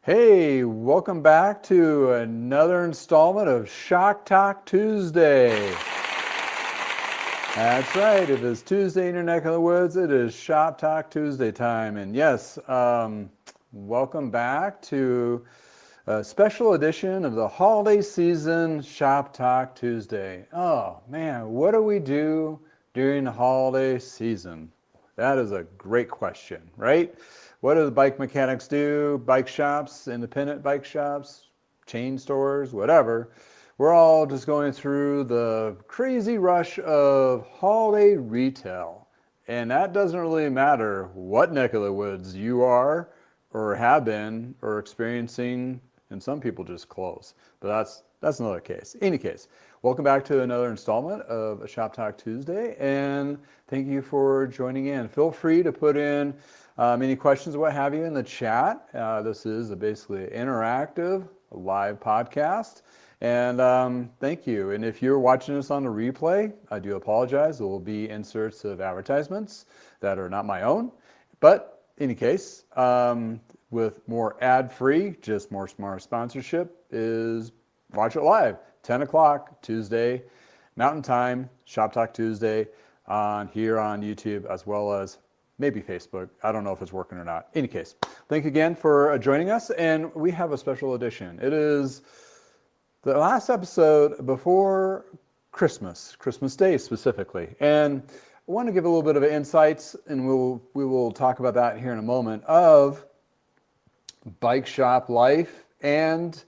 Hey, welcome back to another installment of Shock Talk Tuesday. That's right, it is Tuesday in your neck of the woods. It is Shop Talk Tuesday time. And yes, welcome back to a special edition of the holiday season Shop Talk Tuesday. Oh man, what do we do during the holiday season? That is a great question, right? What do the bike mechanics do? Bike shops, independent bike shops, chain stores, whatever. We're all just going through the crazy rush of holiday retail. And that doesn't really matter what neck of the woods you are or have been or experiencing, and some people just close. But that's another case. Any case, welcome back to another installment of a Shop Talk Tuesday, and thank you for joining in. Feel free to put in any questions or what have you in the chat. This is basically an interactive live podcast. And thank you. And if you're watching this on the replay, I do apologize. There will be inserts of advertisements that are not my own. But in any case, with more ad-free, just more smart sponsorship, is watch it live. 10 o'clock Tuesday, Mountain Time, Shop Talk Tuesday here on YouTube, as well as maybe Facebook. I don't know if it's working or not. In any case, thank you again for joining us. And we have a special edition. It is the last episode before Christmas Day specifically. And I want to give a little bit of insights, and we will talk about that here in a moment, of bike shop life and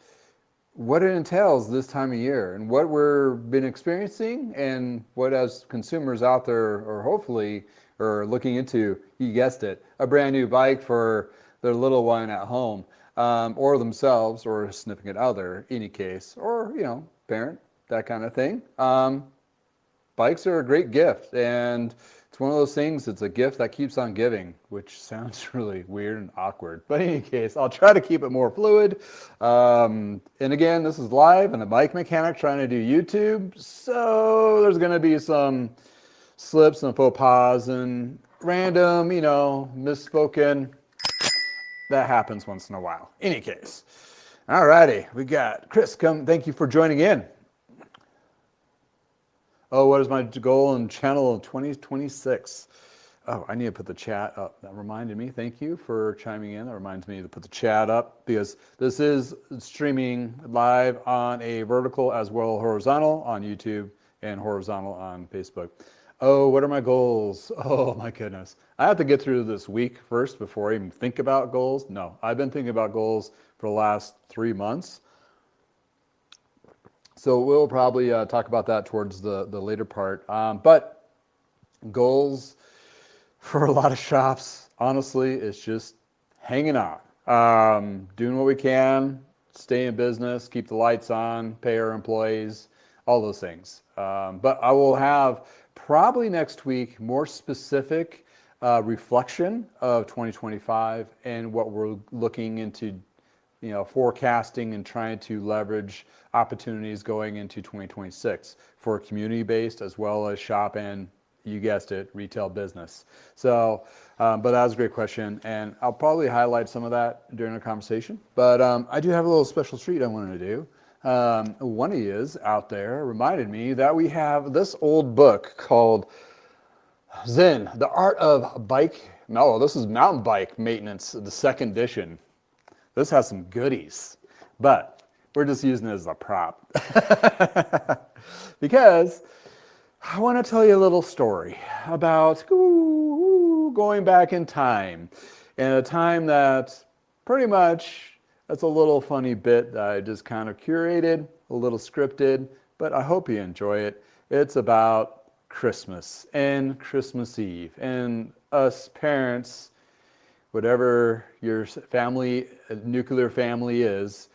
what it entails this time of year and what we've been experiencing and what as consumers out there are hopefully are looking into, you guessed it, a brand new bike for their little one at home, or themselves or a significant other, any case, or, parent, that kind of thing. Bikes are a great gift, and it's one of those things, it's a gift that keeps on giving, which sounds really weird and awkward. But in any case, I'll try to keep it more fluid. And again, this is live and a bike mechanic trying to do YouTube. So there's going to be some slips and faux pas and random, misspoken. That happens once in a while. Any case. All righty. We got Chris. Thank you for joining in. Oh, what is my goal and channel in 2026? Oh, I need to put the chat up. That reminded me. Thank you for chiming in. That reminds me to put the chat up because this is streaming live on a vertical as well horizontal on YouTube and horizontal on Facebook. Oh, what are my goals? Oh my goodness. I have to get through this week first before I even think about goals. No, I've been thinking about goals for the last 3 months. So we'll probably talk about that towards the later part. But goals for a lot of shops, honestly, it's just hanging on, doing what we can, stay in business, keep the lights on, pay our employees, all those things. But I will have probably next week more specific reflection of 2025 and what we're looking into, forecasting and trying to leverage opportunities going into 2026 for community-based as well as shop and, you guessed it, retail business. So, but that was a great question, and I'll probably highlight some of that during the conversation. But I do have a little special treat I wanted to do. One of you out there reminded me that we have this old book called Zen, The Art of Bike. No, this is Mountain Bike Maintenance, the second edition. This has some goodies, but we're just using it as a prop because I want to tell you a little story about going back in time, and a time that pretty much, that's a little funny bit that I just kind of curated, a little scripted, but I hope you enjoy it. It's about Christmas and Christmas Eve and us parents, whatever your family, nuclear family is,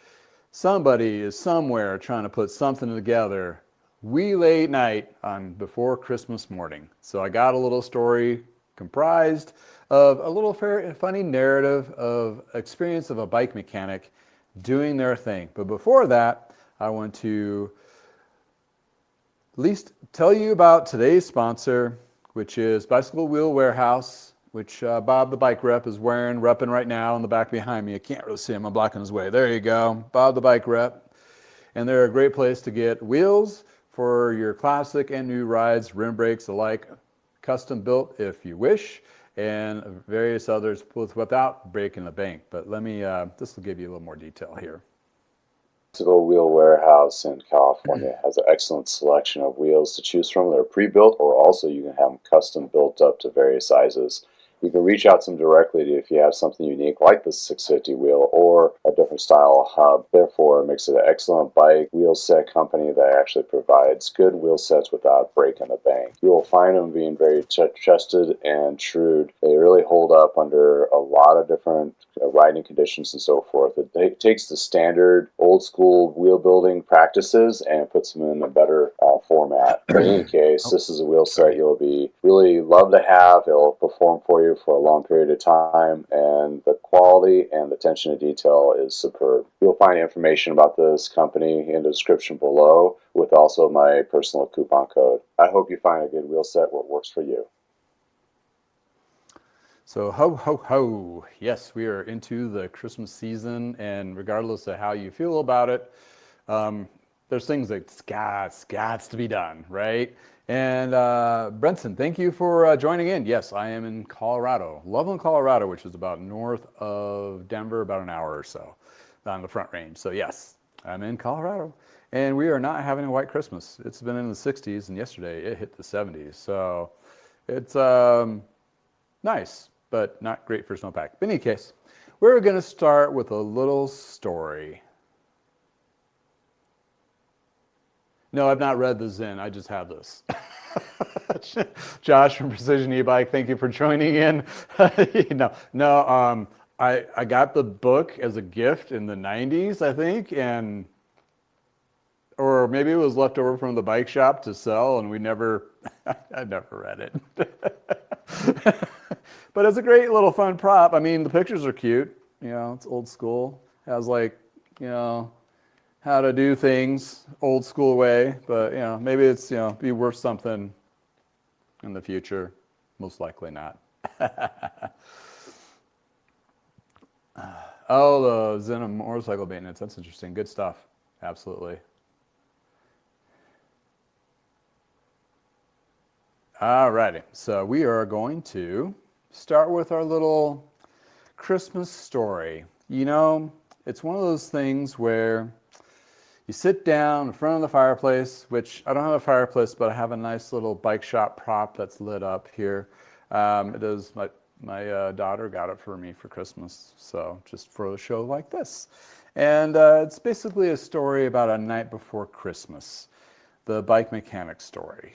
somebody is somewhere trying to put something together wee late night on before Christmas morning. So I got a little story comprised of a little funny narrative of experience of a bike mechanic doing their thing. But before that, I want to at least tell you about today's sponsor, which is Bicycle Wheel Warehouse, which Bob the bike rep is repping right now in the back behind me. I can't really see him. I'm blocking his way. There you go. Bob the bike rep. And they're a great place to get wheels for your classic and new rides, rim brakes alike, custom built if you wish, and various others without breaking the bank. But let me, this will give you a little more detail here. Bicycle Wheel Warehouse in California has an excellent selection of wheels to choose from. They're pre-built, or also you can have them custom built up to various sizes. You can reach out to them directly if you have something unique like the 650 wheel or a different style hub. Therefore, it makes it an excellent bike wheel set company that actually provides good wheel sets without breaking the bank. You will find them being very trusted and true. They really hold up under a lot of different riding conditions and so forth. It takes the standard old school wheel building practices and puts them in a better format. But in any case, this is a wheel set you'll be really love to have. It'll perform for you for a long period of time, and the quality and the attention to detail is superb. You'll find information about this company in the description below, with also my personal coupon code. I hope you find a good wheel set where it works for you. So ho, ho, ho. Yes, we are into the Christmas season, and regardless of how you feel about it, there's things that's got to be done, right? And Brenton, thank you for joining in. Yes, I am in Colorado, Loveland, Colorado, which is about north of Denver, about an hour or so on the Front Range. So yes, I'm in Colorado, and we are not having a white Christmas. It's been in the 60s, and yesterday it hit the 70s. So it's nice, but not great for snowpack. But in any case, we're going to start with a little story. No, I've not read the Zen. I just have this. Josh from Precision E-Bike, thank you for joining in. I got the book as a gift in the 90s, I think, or maybe it was left over from the bike shop to sell, and I never read it. But it's a great little fun prop. I mean, the pictures are cute. It's old school. It has how to do things old school way, but maybe it's be worth something in the future. Most likely not. Oh, the Zen motorcycle maintenance. That's interesting. Good stuff. Absolutely. Alrighty. So we are going to start with our little Christmas story. It's one of those things where you sit down in front of the fireplace, which I don't have a fireplace, but I have a nice little bike shop prop that's lit up here. It is my daughter got it for me for Christmas, so just for a show like this. And it's basically a story about a night before Christmas, the bike mechanic story.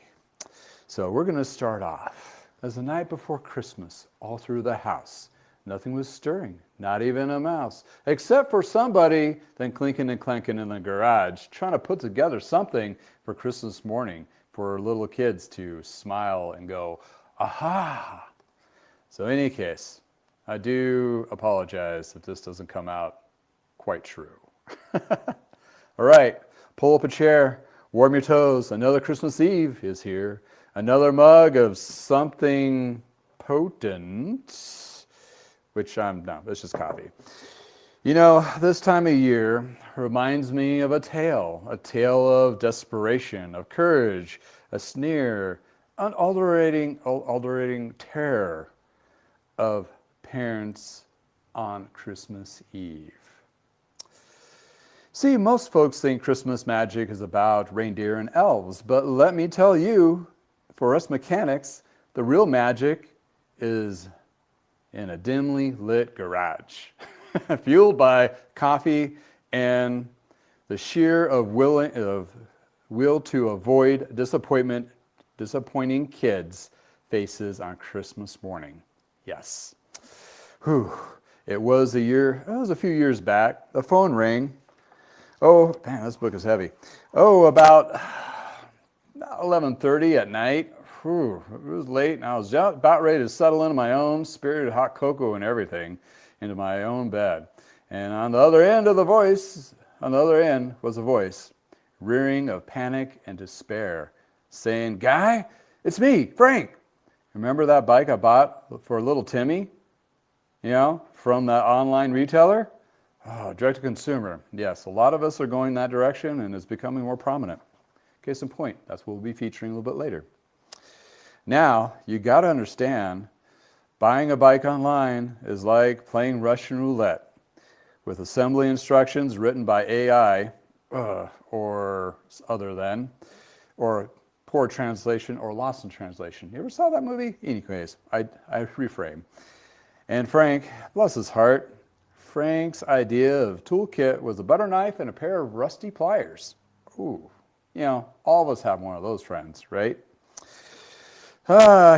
So we're going to start off as the night before Christmas, all through the house. Nothing was stirring, not even a mouse, except for somebody then clinking and clanking in the garage, trying to put together something for Christmas morning for little kids to smile and go, aha. So in any case, I do apologize if this doesn't come out quite true. All right, pull up a chair, warm your toes. Another Christmas Eve is here. Another mug of something potent. No, it's just coffee. This time of year reminds me of a tale of desperation, of courage, a sneer, unadulterating terror of parents on Christmas Eve. See, most folks think Christmas magic is about reindeer and elves, but let me tell you, for us mechanics, the real magic is in a dimly lit garage, fueled by coffee and the sheer will to avoid disappointing kids' faces on Christmas morning. Yes. It was a few years back. The phone rang. Oh, man, this book is heavy. About 11:30 at night. It was late, and I was about ready to settle into my own spirited hot cocoa and everything, into my own bed. And on the other end was a voice, rearing of panic and despair, saying, "Guy, it's me, Frank." Remember that bike I bought for little Timmy, from that online retailer? Oh, direct to consumer. Yes, a lot of us are going that direction and it's becoming more prominent. Case in point, that's what we'll be featuring a little bit later. Now, you got to understand, buying a bike online is like playing Russian roulette with assembly instructions written by AI or other than, or poor translation or lost in translation. You ever saw that movie? Anyways, I reframe. And Frank, bless his heart, Frank's idea of toolkit was a butter knife and a pair of rusty pliers. Ooh, all of us have one of those friends, right?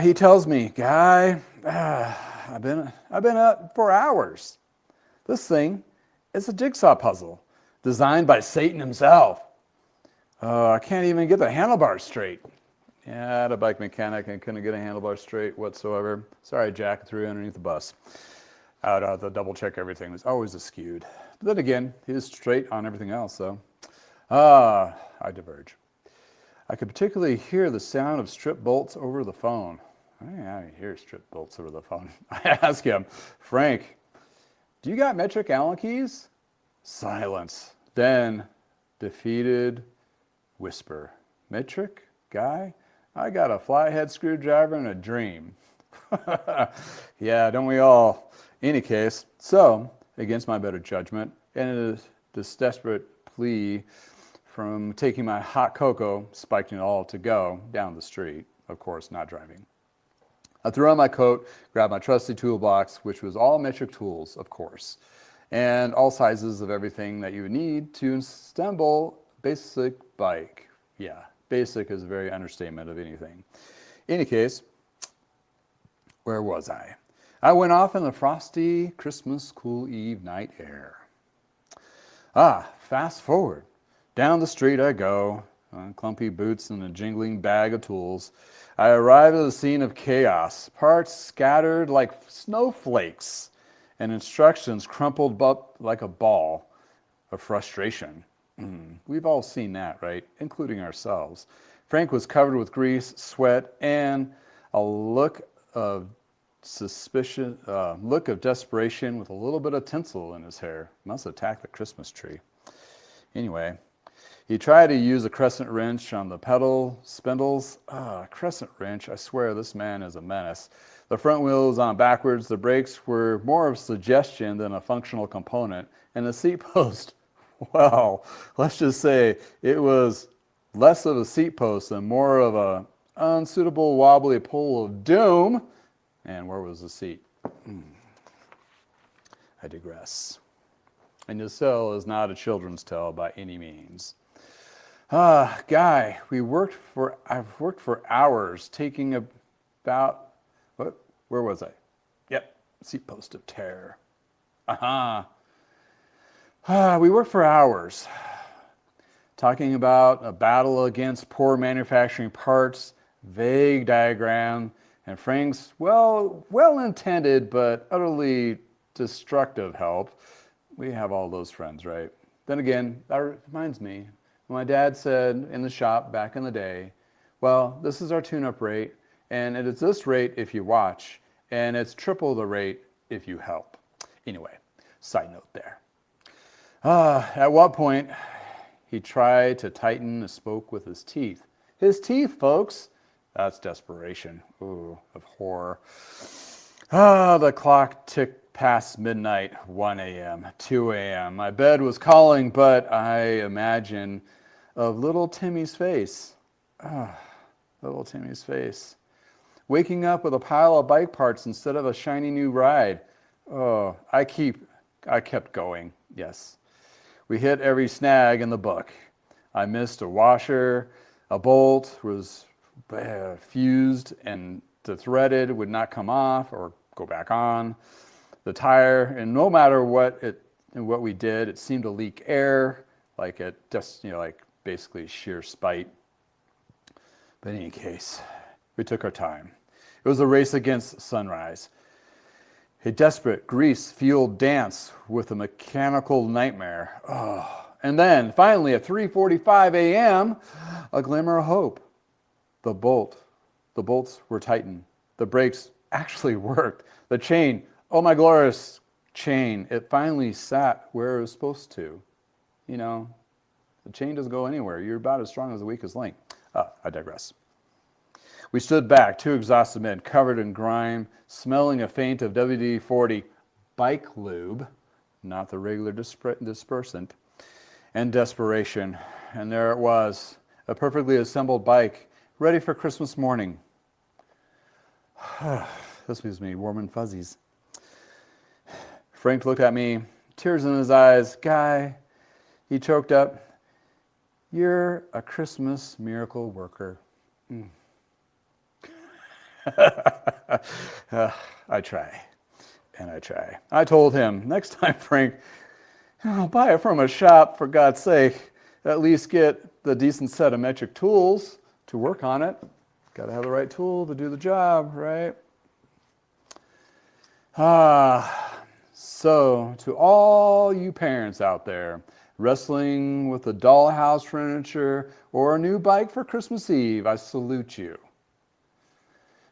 He tells me, Guy, I've been up for hours. This thing is a jigsaw puzzle designed by Satan himself. I can't even get the handlebars straight. Yeah, I had a bike mechanic and couldn't get a handlebar straight whatsoever. Sorry, Jack, threw you underneath the bus. I'd have to double check everything. It was always askewed. But then again, he was straight on everything else, so. I diverge. I could particularly hear the sound of strip bolts over the phone. I hear strip bolts over the phone. I ask him, Frank, do you got metric Allen keys? Silence. Then, defeated whisper. Metric, Guy? I got a flathead screwdriver and a dream. Yeah, don't we all? Any case, so, against my better judgment, and this desperate plea from taking my hot cocoa, spiking it all to go down the street, of course, not driving. I threw on my coat, grabbed my trusty toolbox, which was all metric tools, of course, and all sizes of everything that you would need to assemble basic bike. Yeah, basic is a very understatement of anything. In any case, where was I? I went off in the frosty Christmas cool eve night air. Fast forward. Down the street I go, clumpy boots and a jingling bag of tools. I arrive at the scene of chaos, parts scattered like snowflakes, and instructions crumpled up like a ball of frustration. We've all seen that, right? Including ourselves. Frank was covered with grease, sweat, and a look of suspicion, look of desperation with a little bit of tinsel in his hair. Must have attacked the Christmas tree. Anyway, he tried to use a crescent wrench on the pedal spindles. Crescent wrench, I swear this man is a menace. The front wheel was on backwards, the brakes were more of a suggestion than a functional component, and the seat post, well, let's just say it was less of a seat post and more of a unsuitable wobbly pole of doom. And where was the seat? I digress. And your cell is not a children's tale by any means. Guy, I've worked for hours taking about, where was I? Yep, seat post of terror. We worked for hours talking about a battle against poor manufacturing parts, vague diagram, and Frank's well-intended but utterly destructive help. We have all those friends, right? Then again, that reminds me, my dad said in the shop back in the day, well, this is our tune-up rate, and it is this rate if you watch, and it's triple the rate if you help. Anyway, side note there. At one point, he tried to tighten a spoke with his teeth. His teeth, folks! That's desperation. Ooh, of horror. The clock ticked past midnight, 1 a.m., 2 a.m. My bed was calling, but I imagine of little Timmy's face. Little Timmy's face. Waking up with a pile of bike parts instead of a shiny new ride. I kept going, yes. We hit every snag in the book. I missed a washer, a bolt was fused and the threaded would not come off or go back on. The tire, and no matter what we did, it seemed to leak air, like it just, like basically sheer spite. But in any case, we took our time. It was a race against sunrise. A desperate, grease-fueled dance with a mechanical nightmare. And then, finally, at 3:45 a.m., a glimmer of hope. The bolts were tightened. The brakes actually worked. The chain, oh my glorious chain, it finally sat where it was supposed to. You know, the chain doesn't go anywhere. You're about as strong as the weakest link. I digress. We stood back, two exhausted men, covered in grime, smelling a faint of WD-40 bike lube, not the regular dispersant, and desperation. And there it was, a perfectly assembled bike, ready for Christmas morning. This gives me warm and fuzzies. Frank looked at me, tears in his eyes. Guy, he choked up, you're a Christmas miracle worker. I try, and I try. I told him, next time, Frank, buy it from a shop, for God's sake. At least get the decent set of metric tools to work on it. Got to have the right tool to do the job, right? So to all you parents out there wrestling with the dollhouse furniture or a new bike for Christmas Eve, I salute you.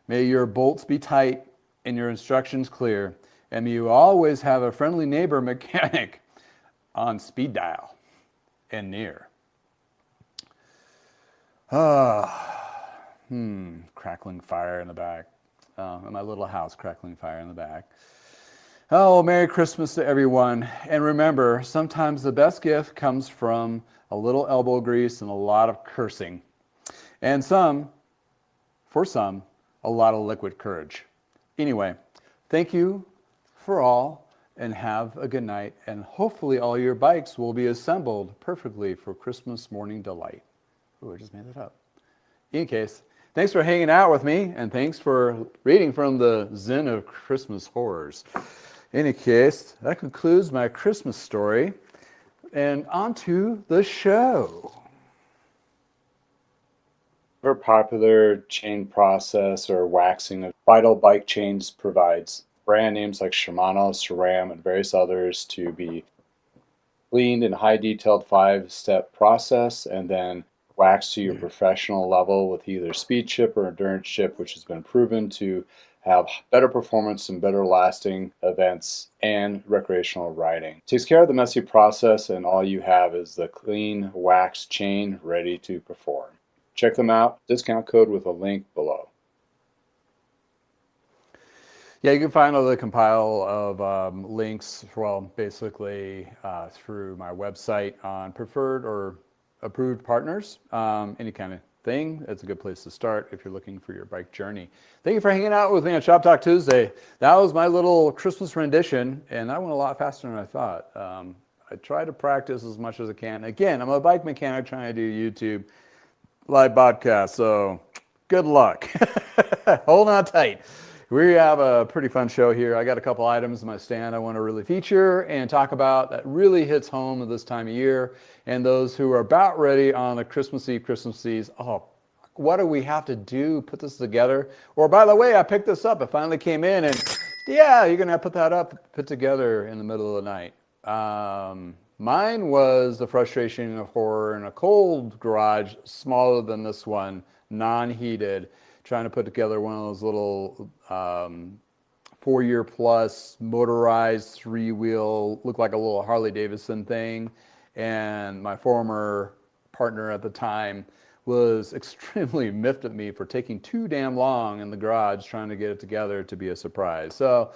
May your bolts be tight and your instructions clear, and may you always have a friendly neighbor mechanic on speed dial and near. Crackling fire in the back. In my little house, crackling fire in the back. Oh, Merry Christmas to everyone. And remember, sometimes the best gift comes from a little elbow grease and a lot of cursing. And for some, a lot of liquid courage. Anyway, thank you for all, and have a good night. And hopefully all your bikes will be assembled perfectly for Christmas morning delight. Oh, I just made that up. In any case, thanks for hanging out with me, and thanks for reading from the Zen of Christmas Horrors. In any case, that concludes my Christmas story, and on to the show. For popular chain process or waxing of vital bike chains provides brand names like Shimano, SRAM, and various others to be cleaned in high detailed 5-step process and then waxed to your professional level with either speed chip or endurance chip, which has been proven to have better performance and better lasting events and recreational riding. It takes care of the messy process, and all you have is the clean waxed chain ready to perform. Check them out. Discount code with a link below. Yeah, you can find all the compile of links, well, basically through my website on preferred or approved partners, any kind of thing. It's a good place to start if you're looking for your bike journey. Thank you for hanging out with me on Shop Talk Tuesday. That was my little Christmas rendition, and that went a lot faster than I thought. I try to practice as much as I can. Again, I'm a bike mechanic trying to do YouTube live podcast, so good luck. Hold on tight. We have a pretty fun show here. I got a couple items in my stand I want to really feature and talk about that really hits home at this time of year. And those who are about ready on the Christmas Eve, oh, what do we have to do? Put this together? Or by the way, I picked this up. It finally came in, and yeah, you're going to put that up, put together in the middle of the night. Mine was the frustration of horror in a cold garage, smaller than this one, non-heated, trying to put together one of those little 4-year plus motorized 3-wheel, looked like a little Harley Davidson thing. And my former partner at the time was extremely miffed at me for taking too damn long in the garage trying to get it together to be a surprise. So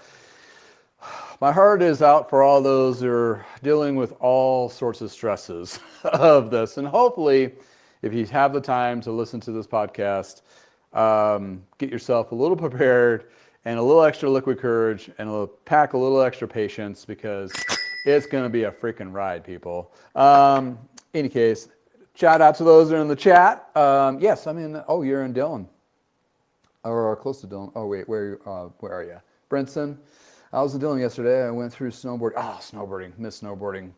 my heart is out for all those who are dealing with all sorts of stresses of this. And hopefully, if you have the time to listen to this podcast, get yourself a little prepared and a little extra liquid courage and pack a little extra patience, because it's going to be a freaking ride, people. Any case, shout out to those that are in the chat. Yes, I'm in. Oh, you're in Dillon, or close to Dillon. Oh wait, where are you? Brinson. I was in Dillon yesterday. I went through snowboarding. Oh, snowboarding. Miss snowboarding.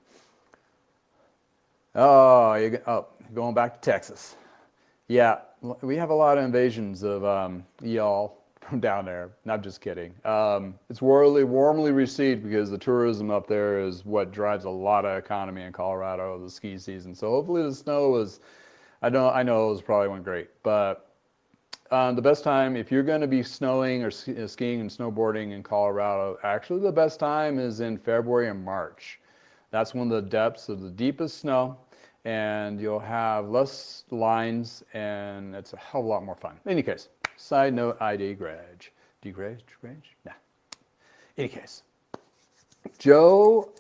Oh, you're going back to Texas. Yeah, we have a lot of invasions of y'all from down there. No, I'm just kidding. It's warmly received because the tourism up there is what drives a lot of economy in Colorado, the ski season. So hopefully the snow was, I know it was probably went great, but the best time, if you're going to be snowing or skiing and snowboarding in Colorado, actually the best time is in February and March. That's when the depths of the deepest snow, and you'll have less lines, and it's a hell of a lot more fun. In any case, side note, I degrade. Degrade? Nah. In any case, Joe,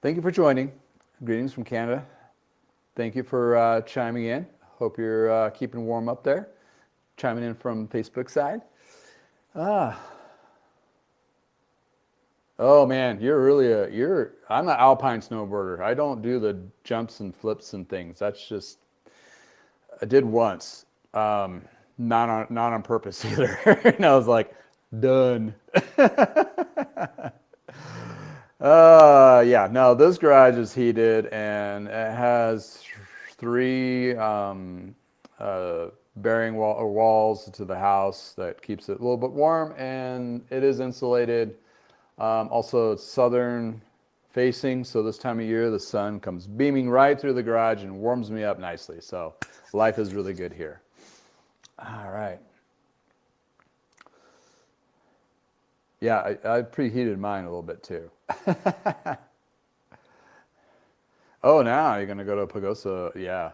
thank you for joining. Greetings from Canada. Thank you for chiming in. Hope you're keeping warm up there. Chiming in from Facebook side. Oh man, I'm an alpine snowboarder. I don't do the jumps and flips and things. That's just, I did once. Not on purpose either. And I was like, done. Yeah, no, this garage is heated and it has 3 bearing walls to the house that keeps it a little bit warm, and it is insulated. Also, it's southern facing, so this time of year the sun comes beaming right through the garage and warms me up nicely. So life is really good here. All right. Yeah, I preheated mine a little bit too. Oh, now you're going to go to Pagosa. Yeah,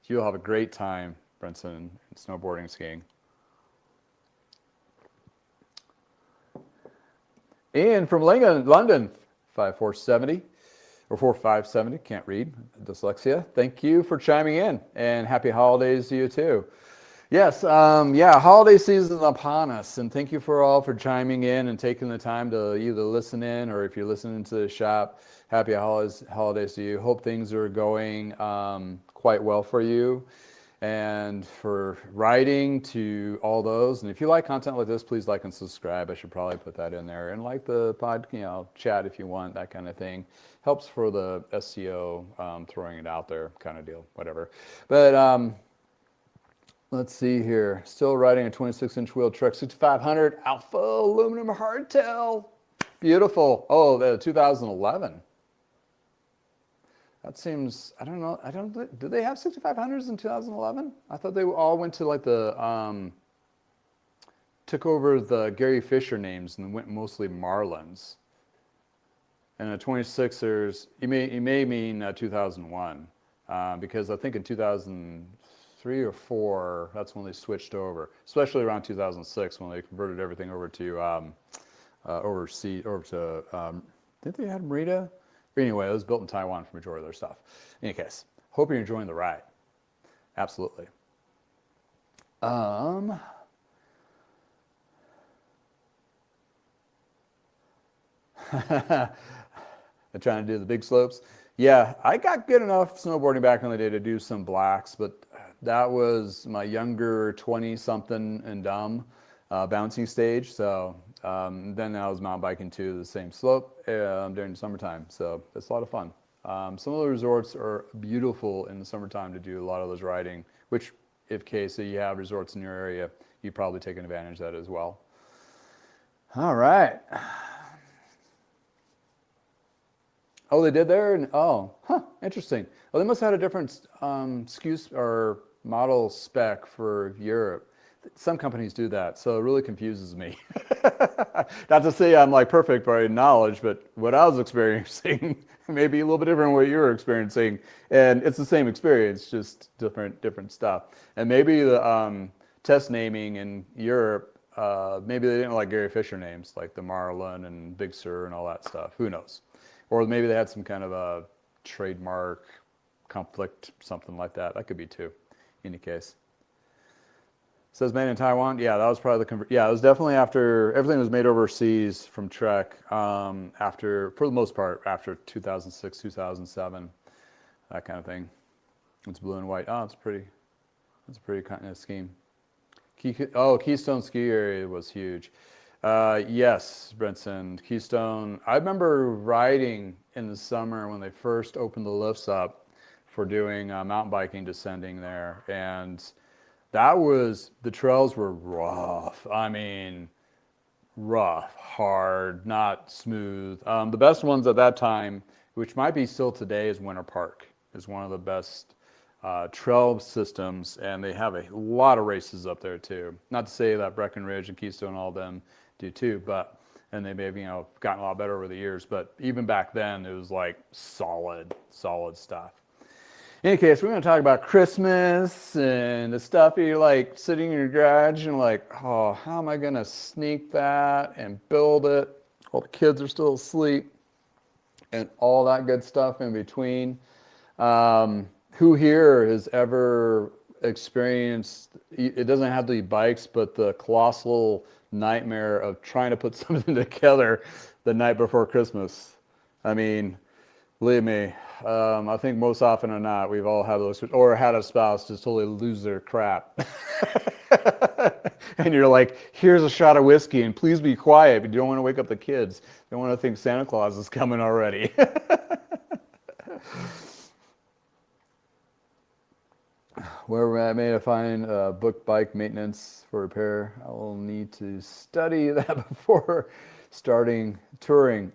you'll have a great time, Brenton, snowboarding and skiing. Ian from London, 5470 or 4570, can't read, dyslexia. Thank you for chiming in, and happy holidays to you too. Yes, yeah, holiday season upon us, and thank you for chiming in and taking the time to either listen in, or if you're listening to the shop, happy holidays to you. Hope things are going quite well for you, and for writing to all those. And if you like content like this, please like and subscribe. I should probably put that in there, and like the chat if you want, that kind of thing. Helps for the SEO, throwing it out there kind of deal, whatever. But let's see here. Still riding a 26-inch wheel truck, 6500 Alpha aluminum hardtail. Beautiful. Oh, the 2011. That seems, I don't know. Did they have 6500s in 2011? I thought they all went to like took over the Gary Fisher names and went mostly Marlins. And the 26ers, you may mean 2001, because I think in 2003 or 4, that's when they switched over, especially around 2006 when they converted everything over to overseas, I think they had Merida. Anyway, it was built in Taiwan for the majority of their stuff. In any case, hope you're enjoying the ride. Absolutely. They're trying to do the big slopes. Yeah, I got good enough snowboarding back in the day to do some blacks, but that was my younger 20-something and dumb bouncing stage. So then I was mountain biking to the same slope during the summertime. So it's a lot of fun. Some of the resorts are beautiful in the summertime to do a lot of those riding, which if you have resorts in your area, you've probably taken advantage of that as well. All right. Oh, they did there? Interesting. Well, they must have had a different SKU or model spec for Europe. Some companies do that, so it really confuses me. Not to say I'm like perfect by knowledge, but what I was experiencing may be a little bit different than what you were experiencing. And it's the same experience, just different stuff. And maybe the test naming in Europe, maybe they didn't like Gary Fisher names, like the Marlin and Big Sur and all that stuff. Who knows? Or maybe they had some kind of a trademark conflict, something like that. That could be too, in any case. Says made in Taiwan. Yeah, that was probably it was definitely after everything was made overseas from Trek. For the most part, after 2006, 2007, that kind of thing. It's blue and white. Oh, it's pretty. It's a pretty kind of scheme. Keystone Ski Area was huge. Yes, Brenton, Keystone. I remember riding in the summer when they first opened the lifts up for doing mountain biking, descending there, and the trails were rough. I mean, rough, hard, not smooth. The best ones at that time, which might be still today, is Winter Park. Is one of the best trail systems, and they have a lot of races up there too. Not to say that Breckenridge and Keystone, all of them do too, but and they may have gotten a lot better over the years. But even back then, it was like solid stuff. In any case, we're going to talk about Christmas and the stuff you're like sitting in your garage and like, oh, how am I going to sneak that and build it while the kids are still asleep and all that good stuff in between. Who here has ever experienced, it doesn't have to be bikes, but the colossal nightmare of trying to put something together the night before Christmas? I mean, believe me, I think most often or not, we've all had those, or had a spouse just totally lose their crap. And you're like, here's a shot of whiskey, and please be quiet, but you don't want to wake up the kids. You don't want to think Santa Claus is coming already. Where I may find book bike maintenance for repair, I will need to study that before starting touring.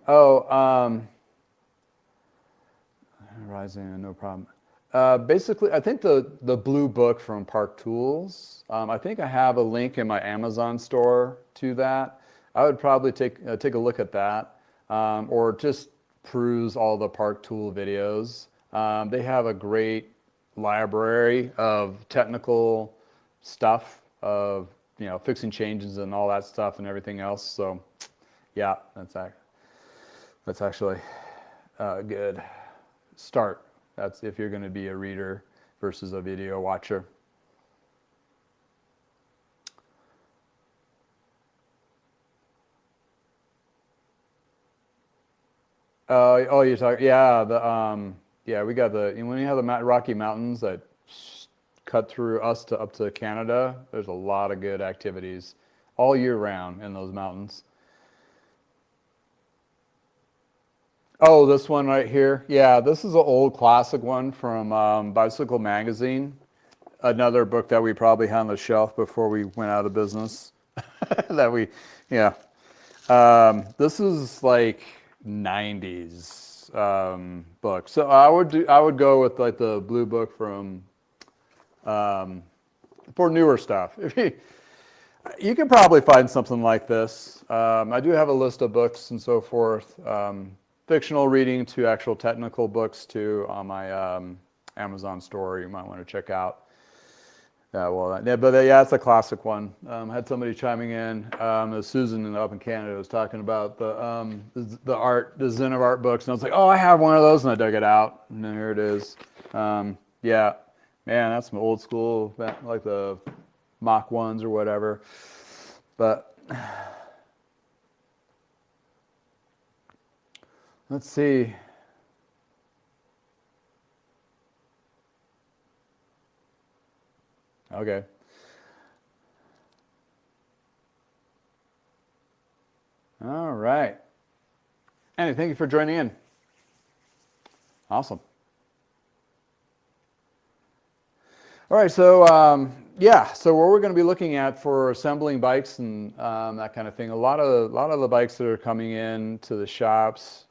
Rising, no problem. Basically, I think the blue book from Park Tools. I think I have a link in my Amazon store to that. I would probably take a look at that, or just peruse all the Park Tool videos. They have a great library of technical stuff, of fixing changes and all that stuff and everything else. So, yeah, that's actually a good start. That's if you're going to be a reader versus a video watcher. You're talking, yeah, we got when you have the Rocky Mountains that cut through us up to Canada, there's a lot of good activities all year round in those mountains. Oh, this one right here. Yeah, this is an old classic one from Bicycle Magazine. Another book that we probably had on the shelf before we went out of business. This is like 90s book. So I would go with like the blue book from for newer stuff. You can probably find something like this. I do have a list of books and so forth. Fictional reading to actual technical books too on my Amazon store. You might want to check out. It's a classic one. Had somebody chiming in. Susan up in Canada was talking about the Zen of Art books, and I was like, oh, I have one of those, and I dug it out, and here it is. Man, that's some old school, like the Mach 1s or whatever. But let's see. Okay. All right. Andy, thank you for joining in. Awesome. All right, so so what we're going to be looking at for assembling bikes and that kind of thing. A lot of the bikes that are coming in to the shops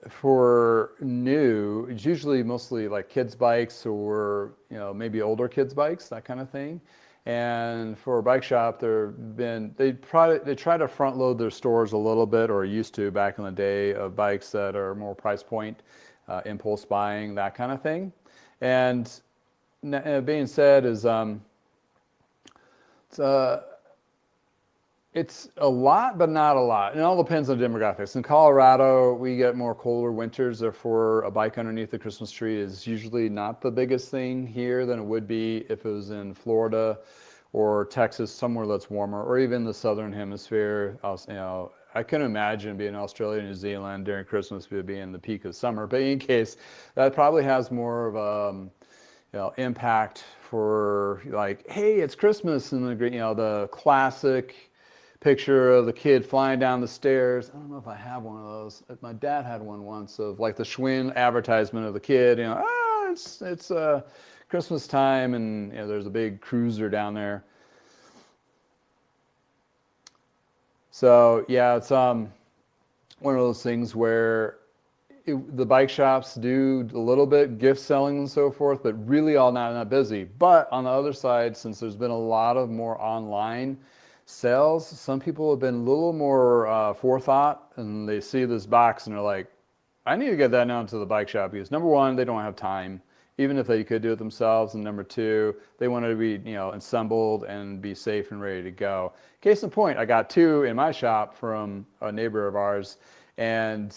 for new, it's usually mostly like kids bikes or maybe older kids bikes, that kind of thing. And for a bike shop, they try to front load their stores a little bit, or used to back in the day, of bikes that are more price point, impulse buying, that kind of thing. And being said is it's a lot, but not a lot. It all depends on demographics. In Colorado, we get more colder winters, therefore a bike underneath the Christmas tree is usually not the biggest thing here than it would be if it was in Florida or Texas, somewhere that's warmer, or even the southern hemisphere. I can imagine being in Australia, New Zealand during Christmas would be in the peak of summer. But in case, that probably has more of a impact for like, hey, it's Christmas, and the classic picture of the kid flying down the stairs. I don't know if I have one of those. My dad had one once of like the Schwinn advertisement of the kid. It's Christmas time, and there's a big cruiser down there. So yeah, it's one of those things where the bike shops do a little bit gift selling and so forth, but really all not busy. But on the other side, since there's been a lot of more online sales, some people have been a little more forethought, and they see this box and they're like, I need to get that down to the bike shop, because number one, they don't have time, even if they could do it themselves, and number two, they want it to be, you know, assembled and be safe and ready to go. Case in point, I got two in my shop from a neighbor of ours, and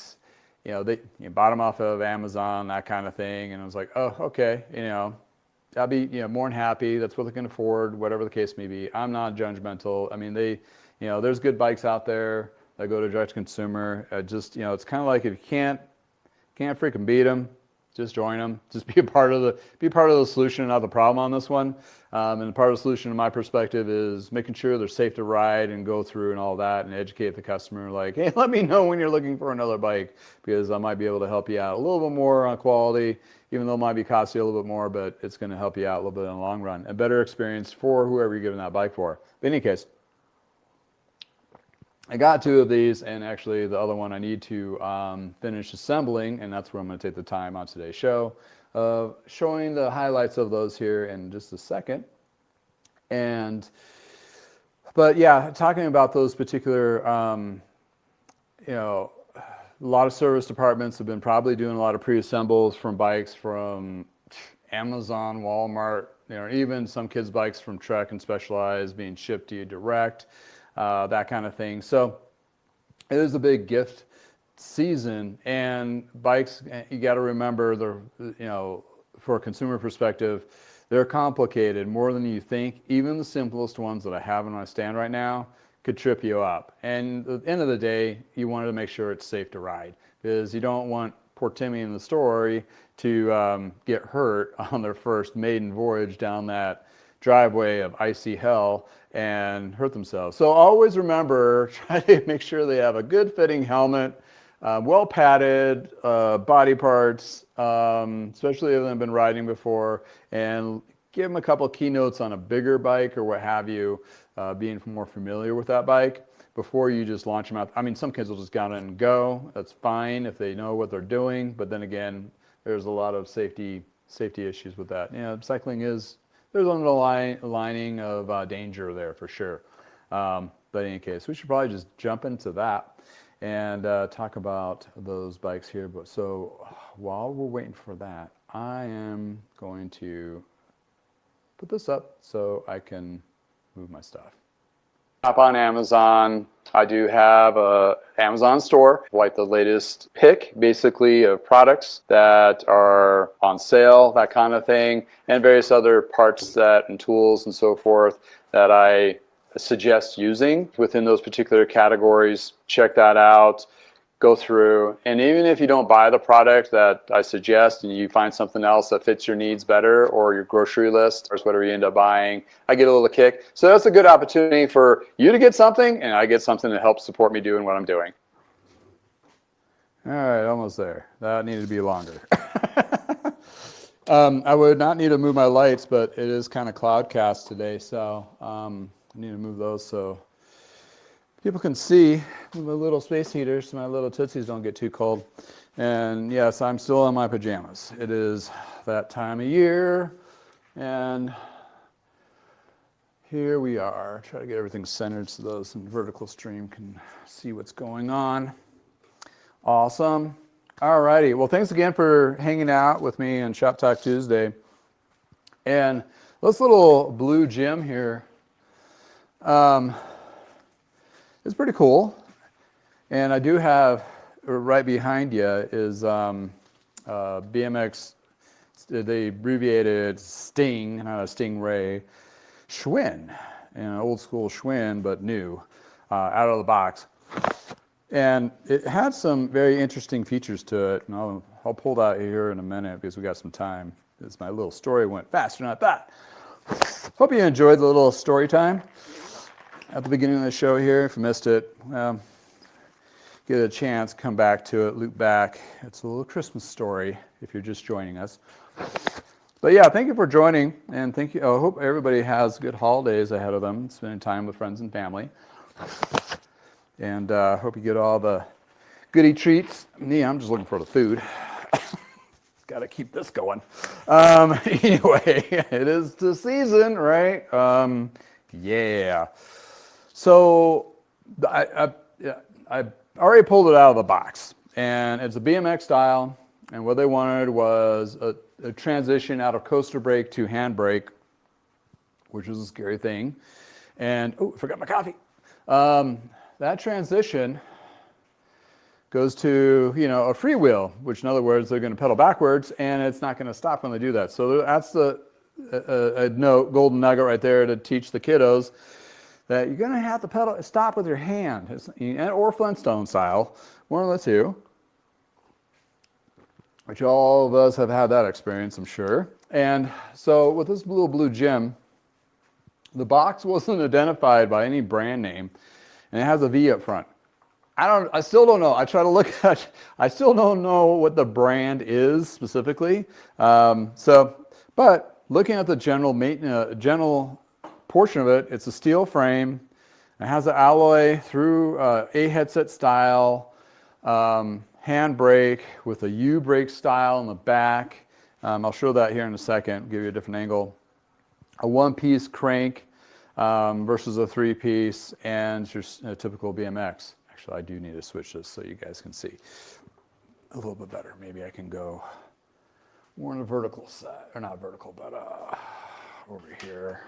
you know, they bought them off of Amazon, that kind of thing, and I was like, oh, okay, you know, I'll be, you know, more than happy. That's what they can afford, whatever the case may be. I'm not judgmental. I mean, they, you know, there's good bikes out there that go to direct to consumer. Just, you know, it's kind of like if you can't freaking beat them, just join them. Just be part of the solution, not the problem on this one. And part of the solution, in my perspective, is making sure they're safe to ride and go through and all that, and educate the customer. Like, hey, let me know when you're looking for another bike, because I might be able to help you out a little bit more on quality, even though it might be costing you a little bit more, but it's going to help you out a little bit in the long run. A better experience for whoever you're giving that bike for. But in any case, I got two of these, and actually the other one I need to finish assembling, and that's where I'm going to take the time on today's show of showing the highlights of those here in just a second. But yeah, talking about those particular, you know, a lot of service departments have been probably doing a lot of pre-assembles from bikes from Amazon, Walmart, you know, even some kids' bikes from Trek and Specialized being shipped to you direct. That kind of thing. So it is a big gift season, and bikes, you got to remember, they're, you know, for a consumer perspective, they're complicated more than you think. Even the simplest ones that I have on my stand right now could trip you up. And at the end of the day, you wanted to make sure it's safe to ride, because you don't want poor Timmy in the story to get hurt on their first maiden voyage down that driveway of icy hell and hurt themselves. So always remember, try to make sure they have a good fitting helmet, well padded body parts, especially if they've been riding before, and give them a couple keynotes on a bigger bike or what have you, being more familiar with that bike before you just launch them out. I mean, some kids will just get on it and go. That's fine if they know what they're doing, but then again, there's a lot of safety issues with that. You know, cycling is, there's an underlining of danger there for sure. But in any case, we should probably just jump into that and talk about those bikes here. But so while we're waiting for that, I am going to put this up so I can move my stuff. Shop on Amazon. I do have a Amazon store, like the latest pick, basically, of products that are on sale, that kind of thing, and various other parts that and tools and so forth that I suggest using within those particular categories. Check that out. Go through, and even if you don't buy the product that I suggest and you find something else that fits your needs better, or your grocery list, or whatever you end up buying, I get a little kick. So that's a good opportunity for you to get something, and I get something to help support me doing what I'm doing. All right, almost there. That needed to be longer. I would not need to move my lights, but it is kind of cloudcast today, so I need to move those so people can see the little space heaters so my little tootsies don't get too cold. And yes, I'm still in my pajamas. It is that time of year, and here we are. Try to get everything centered so those in vertical stream can see what's going on. Awesome. All righty. Well, thanks again for hanging out with me on Shop Talk Tuesday. And this little blue gem here, it's pretty cool, and I do have right behind you is BMX. They abbreviated Sting, not a Stingray, Schwinn, an old school Schwinn, but new, out of the box. And it had some very interesting features to it, and I'll pull that here in a minute because we got some time. Because my little story went faster than I thought. Hope you enjoyed the little story time at the beginning of the show here. If you missed it, get a chance, come back to it, loop back. It's a little Christmas story if you're just joining us. But yeah, thank you for joining, and thank you. I hope everybody has good holidays ahead of them, spending time with friends and family. And hope you get all the goody treats. Me, I'm just looking for the food. Got to keep this going. Anyway, it is the season, right? Yeah. So I already pulled it out of the box, and it's a BMX style. And what they wanted was a transition out of coaster brake to hand brake, which is a scary thing. And oh, I forgot my coffee. That transition goes to, a freewheel, which in other words, they're going to pedal backwards and it's not going to stop when they do that. So that's the golden nugget right there to teach the kiddos that you're going to have to stop with your hand, or Flintstone style, one of the two, which all of us have had that experience, I'm sure. And so with this little blue gem, the box wasn't identified by any brand name, and it has a V up front. I still don't know. I try to look at, I still don't know what the brand is specifically. But looking at the general portion of it, it's a steel frame. It has an alloy through a headset style, hand brake with a U brake style in the back. I'll show that here in a second, give you a different angle. A one-piece crank versus a three-piece, and your typical BMX. Actually, I do need to switch this so you guys can see a little bit better. Maybe I can go more on the vertical side, or not vertical, but over here.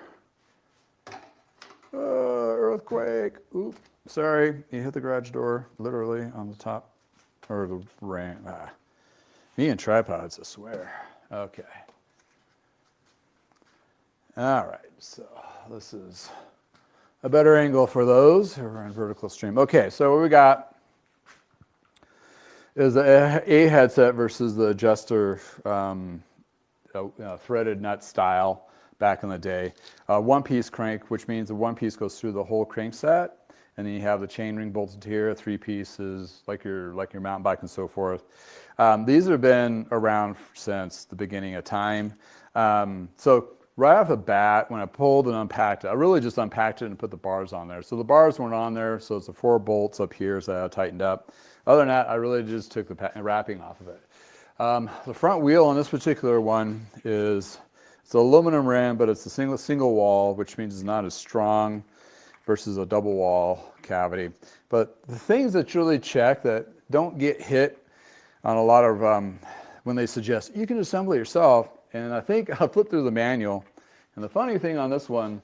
Earthquake. Oop, sorry, you hit the garage door literally on the top, or the ramp. Me and tripods, I swear. Okay. All right, so this is a better angle for those who are on vertical stream. Okay, so what we got is a headset versus the adjuster threaded nut style back in the day. One-piece crank, which means the one piece goes through the whole crank set, and then you have the chainring bolted here, three pieces like your mountain bike and so forth. These have been around since the beginning of time. So right off the bat, when I pulled and unpacked it, I really just unpacked it and put the bars on there. So the bars weren't on there, so it's the 4 bolts up here, so I tightened up. Other than that, I really just took the wrapping off of it. The front wheel on this particular one it's an aluminum rim, but it's a single wall, which means it's not as strong versus a double wall cavity. But the things that you really check that don't get hit on a lot of, when they suggest you can assemble it yourself, and I think I'll flip through the manual. And the funny thing on this one,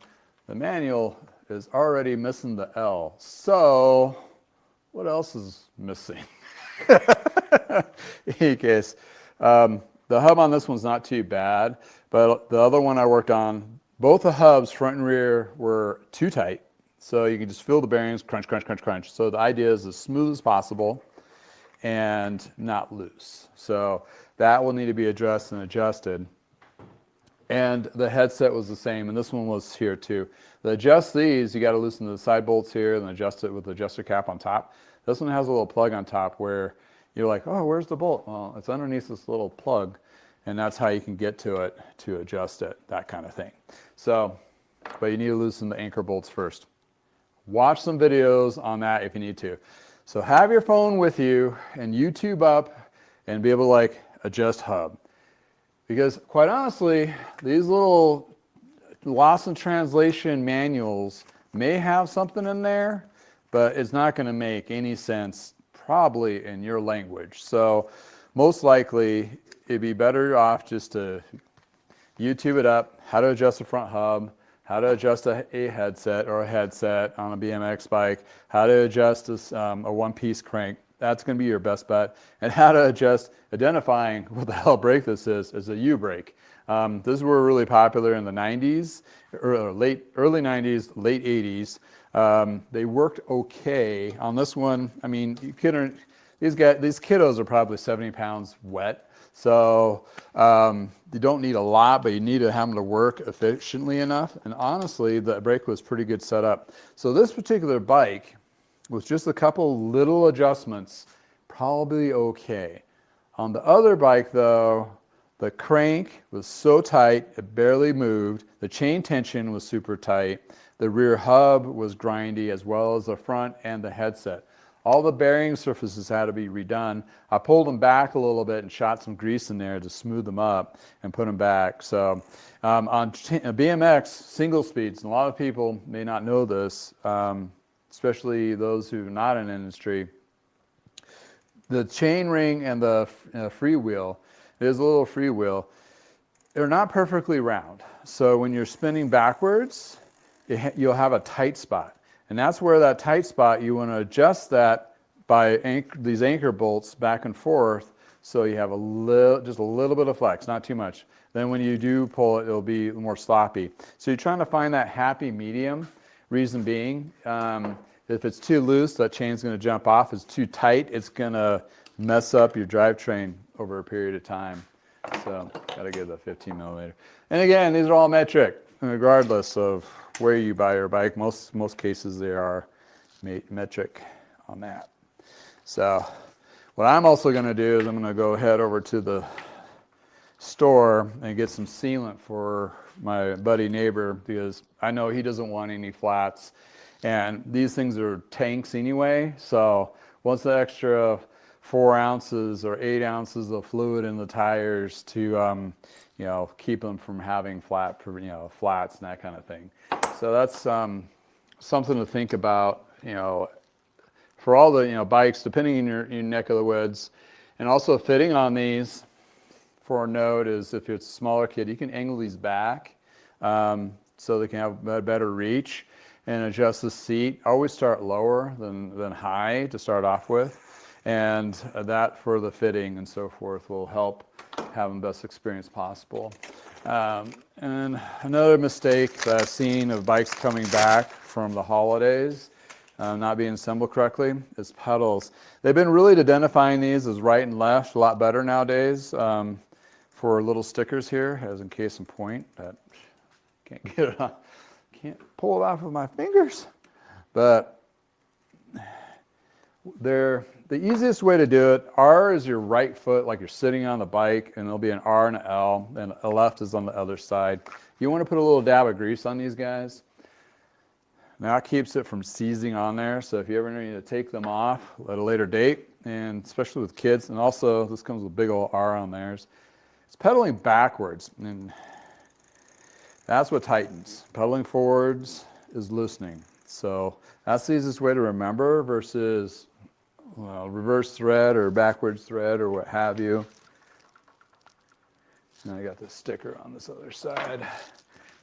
the manual is already missing the L. So what else is missing? In any case, the hub on this one's not too bad, but the other one I worked on, both the hubs, front and rear, were too tight. So you can just feel the bearings, crunch, crunch, crunch, crunch. So the idea is as smooth as possible and not loose. So that will need to be addressed and adjusted. And the headset was the same, and this one was here too. To adjust these, you got to loosen the side bolts here and adjust it with the adjuster cap on top. This one has a little plug on top where you're like, oh, where's the bolt? Well, it's underneath this little plug, and that's how you can get to it to adjust it, that kind of thing. So, but you need to loosen the anchor bolts first. Watch some videos on that if you need to. So have your phone with you and YouTube up and be able to adjust hub. Because quite honestly, these little lost in translation manuals may have something in there, but it's not going to make any sense probably in your language. So most likely it'd be better off just to YouTube it up, how to adjust the front hub, how to adjust a headset or a headset on a BMX bike, how to adjust a one-piece crank. That's going to be your best bet. And how to adjust, identifying what the hell brake this is a U brake. These were really popular in the 90s, or early 90s, late 80s. They worked okay. On this one, I mean, these kiddos are probably 70 pounds wet. So you don't need a lot, but you need to have them to work efficiently enough. And honestly, the brake was pretty good set up. So this particular bike, with just a couple little adjustments, probably okay. On the other bike though, the crank was so tight, it barely moved. The chain tension was super tight. The rear hub was grindy, as well as the front and the headset. All the bearing surfaces had to be redone. I pulled them back a little bit and shot some grease in there to smooth them up and put them back. So on BMX single speeds, and a lot of people may not know this, especially those who are not in industry, the chain ring and the freewheel, there's a little freewheel, they're not perfectly round. So when you're spinning backwards, you'll have a tight spot. And that's where that tight spot, you want to adjust that by these anchor bolts back and forth, so you have just a little bit of flex, not too much. Then when you do pull it, it'll be more sloppy. So you're trying to find that happy medium. Reason being, if it's too loose, that chain's going to jump off. If it's too tight, it's going to mess up your drivetrain over a period of time. So got to get the 15 millimeter. And again, these are all metric, regardless of where you buy your bike. Most cases they are metric on that. So what I'm also going to do is I'm going to head over to the store and get some sealant for my buddy neighbor, because I know he doesn't want any flats. And these things are tanks anyway, so once the extra 4 ounces or 8 ounces of fluid in the tires to keep them from having flats and that kind of thing. So that's something to think about, for all the bikes, depending on your neck of the woods. And also fitting on these, for a note, is if it's a smaller kid, you can angle these back so they can have a better reach, and adjust the seat. Always start lower than high to start off with, and that for the fitting and so forth will help have the best experience possible. And another mistake that I've seen of bikes coming back from the holidays not being assembled correctly is pedals. They've been really identifying these as right and left a lot better nowadays, for little stickers here, as in case in point. That can't get it off. Can't pull it off with my fingers. But the easiest way to do it, R is your right foot, like you're sitting on the bike, and there'll be an R and an L, and a left is on the other side. You want to put a little dab of grease on these guys. Now it keeps it from seizing on there, so if you ever need to take them off at a later date, and especially with kids, and also this comes with a big old R on theirs, it's pedaling backwards, and that's what tightens. Pedaling forwards is loosening. So that's the easiest way to remember versus reverse thread or backwards thread or what have you. Now I got the sticker on this other side.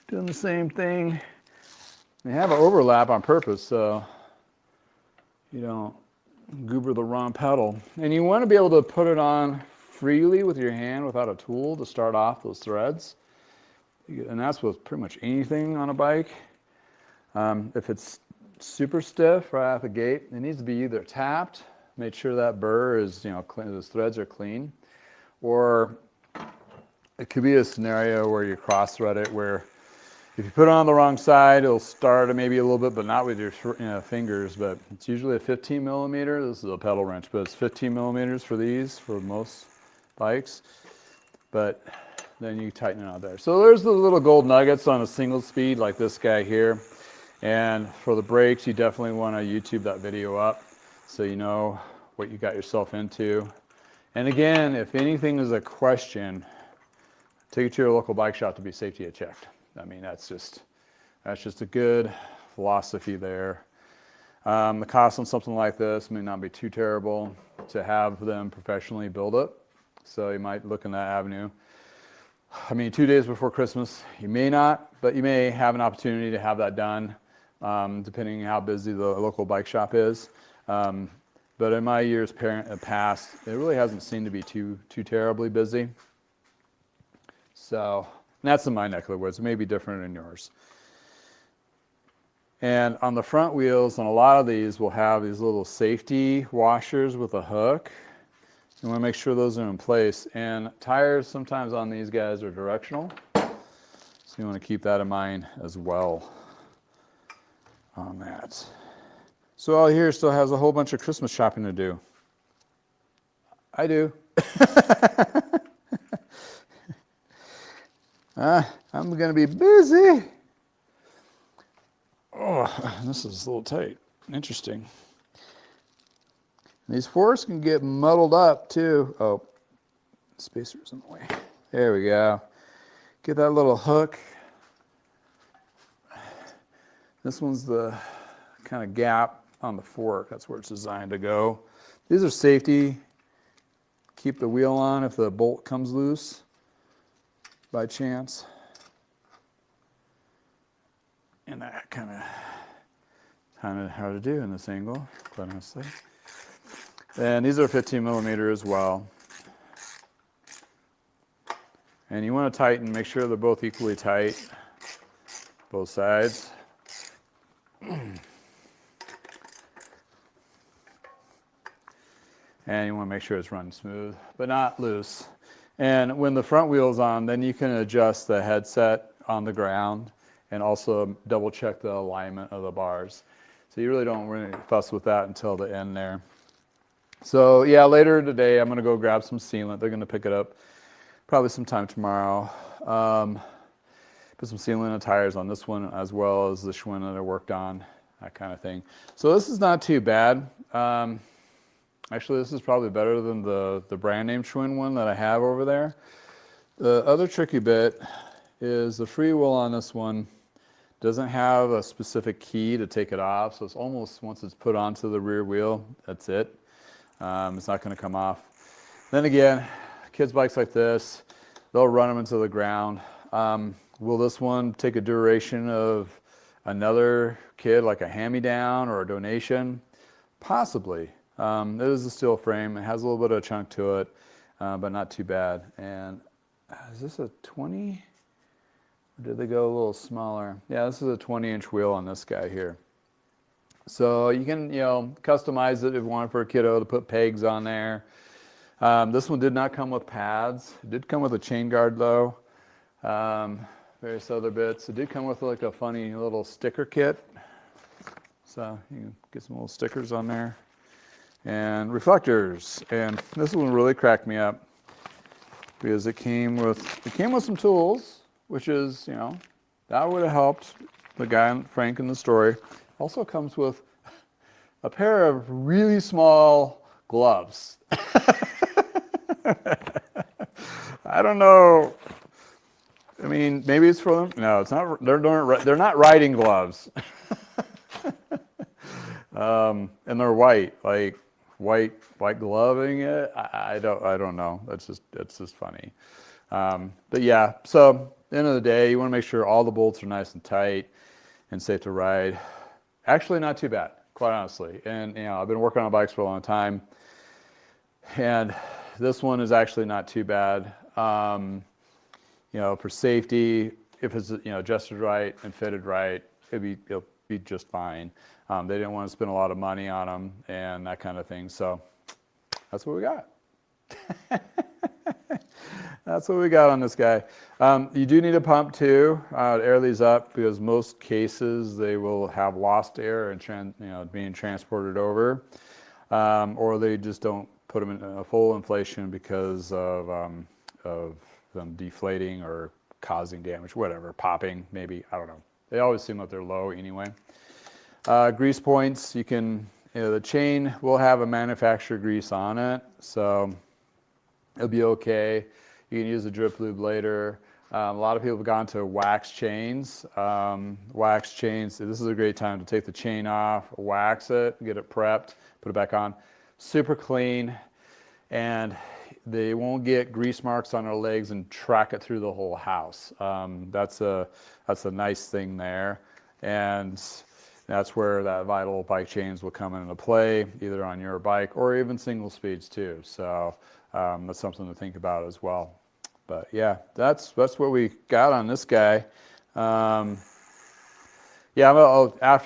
Doing the same thing. They have an overlap on purpose so you don't goober the wrong pedal. And you want to be able to put it on freely with your hand without a tool to start off those threads. And that's with pretty much anything on a bike. If it's super stiff right out the gate, it needs to be either tapped, make sure that burr is, clean, those threads are clean, or it could be a scenario where you cross thread it, where if you put it on the wrong side, it'll start maybe a little bit, but not with your fingers. But it's usually a 15 millimeter. This is a pedal wrench, but it's 15 millimeters for these, for most bikes. But then you tighten it out there. So there's the little gold nuggets on a single speed like this guy here. And for the brakes, you definitely want to YouTube that video up so you know what you got yourself into. And again, if anything is a question, take it to your local bike shop to be safety checked. I mean, that's just a good philosophy there. The cost on something like this may not be too terrible to have them professionally build it. So you might look in that avenue. I mean, 2 days before Christmas, you may not, but you may have an opportunity to have that done, depending on how busy the local bike shop is. But in my years past, it really hasn't seemed to be too terribly busy. So that's in my neck of the woods. It may be different in yours. And on the front wheels, on a lot of these, we'll have these little safety washers with a hook. You want to make sure those are in place. And tires sometimes on these guys are directional. So you want to keep that in mind as well on that. So all here still has a whole bunch of Christmas shopping to do. I do. I'm going to be busy. Oh, this is a little tight. Interesting. These forks can get muddled up too. Oh, spacer's in the way. There we go. Get that little hook. This one's the kind of gap on the fork. That's where it's designed to go. These are safety. Keep the wheel on if the bolt comes loose by chance. And that kind of hard to do in this angle, quite honestly. And these are 15 millimeter as well. And you want to tighten, make sure they're both equally tight, both sides. And you want to make sure it's running smooth, but not loose. And when the front wheel's on, then you can adjust the headset on the ground and also double check the alignment of the bars. So you really don't really fuss with that until the end there. So yeah, later today I'm gonna go grab some sealant. They're gonna pick it up probably sometime tomorrow. Put some sealant on the tires on this one as well as the Schwinn that I worked on, that kind of thing. So this is not too bad. Actually, this is probably better than the brand name Schwinn one that I have over there. The other tricky bit is the freewheel on this one doesn't have a specific key to take it off. So it's almost, once it's put onto the rear wheel, that's it. It's not going to come off. Then again, kids' bikes like this, they'll run them into the ground. Will this one take a duration of another kid, like a hand-me-down or a donation? Possibly. It is a steel frame. It has a little bit of chunk to it, but not too bad. And is this a 20? Or did they go a little smaller? Yeah, this is a 20-inch wheel on this guy here. So you can, customize it if you want for a kiddo to put pegs on there. This one did not come with pads. It did come with a chain guard though. Various other bits. It did come with like a funny little sticker kit. So you can get some little stickers on there. And reflectors. And this one really cracked me up because it came with some tools, which is, that would have helped the guy, Frank, in the story. Also comes with a pair of really small gloves. I don't know. I mean, maybe it's for them. No, it's not. They're not riding gloves. And they're white, like white gloving it. I don't know. It's just funny. But yeah. So at the end of the day, you want to make sure all the bolts are nice and tight and safe to ride. Actually, not too bad, quite honestly. And I've been working on bikes for a long time, and this one is actually not too bad. For safety, if it's adjusted right and fitted right, it'll be just fine. They didn't want to spend a lot of money on them and that kind of thing. So that's what we got. That's what we got on this guy. You do need a pump too to air these up because most cases they will have lost air and being transported over, or they just don't put them in a full inflation because of them deflating or causing damage, whatever, popping maybe. I don't know. They always seem like they're low anyway. Grease points, you can, the chain will have a manufacturer grease on it, so it'll be okay. You can use the drip lube later. A lot of people have gone to wax chains. Wax chains, this is a great time to take the chain off, wax it, get it prepped, put it back on. Super clean, and they won't get grease marks on their legs and track it through the whole house. That's a nice thing there. And that's where that Vital bike chains will come into play, either on your bike or even single speeds too. So that's something to think about as well. But yeah, that's what we got on this guy. After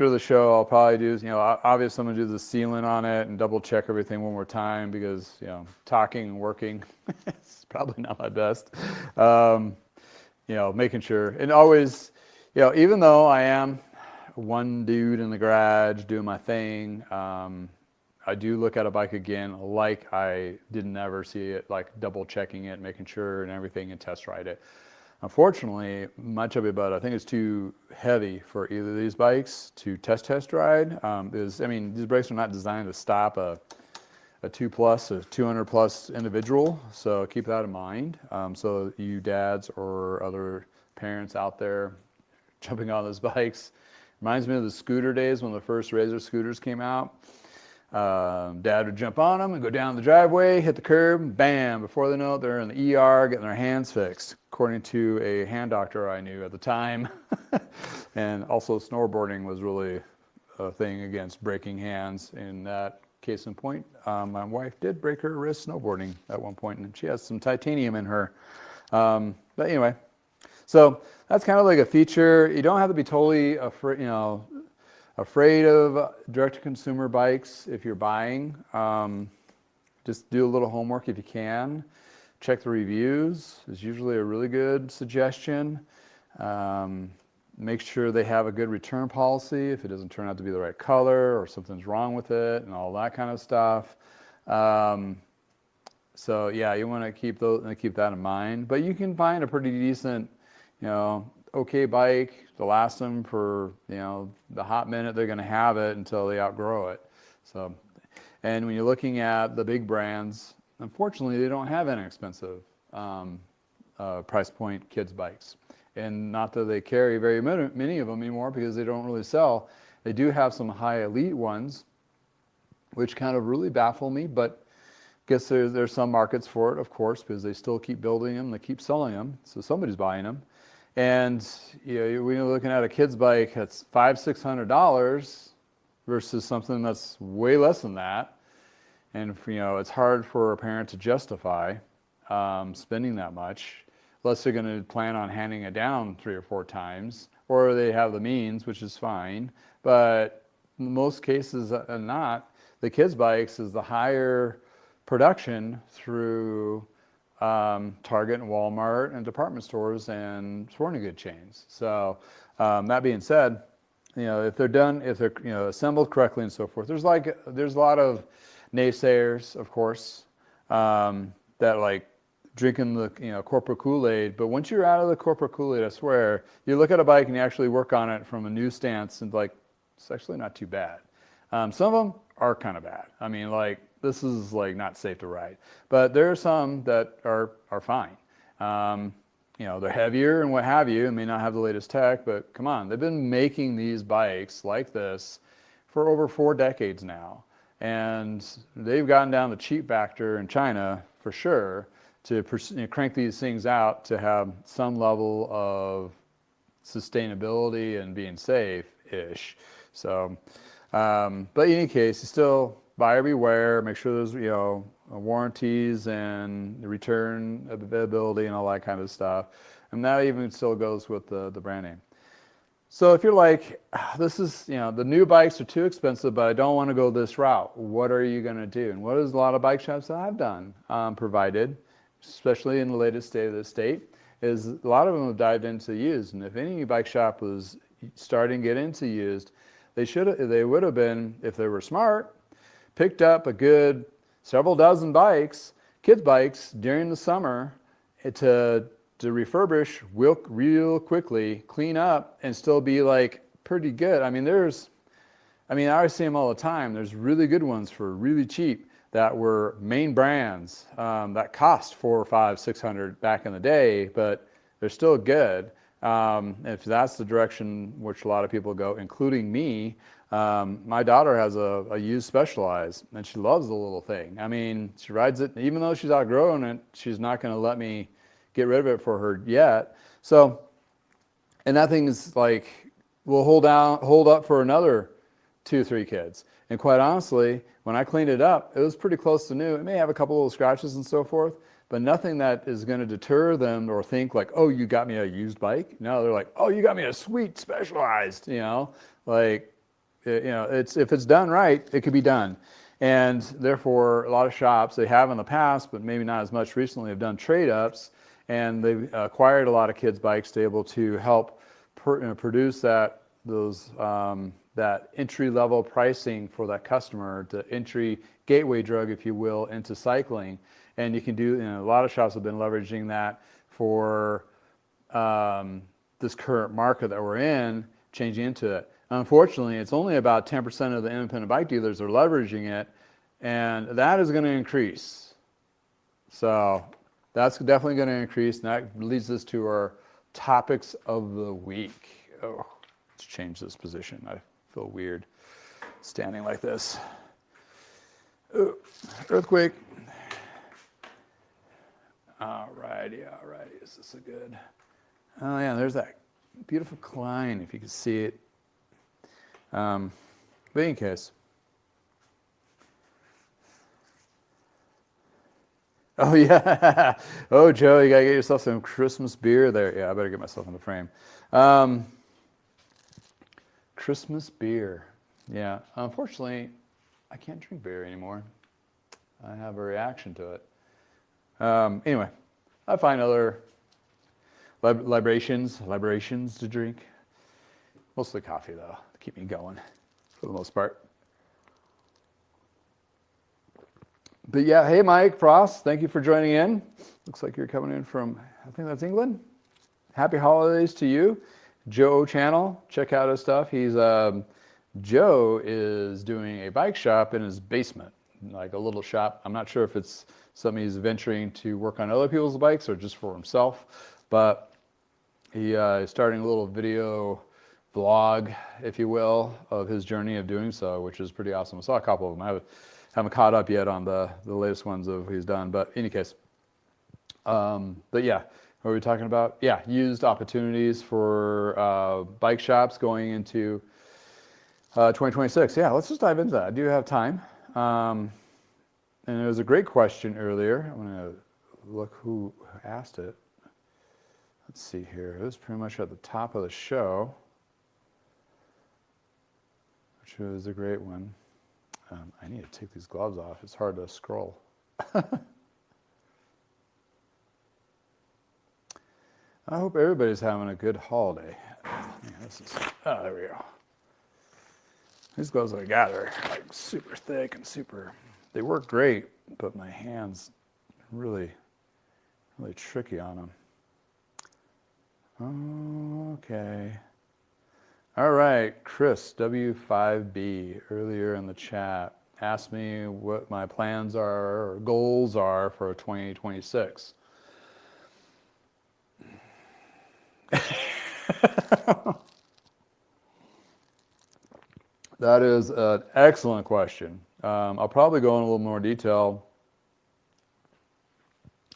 the show, I'll probably do, obviously I'm gonna do the sealant on it and double check everything one more time because, talking and working is probably not my best. Making sure, and always, even though I am one dude in the garage doing my thing, I do look at a bike again like I didn't ever see it, like double checking it, making sure and everything, and test ride it. Unfortunately, my chubby butt, I think it's too heavy for either of these bikes to test ride. These brakes are not designed to stop a a 200 plus individual. So keep that in mind. So you dads or other parents out there jumping on those bikes. Reminds me of the scooter days when the first Razor scooters came out. Dad would jump on them and go down the driveway, hit the curb, bam, before they know it, they're in the ER getting their hands fixed, according to a hand doctor I knew at the time. And also snowboarding was really a thing against breaking hands. In that case in point, my wife did break her wrist snowboarding at one point, and she has some titanium in her. But anyway, so that's kind of like a feature. You don't have to be totally afraid of direct-to-consumer bikes if you're buying. Just do a little homework if you can. Check the reviews is usually a really good suggestion. Make sure they have a good return policy if it doesn't turn out to be the right color or something's wrong with it and all that kind of stuff. So yeah, you want to keep that in mind. But you can find a pretty decent, okay bike to last them for the hot minute they're going to have it until they outgrow it. So, and when you're looking at the big brands, unfortunately they don't have inexpensive price point kids bikes, and not that they carry very many of them anymore because they don't really sell. They do have some high elite ones, which kind of really baffle me, but I guess there's some markets for it, of course, because they still keep building them, they keep selling them, so somebody's buying them. And when you're looking at a kid's bike that's $500-$600 versus something that's way less than that, and it's hard for a parent to justify spending that much, unless they're going to plan on handing it down 3 or 4 times, or they have the means, which is fine. But in most cases, not. The kids' bikes is the higher production through Target and Walmart and department stores and sporting good chains. So that being said, if they're assembled correctly and so forth, there's a lot of naysayers, of course, that like drinking the corporate Kool-Aid. But once you're out of the corporate Kool-Aid, I swear, you look at a bike and you actually work on it from a new stance, and it's actually not too bad. Some of them are kind of bad. I mean, this is not safe to ride, but there are some that are fine. They're heavier and what have you, and may not have the latest tech, but come on, they've been making these bikes like this for over 4 decades now, and they've gotten down the cheap factor in China for sure to crank these things out to have some level of sustainability and being safe-ish. So, but in any case, you still buyer beware, make sure there's, warranties and return availability and all that kind of stuff. And that even still goes with the brand name. So if you're like, this is, the new bikes are too expensive, but I don't want to go this route, what are you going to do? And what is a lot of bike shops that I've done provided, especially in the latest state of the state, is a lot of them have dived into used. And if any bike shop was starting to get into used, they would have been, if they were smart, picked up a good several dozen bikes, kids bikes, during the summer to refurbish real quickly, clean up, and still be pretty good. I mean, I always see them all the time. There's really good ones for really cheap that were main brands that cost $400, $500, $600 back in the day, but they're still good. If that's the direction which a lot of people go, including me, my daughter has a used Specialized, and she loves the little thing. I mean, she rides it, even though she's outgrown it, she's not going to let me get rid of it for her yet. So, and that thing is will hold up for another 2-3 kids. And quite honestly, when I cleaned it up, it was pretty close to new. It may have a couple little scratches and so forth, but nothing that is going to deter them or think oh, you got me a used bike. No, they're like, oh, you got me a sweet Specialized, if it's done right, it could be done. And therefore, a lot of shops, they have in the past, but maybe not as much recently, have done trade-ups, and they've acquired a lot of kids' bikes to be able to help produce that entry-level pricing for that customer, the entry gateway drug, if you will, into cycling. And you can do, a lot of shops have been leveraging that for this current market that we're in, changing into it. Unfortunately, it's only about 10% of the independent bike dealers are leveraging it, And that is going to increase. So that's definitely going to increase. And that leads us to our topics of the week. Oh, let's change this position. I feel weird standing like this. Ooh, earthquake. All righty. Is this a good? Oh yeah, there's that beautiful Klein, if you can see it. But in any case. Oh yeah. Oh Joe, you gotta get yourself some Christmas beer there. Yeah, I better get myself in the frame. Christmas beer. Yeah. Unfortunately, I can't drink beer anymore. I have a reaction to it. Anyway, I find other libations to drink. Mostly coffee though, to keep me going for the most part. But yeah, hey Mike Frost, thank you for joining in. Looks like you're coming in from, I think that's England. Happy holidays to you. Joe channel, check out his stuff. Joe is doing a bike shop in his basement, like a little shop. I'm not sure if it's something he's venturing to work on other people's bikes or just for himself, but he is starting a little video vlog, if you will, of his journey of doing so, which is pretty awesome. I saw a couple of them. I haven't caught up yet on the latest ones of he's done, but in any case. But yeah, what were we talking about? Yeah, used opportunities for bike shops going into 2026. Yeah, let's just dive into that. I do have time. And it was a great question earlier. I'm going to look who asked it. Let's see here. It was pretty much at the top of the show, which was a great one. I need to take these gloves off. It's hard to scroll. I hope everybody's having a good holiday. Oh, there we go. These gloves that I got are like super thick and they work great, but my hands really tricky on them. Okay. All right, Chris, W5B, earlier in the chat, asked me what my plans are or goals are for 2026. That is an excellent question. I'll probably go in a little more detail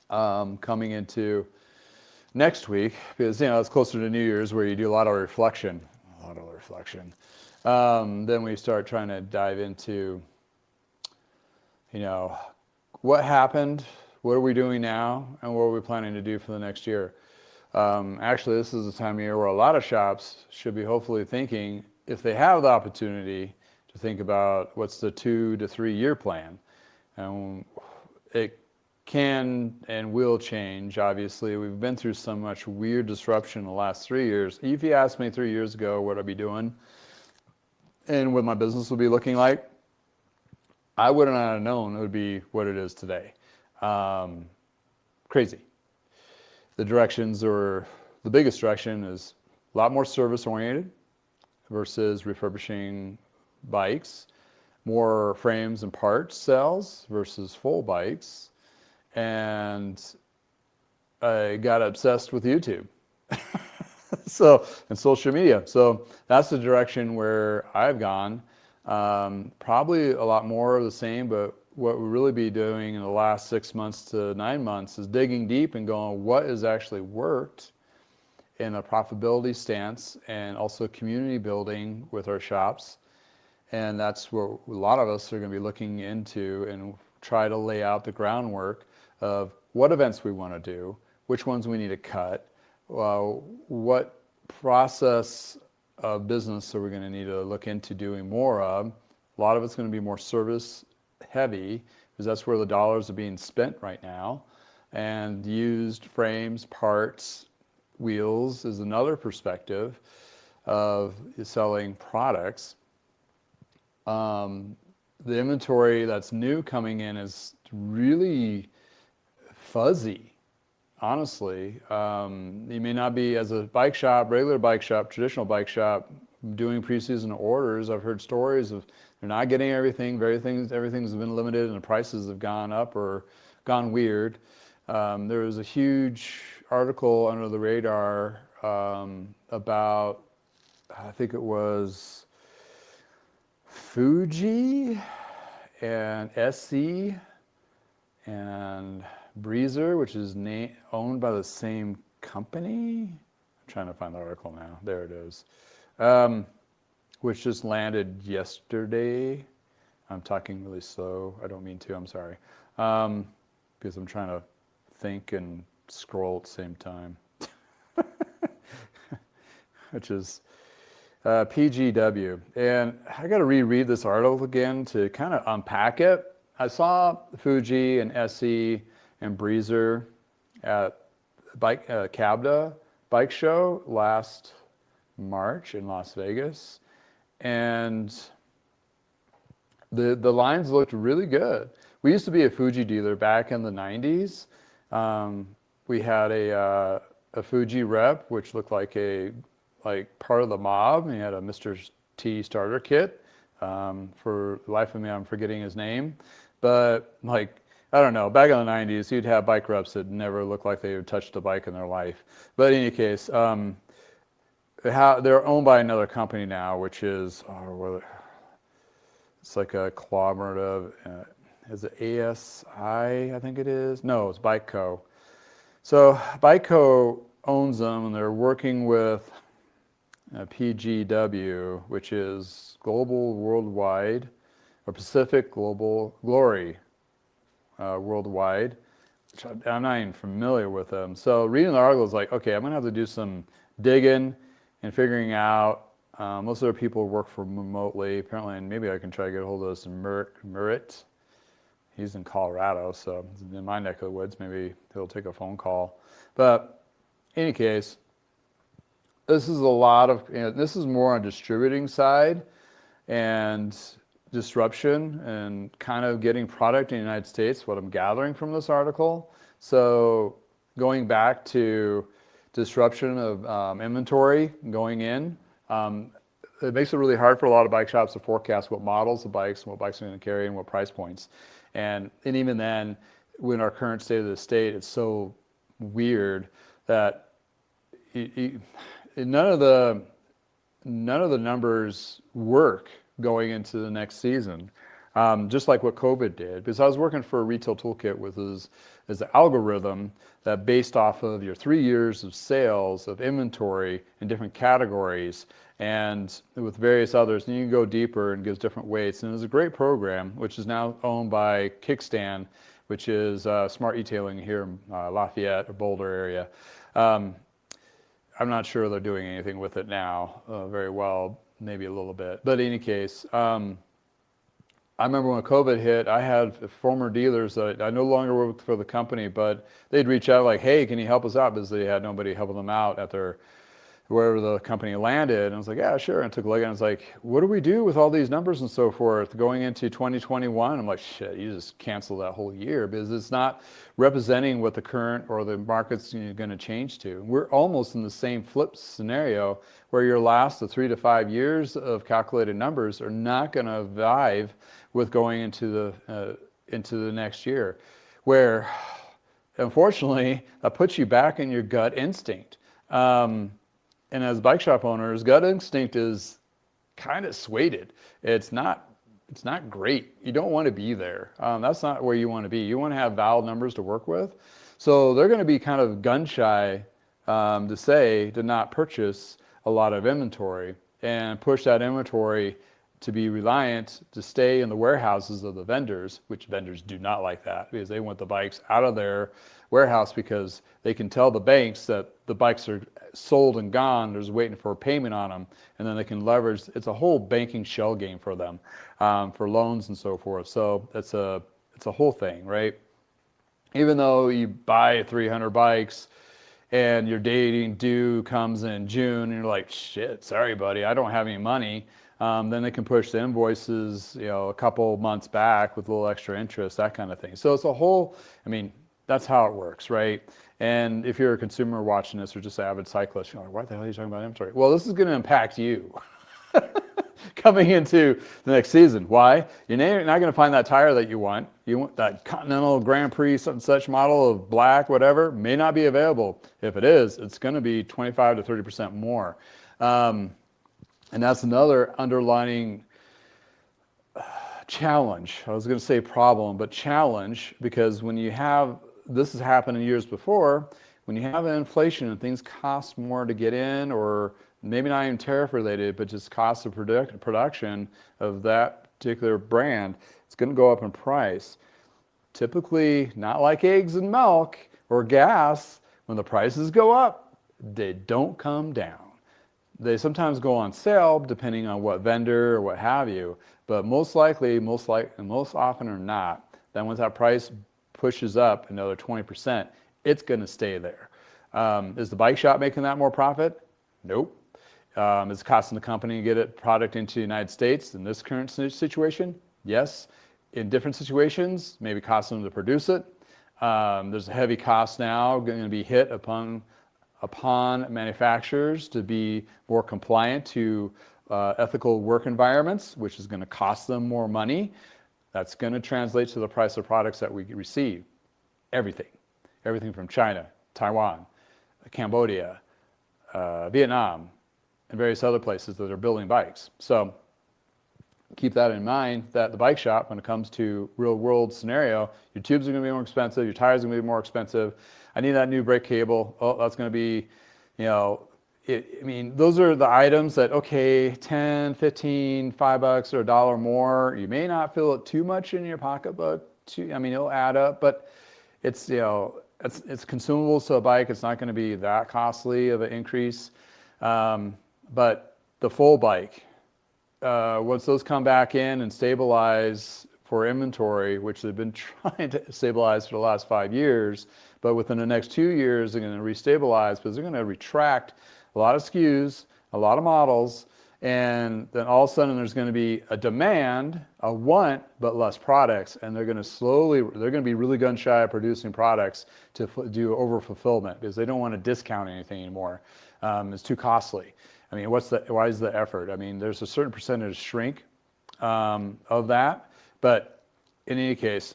coming into next week because, it's closer to New Year's where you do a lot of reflection. Then we start trying to dive into, what happened, what are we doing now, and what are we planning to do for the next year. Actually, this is the time of year where a lot of shops should be hopefully thinking, if they have the opportunity, to think about what's the 2 to 3 year plan. And it can and will change, obviously. We've been through so much weird disruption in the last 3 years. If you asked me 3 years ago what I'd be doing and what my business would be looking like, I would not have known it would be what it is today. Crazy. The biggest direction is a lot more service oriented versus refurbishing bikes, more frames and parts sales versus full bikes. And I got obsessed with YouTube. And social media. So that's the direction where I've gone. Probably a lot more of the same, but what we'll really be doing in the last 6 months to 9 months is digging deep and going, what has actually worked in a profitability stance and also community building with our shops. And that's what a lot of us are going to be looking into and try to lay out the groundwork of what events we want to do, which ones we need to cut, what process of business are we going to need to look into doing more of. A lot of it's going to be more service heavy because that's where the dollars are being spent right now. And used frames, parts, wheels is another perspective of selling products. The inventory that's new coming in is really fuzzy, honestly. You may not be, as a bike shop, regular bike shop, traditional bike shop, doing preseason orders. I've heard stories of They're not getting everything. Everything's been limited, and the prices have gone up or gone weird. There was a huge article under the radar about, I think it was Fuji and SC and Breezer, which is owned by the same company. I'm trying to find the article now. There it is. Which just landed yesterday. I'm talking really slow. I don't mean to. I'm sorry. Because I'm trying to think and scroll at the same time. Which is PGW. And I got to reread this article again to kind of unpack it. I saw Fuji and SE and Breezer at Cabda bike show last March in Las Vegas, and the lines looked really good. We used to be a Fuji dealer back in the 90s. We had a Fuji rep, which looked like part of the mob. And he had a Mr. T starter kit. For the life of me, I'm forgetting his name. But I don't know, back in the 90s, you'd have bike reps that never looked like they had touched a bike in their life. But in any case, they're owned by another company now, which is, it's like a collaborative. Is it ASI, I think it is? No, it's Bike Co. So Bike Co owns them, and they're working with PGW, which is Global Worldwide, or Pacific Global Glory Worldwide, which I'm not even familiar with them. So reading the article is like, okay, I'm going to have to do some digging and figuring out. Most of their people work remotely, apparently, and maybe I can try to get a hold of this Murit. He's in Colorado, so in my neck of the woods. Maybe he'll take a phone call. But in any case, this is a lot of, this is more on distributing side and disruption and kind of getting product in the United States, what I'm gathering from this article. So going back to disruption of inventory going in, it makes it really hard for a lot of bike shops to forecast what models of bikes and what bikes are going to carry and what price points. And even then, when our current state of the state, it's so weird that none of the numbers work going into the next season, just like what COVID did. Because I was working for a retail toolkit with is the algorithm that based off of your 3 years of sales of inventory in different categories and with various others, and you can go deeper and gives different weights. And it was a great program, which is now owned by Kickstand, which is smart e-tailing here in Lafayette or Boulder area. I'm not sure they're doing anything with it now very well, maybe a little bit. But in any case, I remember when COVID hit, I had former dealers that I no longer worked for the company, but they'd reach out like, hey, can you help us out? Because they had nobody helping them out at wherever the company landed. And I was like, yeah, sure. And I took a look, and I was like, what do we do with all these numbers and so forth going into 2021? I'm like, shit, you just cancel that whole year because it's not representing what the current or the market's going to change to. We're almost in the same flip scenario where your last 3 to 5 years of calculated numbers are not going to vibe with going into the next year, where unfortunately that puts you back in your gut instinct. And as bike shop owners, gut instinct is kind of swayed. It's not great. You don't want to be there. That's not where you want to be. You want to have valid numbers to work with. So they're going to be kind of gun shy to not purchase a lot of inventory and push that inventory to be reliant to stay in the warehouses of the vendors, which vendors do not like that because they want the bikes out of their warehouse because they can tell the banks that the bikes are sold and gone, there's waiting for a payment on them, and then they can leverage. It's a whole banking shell game for them, for loans and so forth. So it's a whole thing, right? Even though you buy 300 bikes and your dating due comes in June and you're like, shit, sorry buddy, I don't have any money. Then they can push the invoices, a couple months back with a little extra interest, that kind of thing. So it's a whole, that's how it works, right? And if you're a consumer watching this or just an avid cyclist, you're like, what the hell are you talking about inventory? Well, this is going to impact you. coming into the next season. Why? You're not going to find that tire that you want. You want that Continental Grand Prix such and such model of black, whatever, may not be available. If it is, it's going to be 25 to 30% more. And that's another underlining challenge. I was going to say problem, but challenge, because when you have, this has happened in years before, when you have inflation and things cost more to get in, or maybe not even tariff related, but just cost of production of that particular brand, it's going to go up in price. Typically, not like eggs and milk or gas, when the prices go up, they don't come down. They sometimes go on sale depending on what vendor or what have you, but most often or not, then once that price pushes up another 20%, it's going to stay there. Is the bike shop making that more profit? Nope. Is it costing the company to get a product into the United States in this current situation? Yes. In different situations, maybe costing them to produce it. There's a heavy cost now going to be hit upon manufacturers to be more compliant to ethical work environments, which is going to cost them more money. That's going to translate to the price of products that we receive. Everything from China, Taiwan, Cambodia, Vietnam, and various other places that are building bikes. So keep that in mind, that the bike shop, when it comes to real world scenario, your tubes are going to be more expensive, your tires are going to be more expensive. I need that new brake cable. Oh, that's going to be, those are the items that, okay, 10, 15, $5 or $1 more. You may not feel it too much in your pocketbook. It'll add up, but it's consumables to a bike. It's not going to be that costly of an increase. But the full bike, once those come back in and stabilize for inventory, which they've been trying to stabilize for the last 5 years, but within the next 2 years, they're going to restabilize because they're going to retract a lot of SKUs, a lot of models, and then all of a sudden there's going to be a demand, a want, but less products, and they're going to be really gun shy of producing products to do over fulfillment because they don't want to discount anything anymore. It's too costly. Why is the effort? There's a certain percentage shrink of that, but in any case,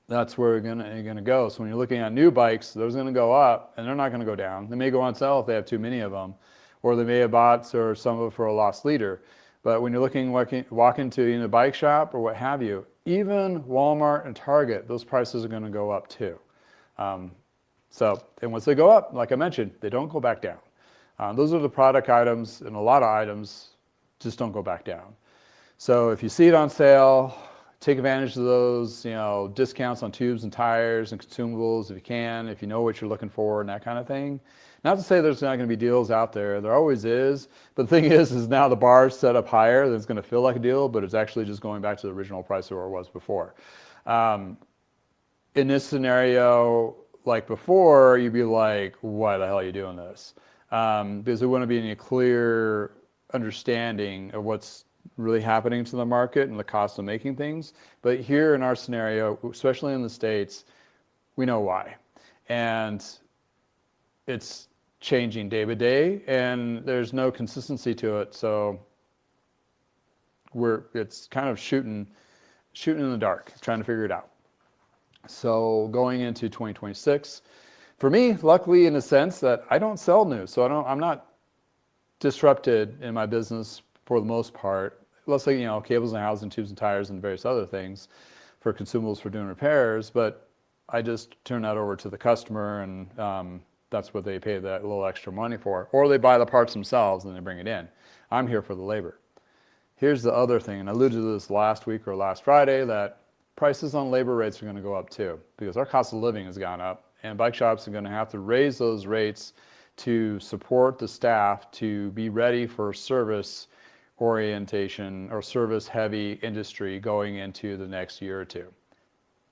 that's where you're gonna go. So when you're looking at new bikes, those are gonna go up, and they're not gonna go down. They may go on sale if they have too many of them, or they may have bought or some of it for a lost leader. But when you're walking to a bike shop or what have you, even Walmart and Target, those prices are gonna go up too. And once they go up, like I mentioned, they don't go back down. Those are the product items, and a lot of items just don't go back down. So if you see it on sale, take advantage of those, discounts on tubes and tires and consumables if you can, if you know what you're looking for and that kind of thing. Not to say there's not going to be deals out there. There always is. But the thing is now the bar's set up higher, then it's going to feel like a deal, but it's actually just going back to the original price of where it was before. In this scenario, like before, you'd be like, why the hell are you doing this? Because there wouldn't be any clear understanding of what's really happening to the market and the cost of making things. But here in our scenario, especially in the States, we know why. And it's changing day by day, and there's no consistency to it. So it's kind of shooting in the dark, trying to figure it out. So going into 2026, for me, luckily in a sense that I don't sell new, so I'm not disrupted in my business for the most part. Let's say, cables and housing, tubes and tires and various other things for consumables for doing repairs, but I just turn that over to the customer, and that's what they pay that little extra money for. Or they buy the parts themselves and they bring it in. I'm here for the labor. Here's the other thing, and I alluded to this last week or last Friday, that prices on labor rates are going to go up too, because our cost of living has gone up, and bike shops are going to have to raise those rates to support the staff to be ready for service orientation or service heavy industry going into the next year or two.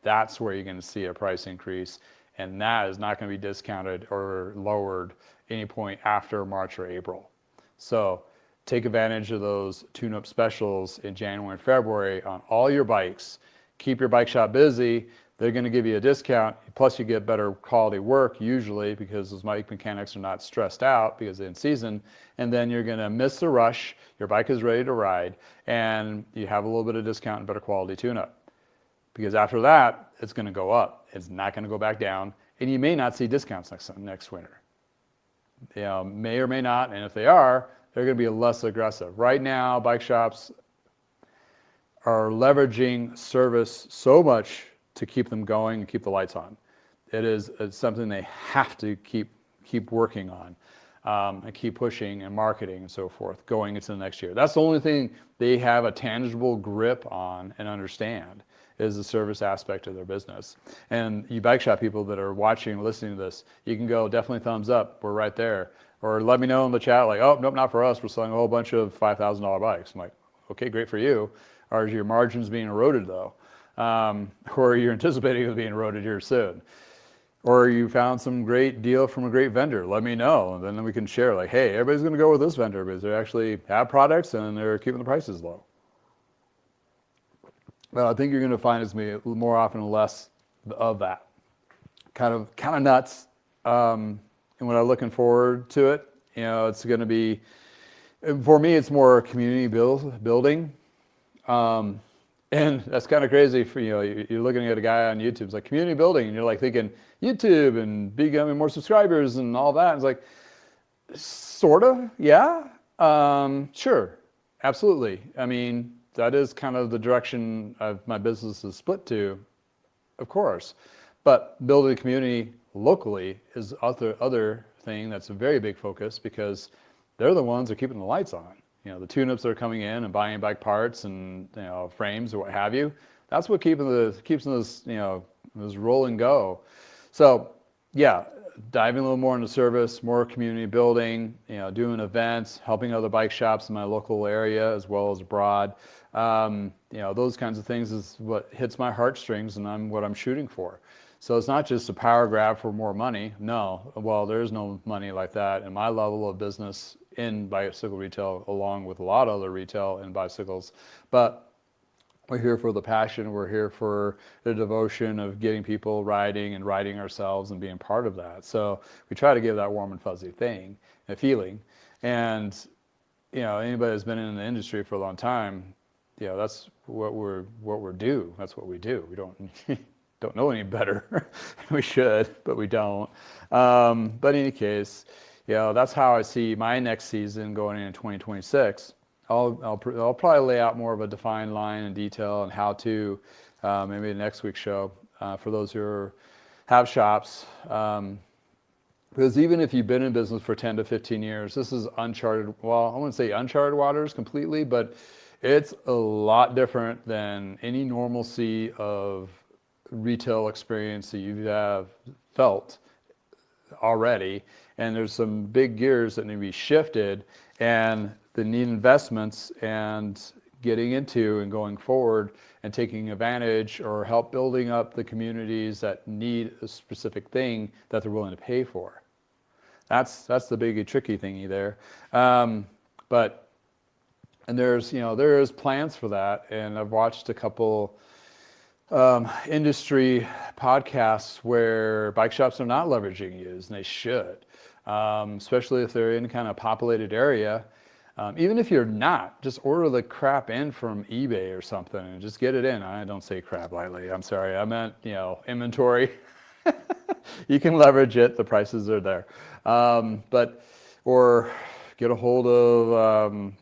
That's where you're going to see a price increase, and that is not going to be discounted or lowered any point after March or April. So take advantage of those tune-up specials in January and February on all your bikes. Keep your bike shop busy, they're going to give you a discount, plus you get better quality work usually because those bike mechanics are not stressed out because they're in season, and then you're going to miss the rush, your bike is ready to ride, and you have a little bit of discount and better quality tune-up. Because after that, it's going to go up. It's not going to go back down, and you may not see discounts next winter. May or may not, and if they are, they're going to be less aggressive. Right now, bike shops are leveraging service so much to keep them going and keep the lights on. It's something they have to keep working on and keep pushing and marketing and so forth going into the next year. That's the only thing they have a tangible grip on and understand is the service aspect of their business. And you bike shop people that are watching and listening to this, you can go definitely thumbs up. We're right there. Or let me know in the chat like, oh, nope, not for us. We're selling a whole bunch of $5,000 bikes. I'm like, okay, great for you. Are your margins being eroded though? Or you're anticipating it being eroded here soon? Or you found some great deal from a great vendor, let me know. And then we can share like, hey, everybody's going to go with this vendor because they actually have products and they're keeping the prices low. Well, I think you're going to find it's going to be more often and less of that. Kind of nuts. And when I'm looking forward to it, it's going to be, for me, it's more community building. And that's kind of crazy for, you're looking at a guy on YouTube, it's like community building, and you're like thinking YouTube and becoming more subscribers and all that. It's like, sort of, yeah, sure, absolutely. I mean, that is kind of the direction of my business is split to, of course. But building a community locally is other thing that's a very big focus because they're the ones that are keeping the lights on. The tune-ups that are coming in and buying bike parts and frames or what have you. That's what keeps this roll and go. So yeah, diving a little more into service, more community building, doing events, helping other bike shops in my local area as well as abroad. Those kinds of things is what hits my heartstrings and what I'm shooting for. So it's not just a power grab for more money. No, well, there's no money like that in my level of business in bicycle retail, along with a lot of other retail in bicycles. But we're here for the passion. We're here for the devotion of getting people riding and riding ourselves and being part of that. So we try to give that warm and fuzzy thing, a feeling. And anybody that's been in the industry for a long time, that's what we're due. That's what we do. We don't know any better. We should, but we don't. But in any case, that's how I see my next season going into 2026. I'll probably lay out more of a defined line and detail and how to, maybe the next week's show, for those who have shops. Because even if you've been in business for 10 to 15 years, this is uncharted, well, I wouldn't say uncharted waters completely, but it's a lot different than any normalcy of retail experience that you have felt already. And there's some big gears that need to be shifted and the need investments and getting into and going forward and taking advantage or help building up the communities that need a specific thing that they're willing to pay for. That's the big tricky thingy there. But there is plans for that, and I've watched a couple industry podcasts where bike shops are not leveraging used, and they should, especially if they're in kind of populated area. Even if you're not, just order the crap in from eBay or something and just get it in. I don't say crap lightly. I'm sorry. I meant, inventory. You can leverage it. The prices are there. Or get a hold of,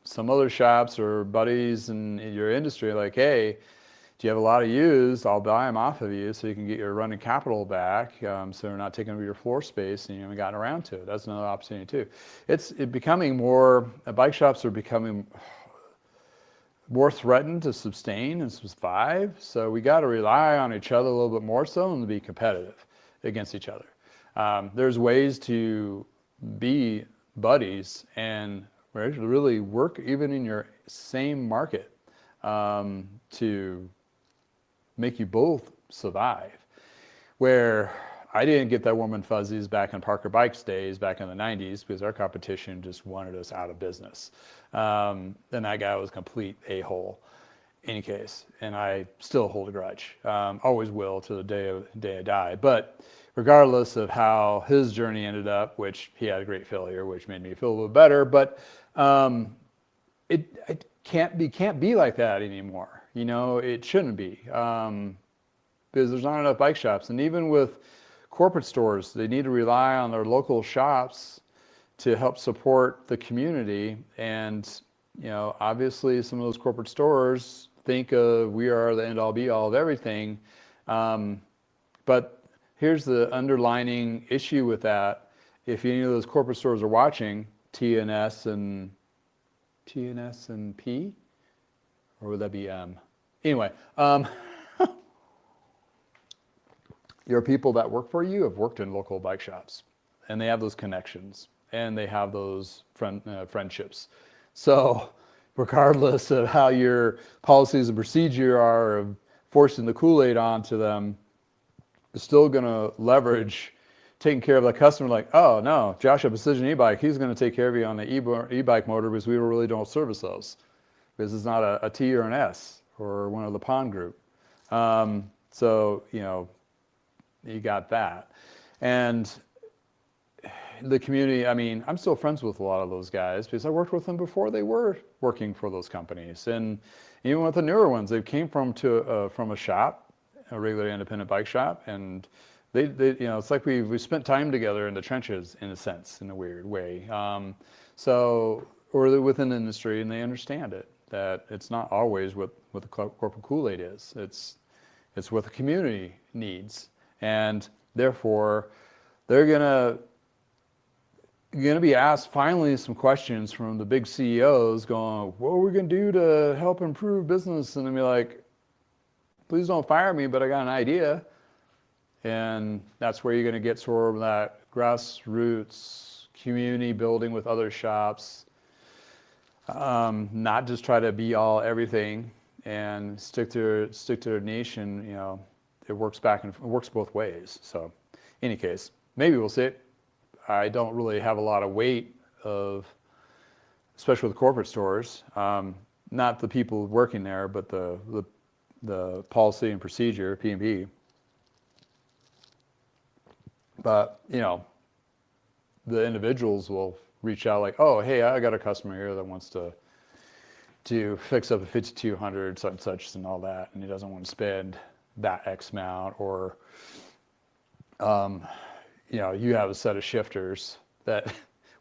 some other shops or buddies in your industry like, hey, do you have a lot of used? I'll buy them off of you so you can get your running capital back, so they're not taking up your floor space and you haven't gotten around to it. That's another opportunity too. It's becoming more, bike shops are becoming more threatened to sustain and survive, so we got to rely on each other a little bit more so and to be competitive against each other. There's ways to be buddies and really work even in your same market to make you both survive. Where I didn't get that warm and fuzzies back in Parker Bikes days back in the 90s because our competition just wanted us out of business. Then that guy was a complete a-hole. any case, and I still hold a grudge. Always will to the day I die. But regardless of how his journey ended up, which he had a great failure, which made me feel a little better, but it can't be like that anymore. You know, it shouldn't be, because there's not enough bike shops, and even with corporate stores, they need to rely on their local shops to help support the community. And you know, obviously, some of those corporate stores think of we are the end all be all of everything, but here's the underlining issue with that. If any of those corporate stores are watching, TNS and P, or would that be M? Anyway, your people that work for you have worked in local bike shops, and they have those connections, and they have those friendships. So regardless of how your policies and procedure are of forcing the Kool-Aid onto them, you're still going to leverage taking care of the customer. Like, oh no, Josh at Precision e-bike, he's going to take care of you on the e-bike motor, because we really don't service those, because it's not a T or an S or one of the Pond group. So, you know, you got that. And the community, I mean, I'm still friends with a lot of those guys because I worked with them before they were working for those companies. And even with the newer ones, they came from a shop, a regular independent bike shop, and they you know, it's like we spent time together in the trenches, in a sense, in a weird way. So, or they're within the industry, and they understand it, that it's not always what the corporate Kool-Aid is. It's what the community needs. And therefore, they're gonna be asked finally some questions from the big CEOs going, what are we gonna do to help improve business? And they'll be like, please don't fire me, but I got an idea. And that's where you're gonna get sort of that grassroots community building with other shops. Not just try to be all everything and stick to their niche, and you know, it works both ways. So in any case, maybe we'll see it. I don't really have a lot of weight of, especially with corporate stores, not the people working there, but the policy and procedure, P&P. But you know, the individuals will reach out like, oh, hey, I got a customer here that wants to fix up a 5200 such and such and all that, and he doesn't want to spend that X amount, or you know, you have a set of shifters that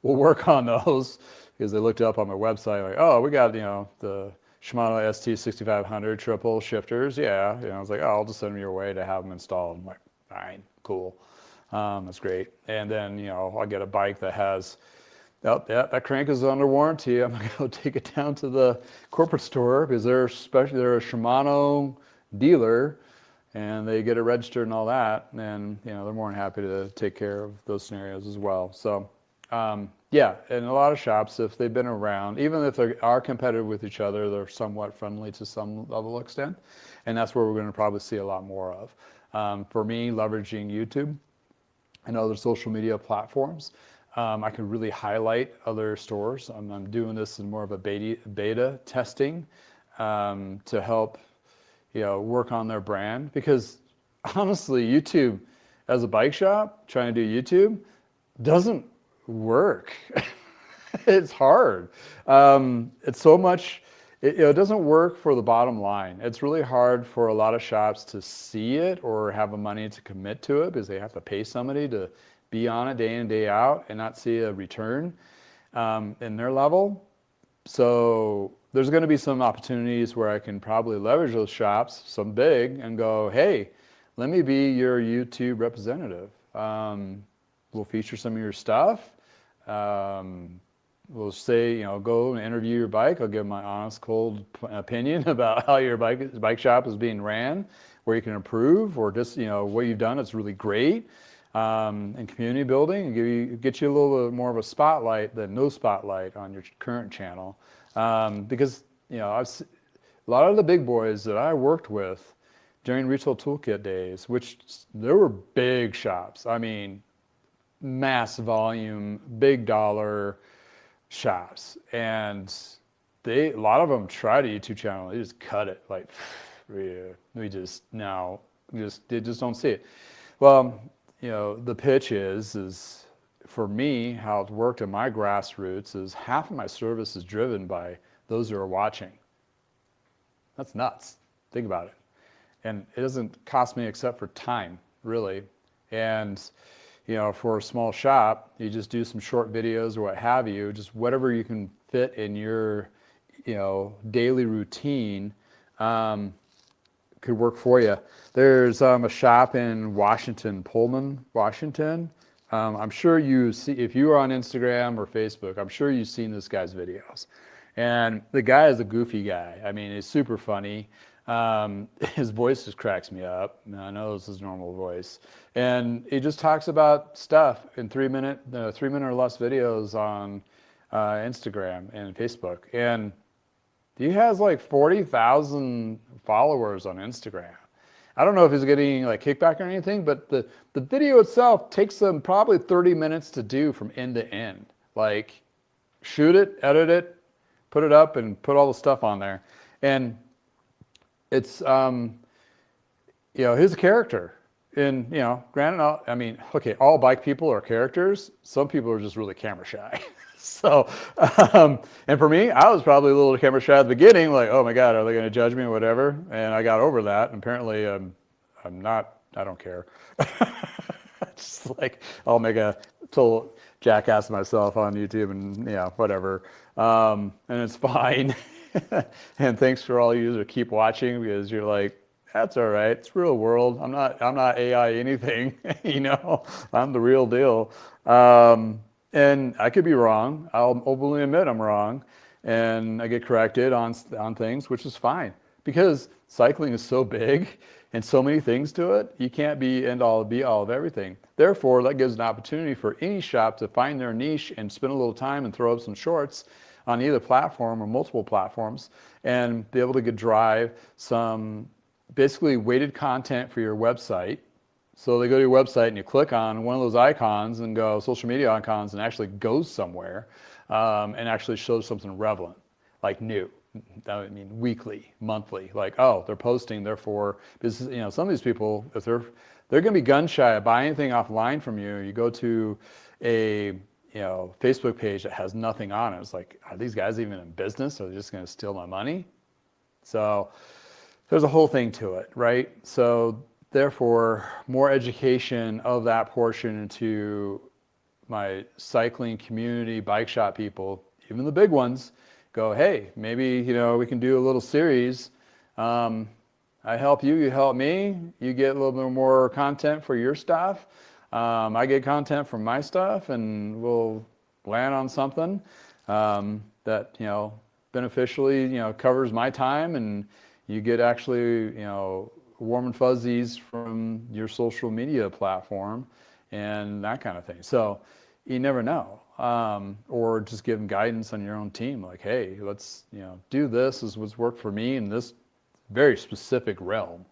will work on those because they looked up on my website like, oh, we got, you know, the Shimano ST6500 triple shifters. Yeah, you know, I was like, oh, I'll just send them your way to have them installed. I'm like, fine, cool, that's great. And then, you know, I'll get a bike that has, oh, yeah, that crank is under warranty. I'm gonna go take it down to the corporate store because they're a Shimano dealer, and they get it registered and all that, and you know, they're more than happy to take care of those scenarios as well. So yeah, and a lot of shops, if they've been around, even if they are competitive with each other, they're somewhat friendly to some level extent, and that's where we're going to probably see a lot more of. For me, leveraging YouTube and other social media platforms, I can really highlight other stores. I'm doing this in more of a beta testing to help, you know, work on their brand, because honestly, YouTube as a bike shop trying to do YouTube doesn't work. It's hard. It's so much, it doesn't work for the bottom line. It's really hard for a lot of shops to see it or have the money to commit to it, because they have to pay somebody to be on it day in, day out and not see a return in their level. So there's going to be some opportunities where I can probably leverage those shops, some big, and go, hey, let me be your YouTube representative. We'll feature some of your stuff. We'll say, you know, go and interview your bike. I'll give my honest, cold opinion about how your bike shop is being ran, where you can improve, or just, you know, what you've done. It's really great. And community building, and get you a little bit more of a spotlight than no spotlight on your current channel. Because, you know, a lot of the big boys that I worked with during Retail Toolkit days, which there were big shops. I mean, mass volume, big dollar shops. And a lot of them tried a YouTube channel. They just cut it. Like, we just they just don't see it. Well, the pitch is for me, how it worked in my grassroots is half of my service is driven by those who are watching. That's nuts. Think about it. And it doesn't cost me except for time, really. And, for a small shop, you just do some short videos or what have you, just whatever you can fit in your, daily routine could work for you. There's a shop in Washington, Pullman, Washington. I'm sure you see, if you are on Instagram or Facebook, I'm sure you've seen this guy's videos. And the guy is a goofy guy. I mean, he's super funny. His voice just cracks me up. I know this is his normal voice. And he just talks about stuff in 3-minute or less videos on Instagram and Facebook. And he has like 40,000 followers on Instagram. I don't know if he's getting like kickback or anything, but the video itself takes them probably 30 minutes to do from end to end. Like, shoot it, edit it, put it up, and put all the stuff on there. And it's, he's a character. And, granted, I mean, okay, all bike people are characters. Some people are just really camera shy. So, and for me, I was probably a little camera shy at the beginning, like, oh my God, are they going to judge me or whatever? And I got over that. And apparently, I'm not, I don't care. Just like, I'll make a total jackass of myself on YouTube and, whatever. And it's fine. And thanks for all you who keep watching, because you're like, that's all right. It's real world. I'm not AI anything, I'm the real deal. And I could be wrong. I'll openly admit I'm wrong. And I get corrected on things, which is fine. Because cycling is so big and so many things to it, you can't be end all be all of everything. Therefore, that gives an opportunity for any shop to find their niche and spend a little time and throw up some shorts on either platform or multiple platforms and be able to drive some basically weighted content for your website. So they go to your website and you click on one of those icons and go social media icons and actually goes somewhere and actually shows something relevant, like new. I mean, weekly, monthly, like, oh, they're posting, therefore, because, some of these people, if they're going to be gun shy, buy anything offline from you, you go to a, Facebook page that has nothing on it. It's like, are these guys even in business? Are they just going to steal my money? So there's a whole thing to it, right? So therefore, more education of that portion into my cycling community, bike shop people, even the big ones, go, hey, maybe, we can do a little series. I help you, you help me. You get a little bit more content for your stuff. I get content from my stuff, and we'll land on something that, beneficially, covers my time, and you get actually, warm and fuzzies from your social media platform and that kind of thing. So you never know. Or just give them guidance on your own team. Like, hey, let's, do this is what's worked for me in this very specific realm.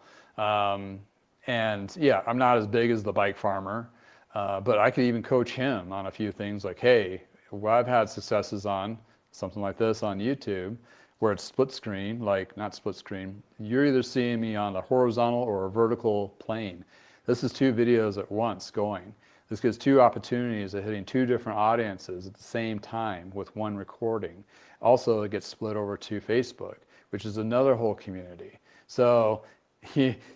And yeah, I'm not as big as the bike farmer, but I could even coach him on a few things like, hey, well, I've had successes on something like this on YouTube where it's split screen, like not split screen. You're either seeing me on the horizontal or a vertical plane. This is 2 videos at once going. This gives 2 opportunities of hitting 2 different audiences at the same time with one recording. Also, it gets split over to Facebook, which is another whole community. So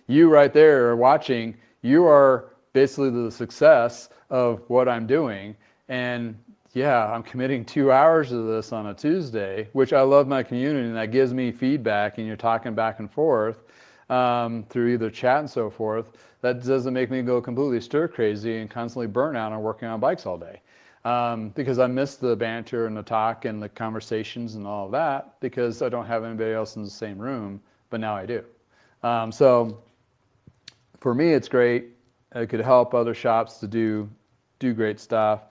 you right there are watching, you are basically the success of what I'm doing. And yeah, I'm committing 2 hours to this on a Tuesday, which I love my community, and that gives me feedback, and you're talking back and forth through either chat and so forth. That doesn't make me go completely stir crazy and constantly burn out on working on bikes all day. Because I miss the banter and the talk and the conversations and all of that, because I don't have anybody else in the same room, but now I do. So for me, it's great. It could help other shops to do great stuff.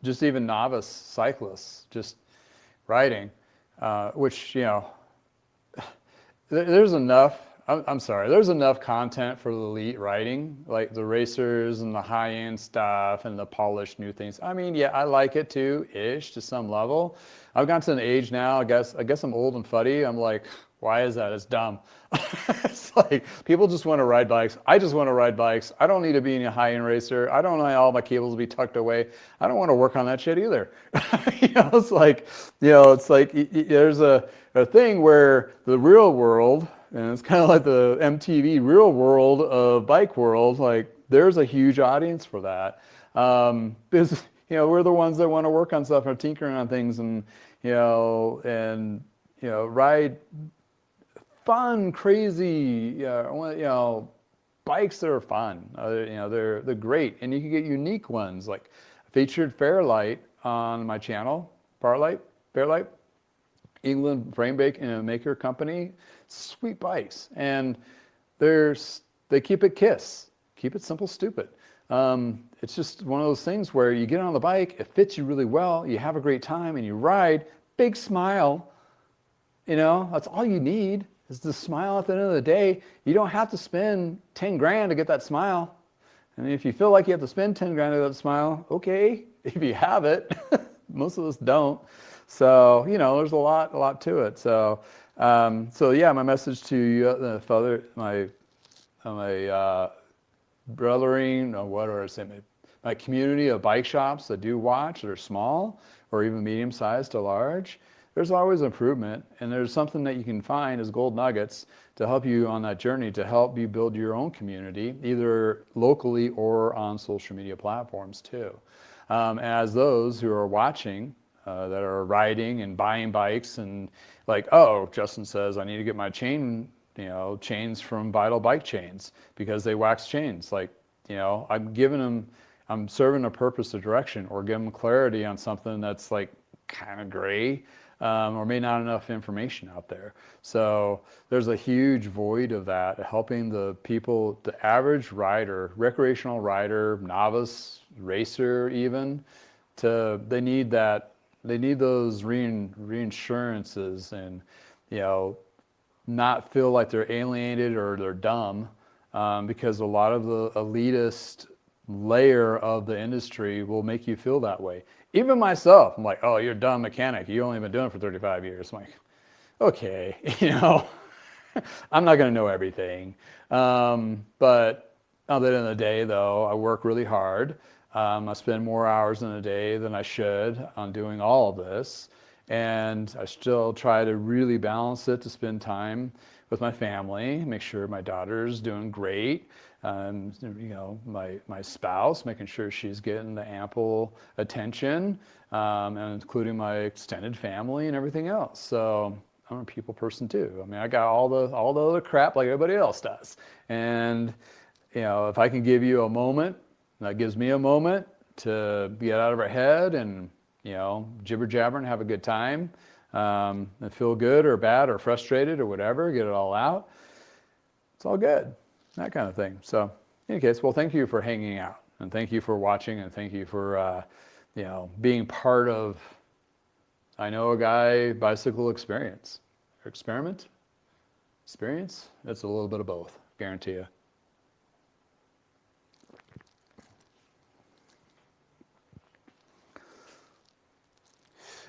Just even novice cyclists, just riding, which, there's enough I'm sorry. There's enough content for the elite riding, like the racers and the high-end stuff and the polished new things. I mean, yeah, I like it too, ish, to some level. I've gotten to an age now, I guess I'm old and fuddy. I'm like, why is that? It's dumb. It's like people just want to ride bikes. I just want to ride bikes. I don't need to be in a high-end racer. I don't need all my cables to be tucked away. I don't want to work on that shit either. It's like, there's a thing where the real world, and it's kind of like the MTV real world of bike world, like there's a huge audience for that. Because, we're the ones that want to work on stuff and tinkering on things and, ride fun, crazy, bikes that are fun. They're great, and you can get unique ones. Like I featured Fairlight on my channel, Fairlight, England frame maker company. Sweet bikes, and they keep it keep it simple, stupid. It's just one of those things where you get on the bike, it fits you really well, you have a great time, and you ride. Big smile. That's all you need. Is the smile at the end of the day. You don't have to spend 10 grand to get that smile. And if you feel like you have to spend 10 grand to get that smile, okay, if you have it. Most of us don't. So, there's a lot to it. So yeah, my message to you, my brothering, what do I say, my community of bike shops that do watch, that are small or even medium-sized to large, there's always improvement, and there's something that you can find as gold nuggets to help you on that journey, to help you build your own community, either locally or on social media platforms too. As those who are watching, that are riding and buying bikes, and like, oh, Justin says I need to get my chains from Vital Bike Chains because they wax chains. Like, I'm serving a purpose or direction, or giving them clarity on something that's like kind of gray. Or maybe not enough information out there. So there's a huge void of that, helping the people, the average rider, recreational rider, novice racer even, they need those reinsurances and, not feel like they're alienated or they're dumb, because a lot of the elitist layer of the industry will make you feel that way. Even myself, I'm like, oh, you're a dumb mechanic. You only been doing it for 35 years. I'm like, okay, I'm not going to know everything. But at the end of the day, though, I work really hard. I spend more hours in a day than I should on doing all of this. And I still try to really balance it to spend time with my family, make sure my daughter's doing great. My spouse, making sure she's getting the ample attention, and including my extended family and everything else. So I'm a people person too. I mean, I got all the other crap like everybody else does. And if I can give you a moment, that gives me a moment to get out of our head and jibber jabber and have a good time, and feel good or bad or frustrated or whatever, get it all out. It's all good. That kind of thing. So in any case, well, thank you for hanging out, and thank you for watching, and thank you for, being part of, I Know a Guy bicycle experience. Experiment? Experience? It's a little bit of both, guarantee you.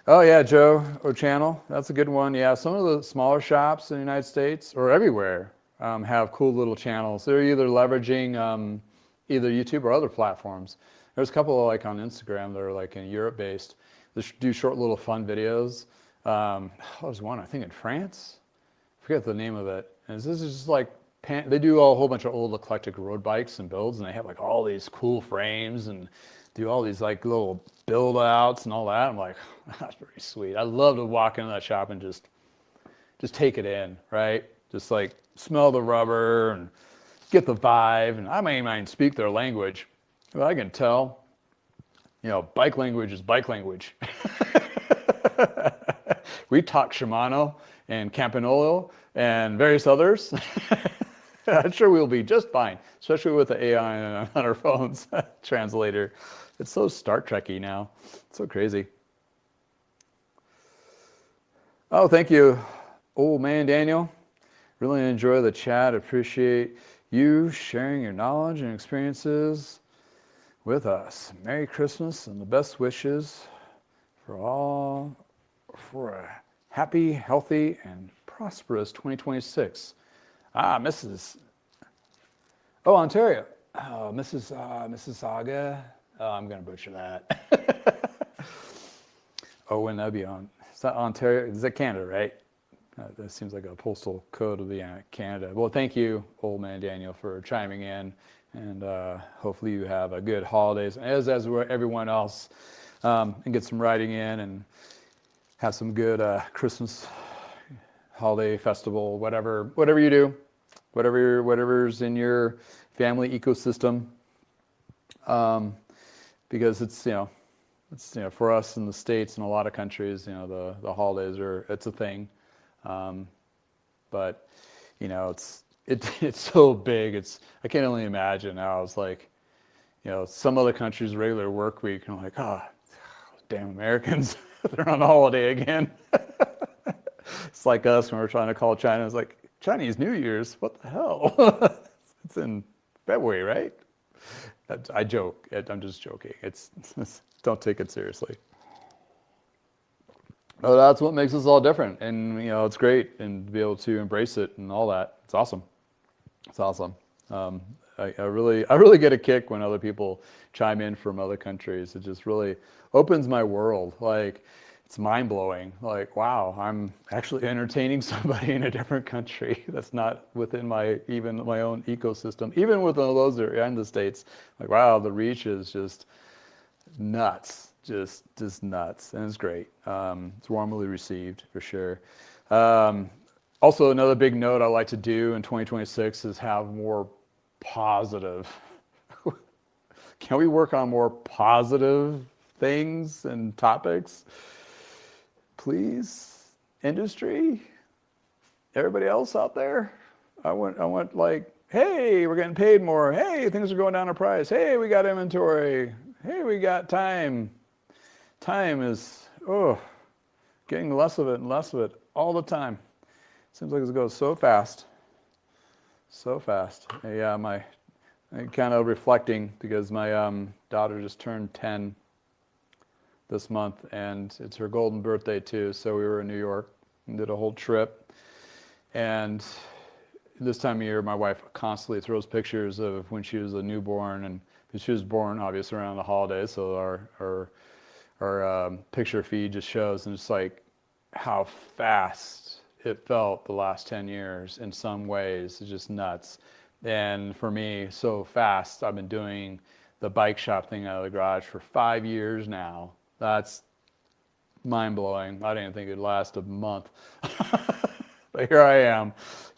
Oh yeah, Joe O'Channel, that's a good one. Yeah, some of the smaller shops in the United States, or everywhere, have cool little channels. They're either leveraging either YouTube or other platforms. There's a couple like on Instagram that are like in Europe based. They do short little fun videos. There's one I think in France. I forget the name of it. And this is just like they do a whole bunch of old eclectic road bikes and builds, and they have like all these cool frames and do all these like little build outs and all that. I'm like, that's pretty sweet. I love to walk into that shop and just take it in, right? Just like smell the rubber and get the vibe. And I may not even speak their language, but I can tell, bike language is bike language. We talk Shimano and Campanolo and various others. I'm sure we'll be just fine, especially with the AI on our phones translator. It's so Star Trek-y now. It's so crazy. Oh, thank you, old man Daniel. Really enjoy the chat. Appreciate you sharing your knowledge and experiences with us. Merry Christmas and the best wishes for a happy, healthy, and prosperous 2026. Mrs. Oh, Ontario. Oh, Mississauga. Oh, I'm going to butcher that. Oh, wouldn't that be on? Is that Ontario? Is that Canada, right? That seems like a postal code of the Canada. Well, thank you, old man Daniel, for chiming in, and hopefully you have a good holidays, as everyone else, and get some writing in, and have some good Christmas holiday festival, whatever you do, whatever's in your family ecosystem, because it's for us in the States and a lot of countries, the holidays it's a thing. But it's so big. I can't only imagine how it's like, some other countries' regular work week, and I'm like, damn Americans, they're on holiday again. It's like us when we're trying to call China. It's like, Chinese New Year's, what the hell? It's in February, right? I joke. I'm just joking. Don't take it seriously. Oh, that's what makes us all different, and it's great, and to be able to embrace it and all that. It's awesome. It's awesome. I really get a kick when other people chime in from other countries. It just really opens my world. Like, it's mind blowing. Like, wow, I'm actually entertaining somebody in a different country that's not within my own ecosystem. Even with those that are in the States, like, wow, the reach is just nuts. Just nuts, and it's great. It's warmly received for sure. Also, another big note I like to do in 2026 is have more positive. Can we work on more positive things and topics, please? Industry, everybody else out there. I want like, hey, we're getting paid more. Hey, things are going down in price. Hey, we got inventory. Hey, we got time. Time is, getting less of it and less of it all the time. Seems like it goes so fast. So fast. I'm kind of reflecting because my daughter just turned 10 this month, and it's her golden birthday too. So we were in New York and did a whole trip. And this time of year, my wife constantly throws pictures of when she was a newborn, and she was born obviously around the holidays. So our picture feed just shows, and it's like how fast it felt the last 10 years in some ways. It's just nuts. And for me, so fast. I've been doing the bike shop thing out of the garage for 5 years now. That's mind-blowing. I didn't think it'd last a month. But here I am,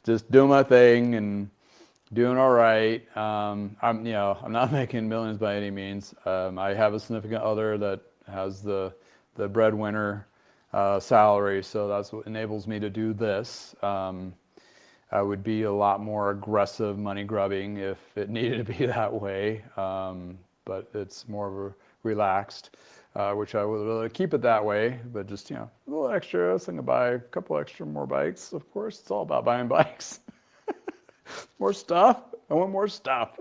just doing my thing and doing all right. I'm not making millions by any means. I have a significant other that has the breadwinner salary, so that's what enables me to do this. I would be a lot more aggressive money grubbing if it needed to be that way, but it's more of a relaxed, which I would really keep it that way, but just a little extra. I was thinking buy a couple extra more bikes. Of course, it's all about buying bikes. More stuff. I want more stuff.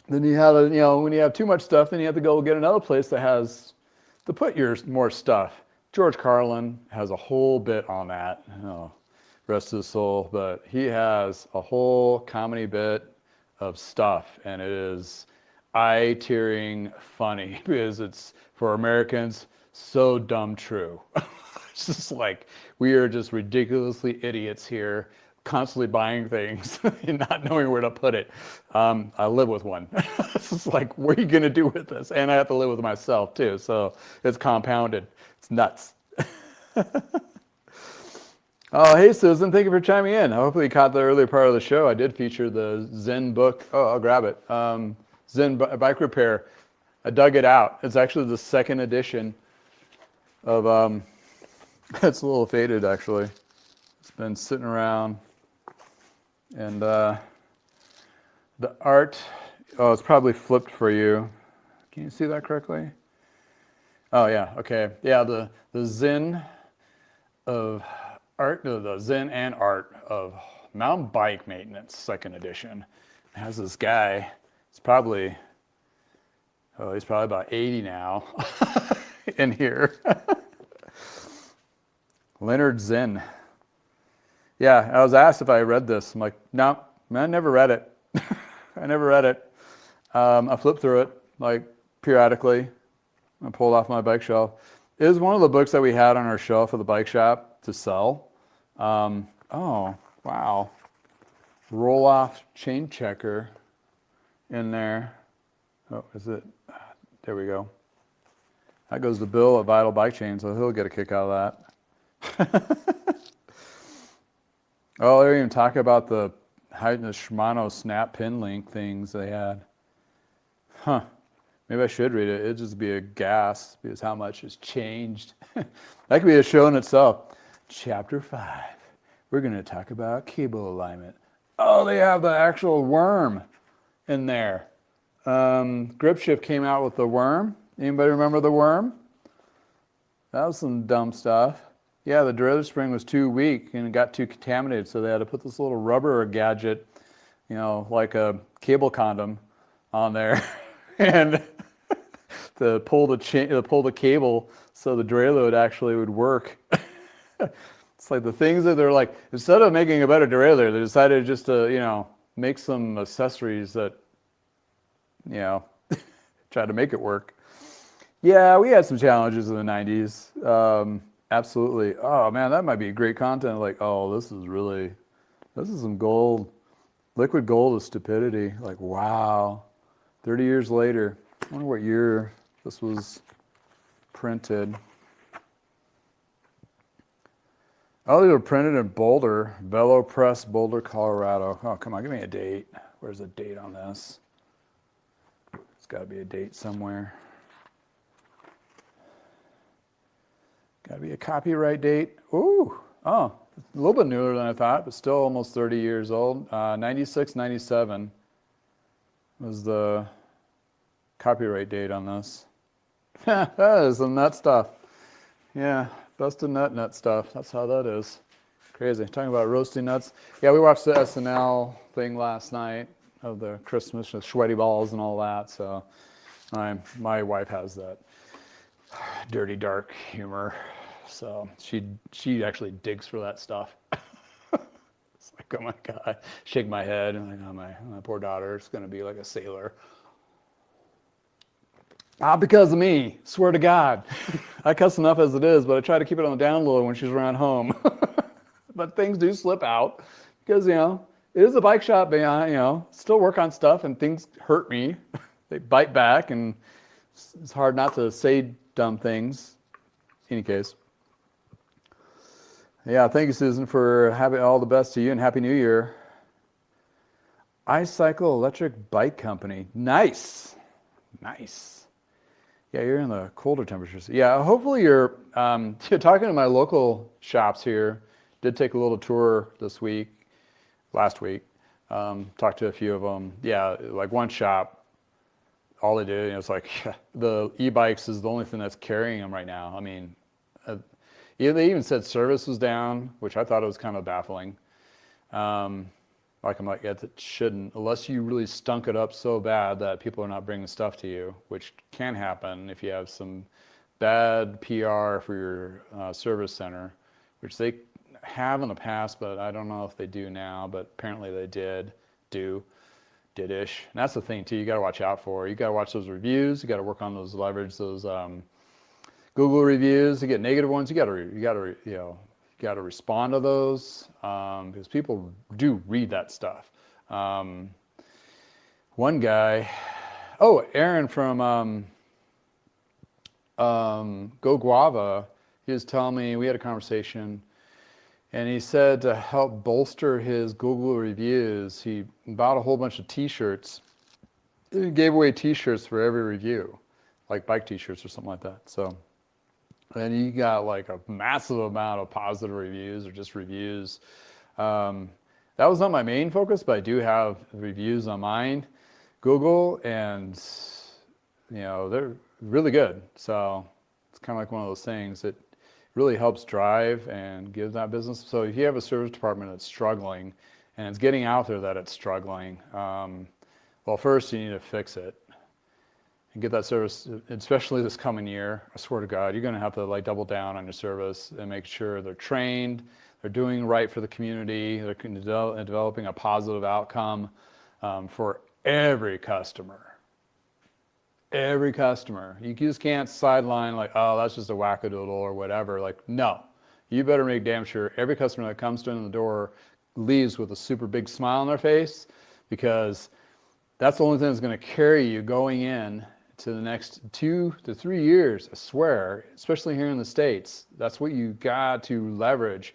Then you have when you have too much stuff, then you have to go get another place that has to put your more stuff. George Carlin has a whole bit on that. Rest his soul, but he has a whole comedy bit of stuff, and it is eye-tearing funny because it's, for Americans, so dumb true. It's just like, we are just ridiculously idiots here, constantly buying things and not knowing where to put it. I live with one. It's just like, what are you going to do with this? And I have to live with myself too, so it's compounded. It's nuts. Oh, hey, Susan, thank you for chiming in. Hopefully you caught the earlier part of the show. I did feature the Zen book. Oh, I'll grab it. Zen Bike Repair. I dug it out. It's actually the second edition of, it's a little faded actually. It's been sitting around, and the art, it's probably flipped for you. Can you see that correctly? Oh yeah, okay. Yeah, the Zen of Art, the Zen and Art of Mountain Bike Maintenance, second edition. It has this guy. He's probably about 80 now in here. Leonard Zen. Yeah, I was asked if I read this. I'm like, no, I never read it. I never read it. I flipped through it like periodically. I pulled off my bike shelf. It was one of the books that we had on our shelf of the bike shop to sell. Oh, wow. Roll-off chain checker in there. Oh, is it? There we go. That goes to Bill at Vital Bike Chain, so he'll get a kick out of that. Oh, they're even talking about the Shimano snap pin link things they had. Huh. Maybe I should read it. It'd just be a gas because how much has changed. That could be a show in itself. Chapter 5. We're going to talk about cable alignment. Oh, they have the actual worm in there. Gripshift came out with the worm. Anybody remember the worm? That was some dumb stuff. Yeah, the derailleur spring was too weak and it got too contaminated, so they had to put this little rubber gadget, like a cable condom on there, and to pull the cable so the derailleur actually would work. It's like the things that they're like, instead of making a better derailleur, they decided just to, make some accessories that, try to make it work. Yeah, we had some challenges in the 90s. Absolutely. Oh man, that might be great content. Like, oh, this is some gold. Liquid gold is stupidity. Like, wow. 30 years later. I wonder what year this was printed. Oh, they were printed in Boulder, Velo Press, Boulder, Colorado. Oh, come on, give me a date. Where's the date on this? It's got to be a date somewhere. Got to be a copyright date. Ooh, oh, a little bit newer than I thought, but still almost 30 years old. 96, 97 was the copyright date on this. That is some nut stuff. Yeah, busted nut stuff. That's how that is. Crazy. Talking about roasting nuts. Yeah, we watched the SNL thing last night of the Christmas, the sweaty balls and all that. So my wife has that dirty, dark humor. So she actually digs for that stuff. It's like, oh my God. Shake my head and like, oh my poor daughter is going to be like a sailor. Because of me, swear to God. I cuss enough as it is, but I try to keep it on the down low when she's around home. But things do slip out because, it is a bike shop, but, still work on stuff and things hurt me. They bite back and it's hard not to say dumb things. In any case. Yeah, thank you, Susan, for having all the best to you and Happy New Year. iCycle Electric Bike Company. Nice. Nice. Yeah, you're in the colder temperatures. Yeah, hopefully you're talking to my local shops here. Did take a little tour last week. Talked to a few of them. Yeah, like one shop, all they did, it's like the e-bikes is the only thing that's carrying them right now. I mean, they even said service was down, which I thought it was kind of baffling. I'm like, it shouldn't, unless you really stunk it up so bad that people are not bringing stuff to you, which can happen if you have some bad PR for your service center, which they have in the past, but I don't know if they do now, but apparently they did-ish. And that's the thing too, you got to watch out for. You got to watch those reviews, you got to work on those, leverage those Google reviews. You get negative ones, you got to respond to those because people do read that stuff. One guy, Aaron from Go Guava, he was telling me, we had a conversation, and he said to help bolster his Google reviews, he bought a whole bunch of t-shirts. He gave away t-shirts for every review, like bike t-shirts or something like that. So. And you got like a massive amount of positive reviews or just reviews. That was not my main focus, but I do have reviews on mine, Google, and they're really good. So it's kind of like one of those things that really helps drive and give that business. So if you have a service department that's struggling and it's getting out there that it's struggling, well, first you need to fix it and get that service, especially this coming year. I swear to God, you're going to have to like double down on your service and make sure they're trained, they're doing right for the community, they're developing a positive outcome for every customer. Every customer. You just can't sideline like, oh, that's just a wackadoodle or whatever. Like, no. You better make damn sure every customer that comes in the door leaves with a super big smile on their face, because that's the only thing that's going to carry you going in to the next 2 to 3 years, I swear, especially here in the States. That's what you got to leverage.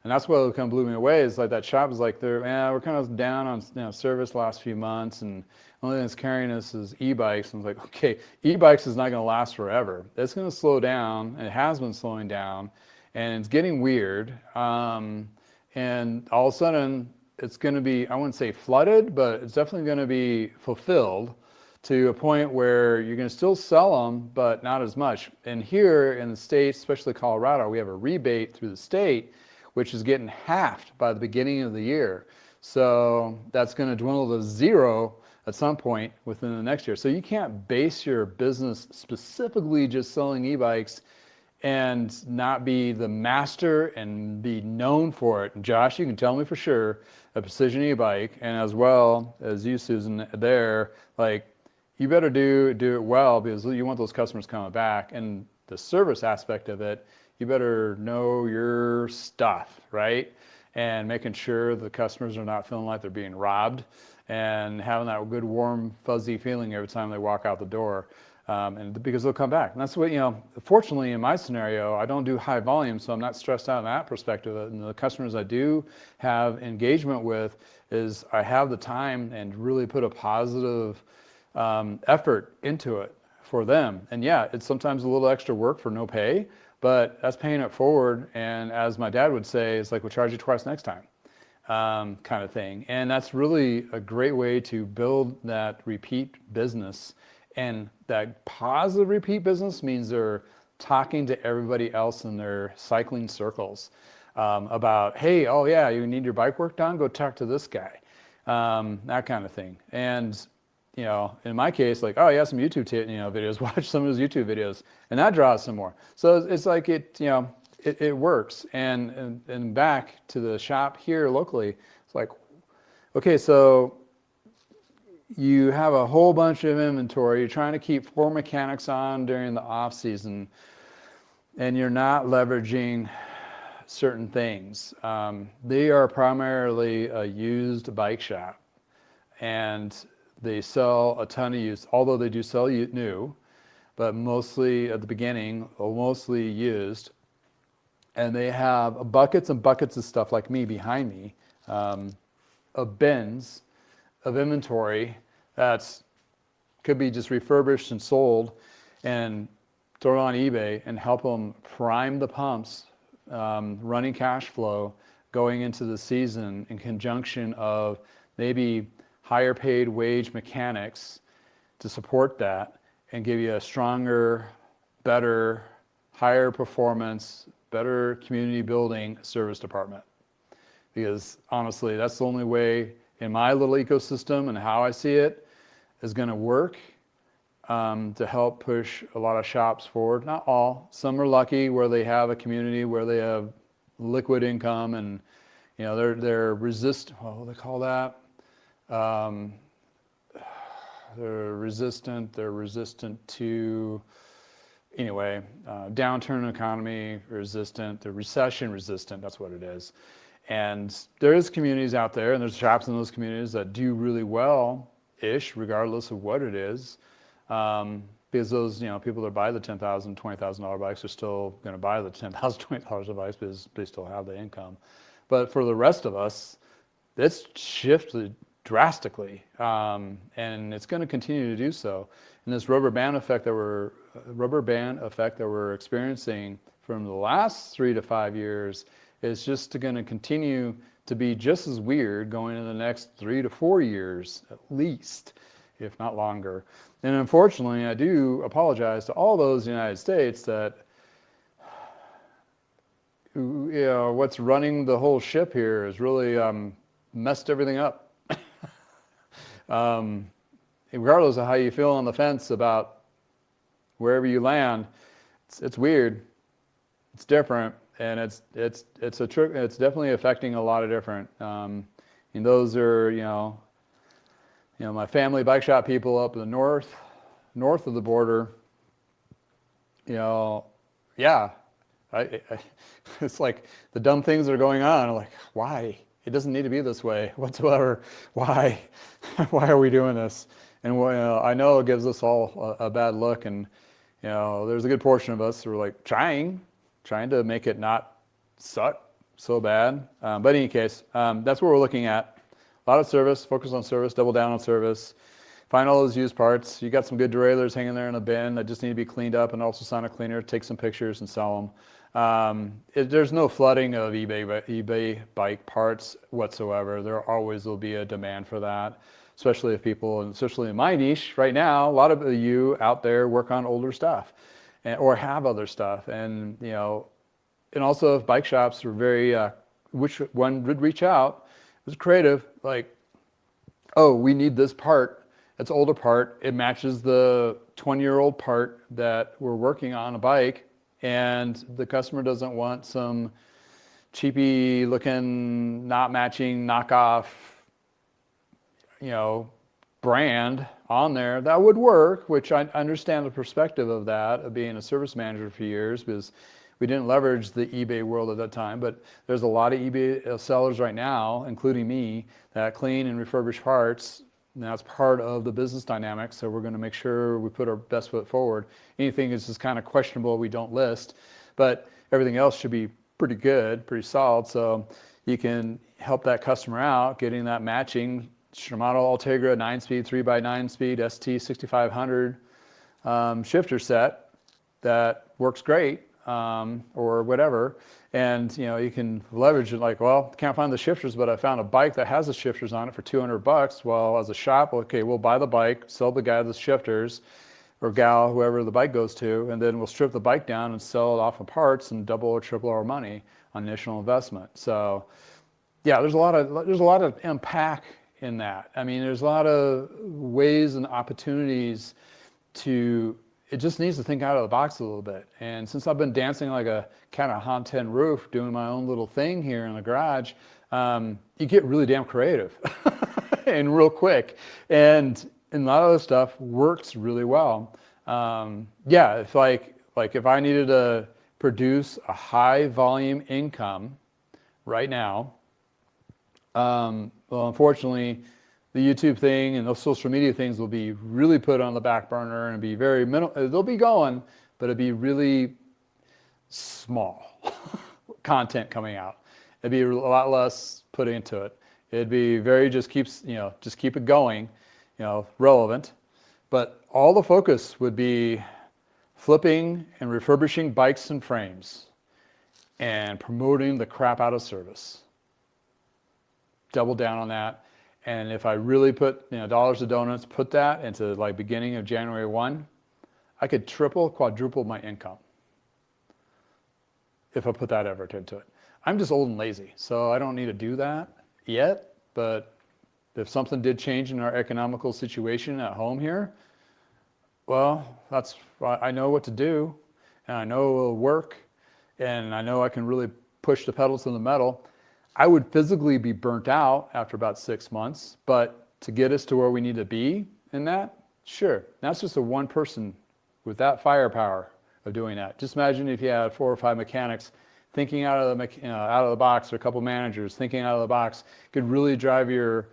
And that's what kind of blew me away, is like that shop is like, we're kind of down on service last few months, and the only thing that's carrying us is e-bikes. And I was like, okay, e-bikes is not going to last forever. It's going to slow down, and it has been slowing down, and it's getting weird. And all of a sudden, it's going to be, I wouldn't say flooded, but it's definitely going to be fulfilled to a point where you're going to still sell them, but not as much. And here in the States, especially Colorado, we have a rebate through the state, which is getting halved by the beginning of the year. So that's going to dwindle to zero at some point within the next year. So you can't base your business specifically just selling e-bikes and not be the master and be known for it. And Josh, you can tell me for sure, a Precision e-bike, and as well as you, Susan, there, like, you better do it well, because you want those customers coming back. And the service aspect of it, you better know your stuff, right? And making sure the customers are not feeling like they're being robbed, and having that good, warm, fuzzy feeling every time they walk out the door. And because they'll come back. And that's what, fortunately in my scenario, I don't do high volume, so I'm not stressed out in that perspective. And the customers I do have engagement with, is I have the time and really put a positive effort into it for them. And yeah, it's sometimes a little extra work for no pay, but that's paying it forward. And as my dad would say, it's like, we'll charge you twice next time, kind of thing. And that's really a great way to build that repeat business. And that positive repeat business means they're talking to everybody else in their cycling circles about, hey, oh yeah, you need your bike work done? Go talk to this guy, that kind of thing. And in my case, like, oh yeah, some YouTube videos, watch some of his YouTube videos, and that draws some more. So it's like it works. And back to the shop here locally, it's like, okay, so you have a whole bunch of inventory. You're trying to keep 4 mechanics on during the off season, and you're not leveraging certain things. They are primarily a used bike shop, and they sell a ton of used, although they do sell new, but mostly at the beginning, mostly used. And they have buckets and buckets of stuff like me behind me, of bins of inventory that's could be just refurbished and sold, and throw it on eBay and help them prime the pumps, running cash flow going into the season, in conjunction of maybe higher paid wage mechanics to support that, and give you a stronger, better, higher performance, better community building service department. Because honestly, that's the only way in my little ecosystem and how I see it is going to work to help push a lot of shops forward. Not all. Some are lucky where they have a community where they have liquid income, and they're resistant. What do they call that? They're resistant to, anyway, downturn economy resistant, they're recession resistant, that's what it is. And there is communities out there, and there's shops in those communities that do really well-ish, regardless of what it is. Because those, people that buy the $10,000, $20,000 bikes are still going to buy the $10,000, $20,000 bikes because they still have the income. But for the rest of us, it's shifted drastically, and it's going to continue to do so. And this rubber band effect that we're experiencing from the last 3 to 5 years is just going to continue to be just as weird going into the next 3 to 4 years at least, if not longer. And unfortunately, I do apologize to all those in the United States that what's running the whole ship here is really messed everything up. Regardless of how you feel on the fence about wherever you land, it's weird, it's different, and it's definitely affecting a lot of different. And those are my family bike shop people up in the north of the border. Yeah, it's like the dumb things that are going on. I'm like, why? It doesn't need to be this way whatsoever. Why? Why are we doing this? And I know it gives us all a bad look, and there's a good portion of us who are like trying to make it not suck so bad. But in any case, that's what we're looking at. A lot of service, focus on service, double down on service. Find all those used parts. You got some good derailleurs hanging there in a bin that just need to be cleaned up, and also sign a cleaner, take some pictures and sell them. There's no flooding of eBay bike parts whatsoever. There always will be a demand for that, especially if people, and especially in my niche right now, a lot of you out there work on older stuff or have other stuff. And, and also if bike shops are very, which one would reach out, it was creative, like, oh, we need this part. It's an older part. It matches the 20-year-old part that we're working on a bike, and the customer doesn't want some cheapy looking, not matching, knockoff, brand on there. That would work, which I understand the perspective of that, of being a service manager for years, because we didn't leverage the eBay world at that time. But there's a lot of eBay sellers right now, including me, that clean and refurbish parts. Now it's part of the business dynamic, so we're going to make sure we put our best foot forward. Anything is just kind of questionable, we don't list, but everything else should be pretty good, pretty solid. So you can help that customer out, getting that matching Shimano Ultegra 9-speed, 3x9 speed, ST 6500 shifter set that works great, or whatever. And you can leverage it like, well, can't find the shifters, but I found a bike that has the shifters on it for $200. Well, as a shop, okay, we'll buy the bike, sell the guy the shifters, or gal, whoever the bike goes to, and then we'll strip the bike down and sell it off of parts and double or triple our money on initial investment. So yeah, there's a lot of impact in that. I mean, there's a lot of ways and opportunities to, it just needs to think out of the box a little bit. And since I've been dancing like a cat on a tin roof, doing my own little thing here in the garage, you get really damn creative and real quick. And a lot of the stuff works really well. Yeah, if like if I needed to produce a high volume income right now, well, unfortunately, the YouTube thing and those social media things will be really put on the back burner and be very minimal. They'll be going, but it'd be really small content coming out. It'd be a lot less put into it. It'd be very just keep it going, relevant. But all the focus would be flipping and refurbishing bikes and frames and promoting the crap out of service. Double down on that. And if I really put dollars to donuts, put that into like beginning of January 1, I could triple, quadruple my income if I put that effort into it. I'm just old and lazy, so I don't need to do that yet. But if something did change in our economical situation at home here, well, I know what to do, and I know it will work, and I know I can really push the pedal to the metal. I would physically be burnt out after about 6 months, but to get us to where we need to be in that, sure. That's just a one person with that firepower of doing that. Just imagine if you had 4 or 5 mechanics thinking out of the box, or a couple managers thinking out of the box, could really drive your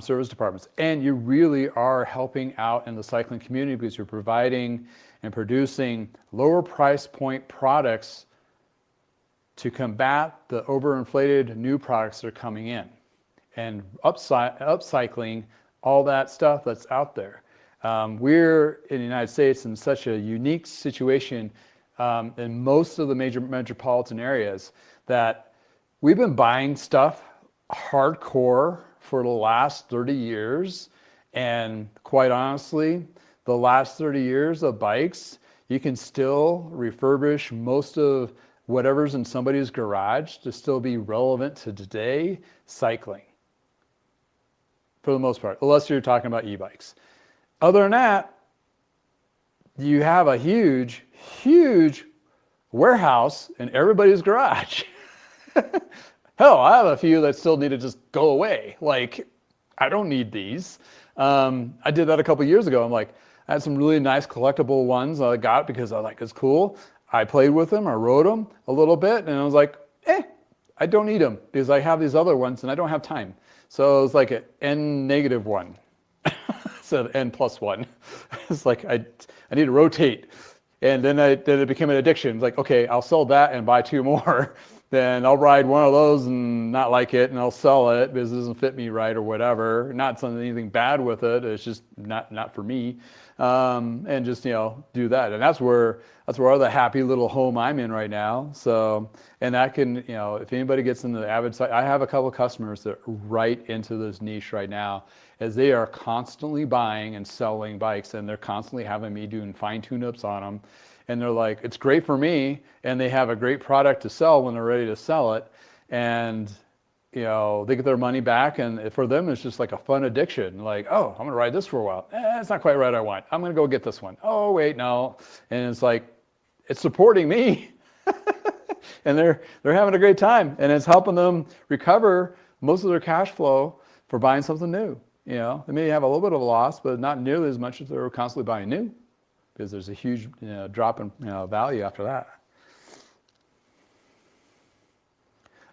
service departments. And you really are helping out in the cycling community because you're providing and producing lower price point products to combat the overinflated new products that are coming in, and upcycling all that stuff that's out there. We're in the United States in such a unique situation in most of the major metropolitan areas that we've been buying stuff hardcore for the last 30 years. And quite honestly, the last 30 years of bikes, you can still refurbish most of whatever's in somebody's garage to still be relevant to today cycling, for the most part, unless you're talking about e-bikes. Other than that, you have a huge, huge warehouse in everybody's garage. Hell, I have a few that still need to just go away. Like, I don't need these. I did that a couple years ago. I'm like, I had some really nice collectible ones I got because I like, it's cool. I played with them, I rode them a little bit, and I was like, I don't need them because I have these other ones and I don't have time. So it's like an N-1. So N+1. It's like, I need to rotate. And then it became an addiction. It's like, okay, I'll sell that and buy 2 more. Then I'll ride one of those and not like it, and I'll sell it because it doesn't fit me right or whatever. Not something anything bad with it. It's just not for me. And just do that. And that's where the happy little home I'm in right now. So, and that can if anybody gets into the avid side, I have a couple of customers that are right into this niche right now, as they are constantly buying and selling bikes, and they're constantly having me doing fine tune-ups on them. And they're like, it's great for me, and they have a great product to sell when they're ready to sell it. And they get their money back, and for them, it's just like a fun addiction. Like, oh, I'm gonna ride this for a while. It's not quite right I want. I'm gonna go get this one. Oh, wait, no. And it's like, it's supporting me. And they're having a great time, and it's helping them recover most of their cash flow for buying something new. They may have a little bit of a loss, but not nearly as much as they're constantly buying new, because there's a huge drop in value after that.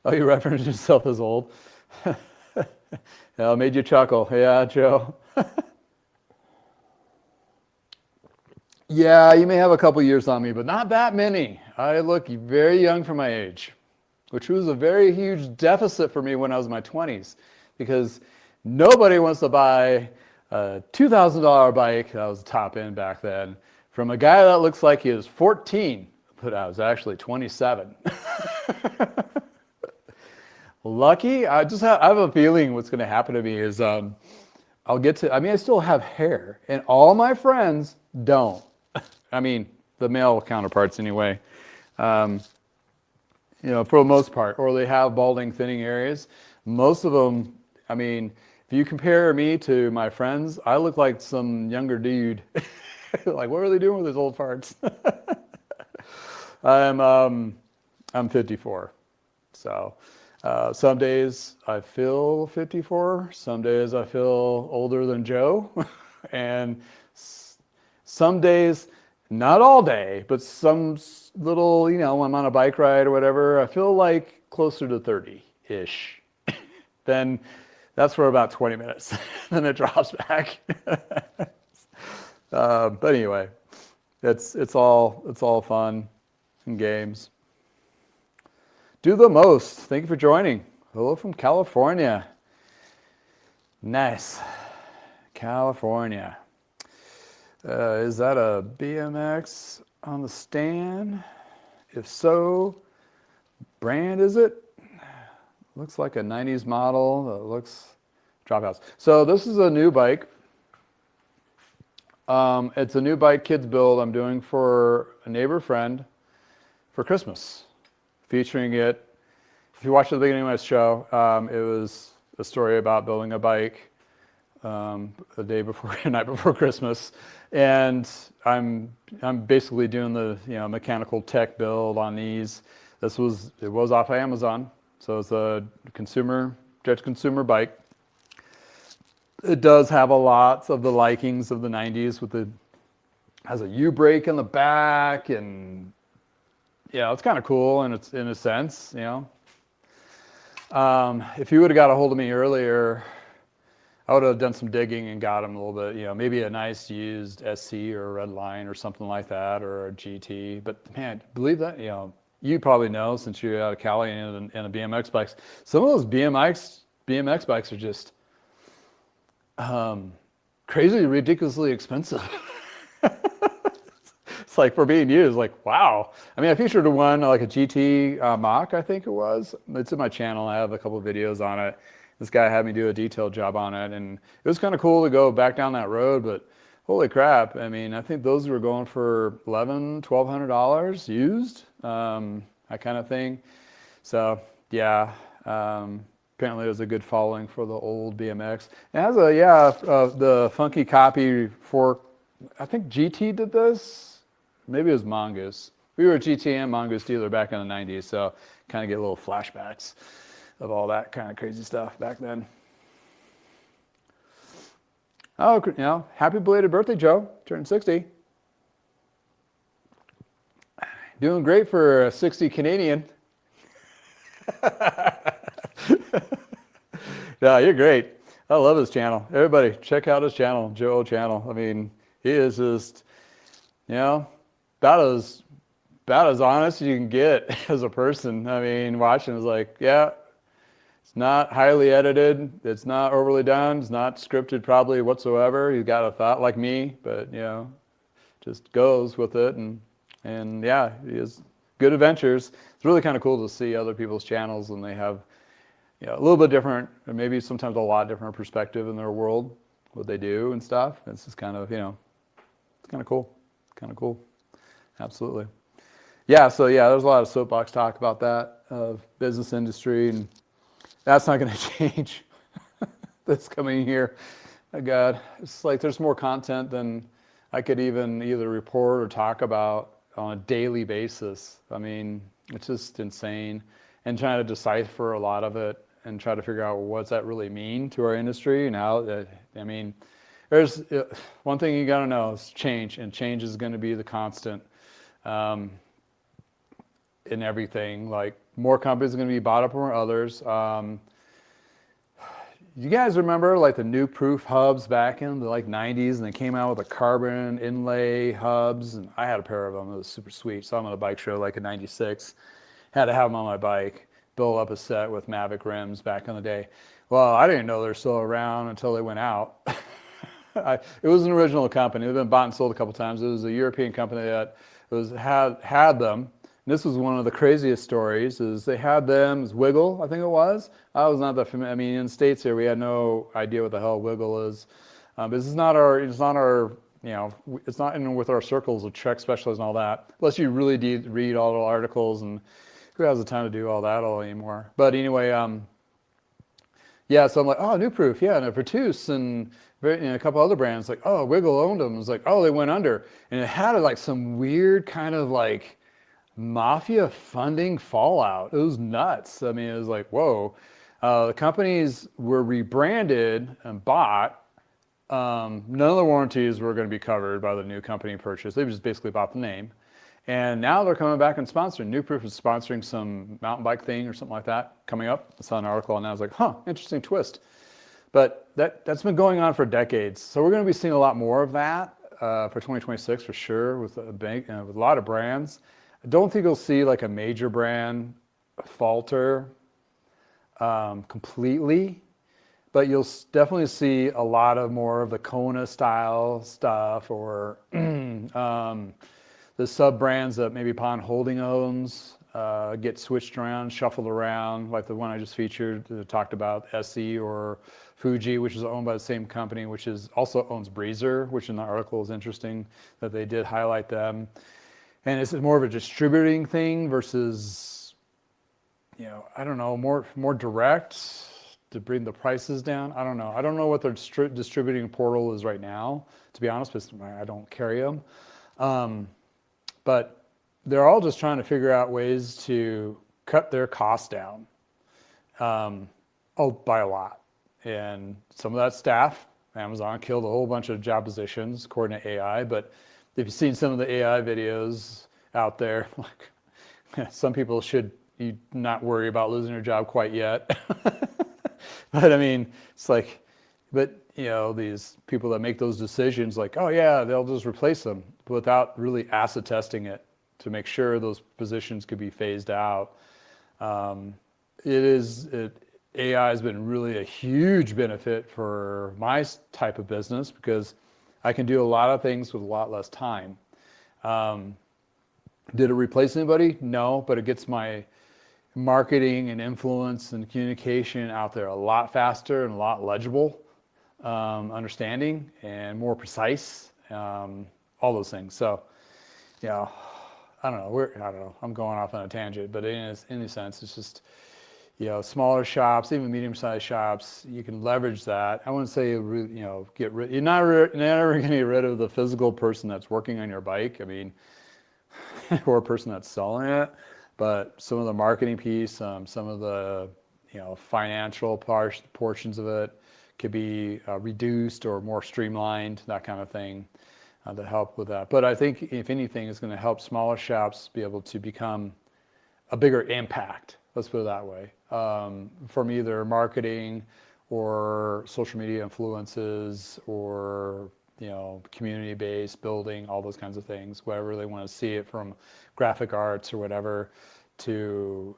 Oh, you referenced yourself as old. It made you chuckle. Yeah, Joe. Yeah, you may have a couple years on me, but not that many. I look very young for my age, which was a very huge deficit for me when I was in my 20s, because nobody wants to buy a $2,000 bike, that was the top end back then, from a guy that looks like he was 14, but I was actually 27. Lucky, I have a feeling what's going to happen to me is I still have hair, and all my friends don't. I mean, the male counterparts anyway, for the most part, or they have balding, thinning areas. Most of them, if you compare me to my friends, I look like some younger dude. Like, what are they doing with those old farts? I'm 54, so some days I feel 54. Some days I feel older than Joe, and some days, not all day, but some little, I'm on a bike ride or whatever, I feel like closer to 30-ish. Then that's for about 20 minutes. Then it drops back. But anyway, it's all fun and games. Do the most. Thank you for joining. Hello from California. Nice. California. Is that a BMX on the stand? If so, brand is it? Looks like a 90s model that looks dropouts. So this is a new bike. It's a new bike kids build I'm doing for a neighbor friend for Christmas, featuring it. If you watched the beginning of my show, it was a story about building a bike the night before Christmas, and I'm basically doing the mechanical tech build on these. It was off of Amazon, so it's a direct-to-consumer bike. It does have a lot of the likings of the 90s has a U-brake in the back, and it's kind of cool, and it's in a sense, If you would have got a hold of me earlier, I would have done some digging and got them a little bit, maybe a nice used SC or a Red Line or something like that, or a GT. But man, believe that, you probably know since you're out of Cali and the BMX bikes, some of those BMX bikes are just crazy, ridiculously expensive. It's like, for being used, like, wow. I featured one, like a GT Mach, I think it was. It's in my channel. I have a couple of videos on it. This guy had me do a detailed job on it, and it was kind of cool to go back down that road, but holy crap. I think those were going for $1,100, $1,200 used. that kind of thing. So yeah, apparently there's a good following for the old BMX. It has the funky copy for, I think GT did this. Maybe it was Mongoose. We were a GT and Mongoose dealer back in the 90s, so kind of get little flashbacks of all that kind of crazy stuff back then. Oh, happy belated birthday, Joe. Turned 60. Doing great for a 60 Canadian. Yeah, you're great. I love his channel. Everybody, check out his channel, Joe channel. I mean, he is just, about as honest as you can get as a person. I mean, watching is like, yeah, it's not highly edited. It's not overly done. It's not scripted probably whatsoever. He's got a thought like me, but just goes with it. And yeah, he has good adventures. It's really kind of cool to see other people's channels and they have a little bit different, or maybe sometimes a lot different perspective in their world, what they do and stuff. It's just kind of, it's kind of cool. Kind of cool. Absolutely. Yeah, so there's a lot of soapbox talk about that, of business industry, and that's not going to change this coming year. Oh God, it's like there's more content than I could even either report or talk about on a daily basis. I mean, it's just insane. And trying to decipher a lot of it and try to figure out what's that really mean to our industry and how, I mean, there's one thing you got to know is change, and change is going to be the constant in everything. Like more companies are going to be bought up from others. You guys remember like the new proof hubs back in the 90s, and they came out with the carbon inlay hubs, and I had a pair of them. It was super sweet. Saw them on a bike show like in '96. Had to have them on my bike. Built up a set with Mavic rims back in the day. Well, I didn't know they're still around until they went out. It was an original company. They've been bought and sold a couple times. It was a European company that had them. And this was one of the craziest stories. Is they had them as Wiggle, I think it was. I was not that familiar. I mean, in the States here, we had no idea what the hell Wiggle is. This is not our. It's not our. It's not in with our circles of Trek specialists and all that. Unless you really read all the articles, and who has the time to do all that all anymore? But anyway, so I'm like, oh, New Proof, yeah, and Vertus and a couple other brands, like, oh, Wiggle owned them. It was like, oh, they went under. And it had like some weird kind of like mafia funding fallout. It was nuts. I mean, it was like, whoa. The companies were rebranded and bought. None of the warranties were going to be covered by the new company purchase. They just basically bought the name. And now they're coming back and sponsoring. New Proof is sponsoring some mountain bike thing or something like that coming up. I saw an article and I was like, interesting twist. But that's been going on for decades. So we're going to be seeing a lot more of that for 2026 for sure with with a lot of brands. I don't think you'll see like a major brand falter completely, but you'll definitely see a lot of more of the Kona style stuff or the sub brands that maybe Pond Holding owns get switched around, shuffled around, like the one I just featured, talked about, SE or Fuji, which is owned by the same company, which is also owns Breezer, which in the article is interesting that they did highlight them. And it's more of a distributing thing versus, I don't know, more direct to bring the prices down. I don't know. I don't know what their distributing portal is right now, to be honest, because I don't carry them. But they're all just trying to figure out ways to cut their costs down by a lot. And some of that staff, Amazon killed a whole bunch of job positions according to AI. But if you've seen some of the AI videos out there, like some people should not worry about losing their job quite yet. But I mean, it's like, these people that make those decisions, like, oh yeah, they'll just replace them without really acid testing it to make sure those positions could be phased out. AI has been really a huge benefit for my type of business because I can do a lot of things with a lot less time. Did it replace anybody? No, but it gets my marketing and influence and communication out there a lot faster and a lot legible, understanding and more precise, all those things. So, I don't know. I'm going off on a tangent, but in any sense, it's just, smaller shops, even medium-sized shops, you can leverage that. I wouldn't say, get rid. You're never going to get rid of the physical person that's working on your bike. I mean, or a person that's selling it, but some of the marketing piece, some of the, financial portions of it could be reduced or more streamlined, that kind of thing. To help with that. But I think if anything, it's going to help smaller shops be able to become a bigger impact, let's put it that way, from either marketing or social media influences or community-based building, all those kinds of things, wherever they want to see it, from graphic arts or whatever to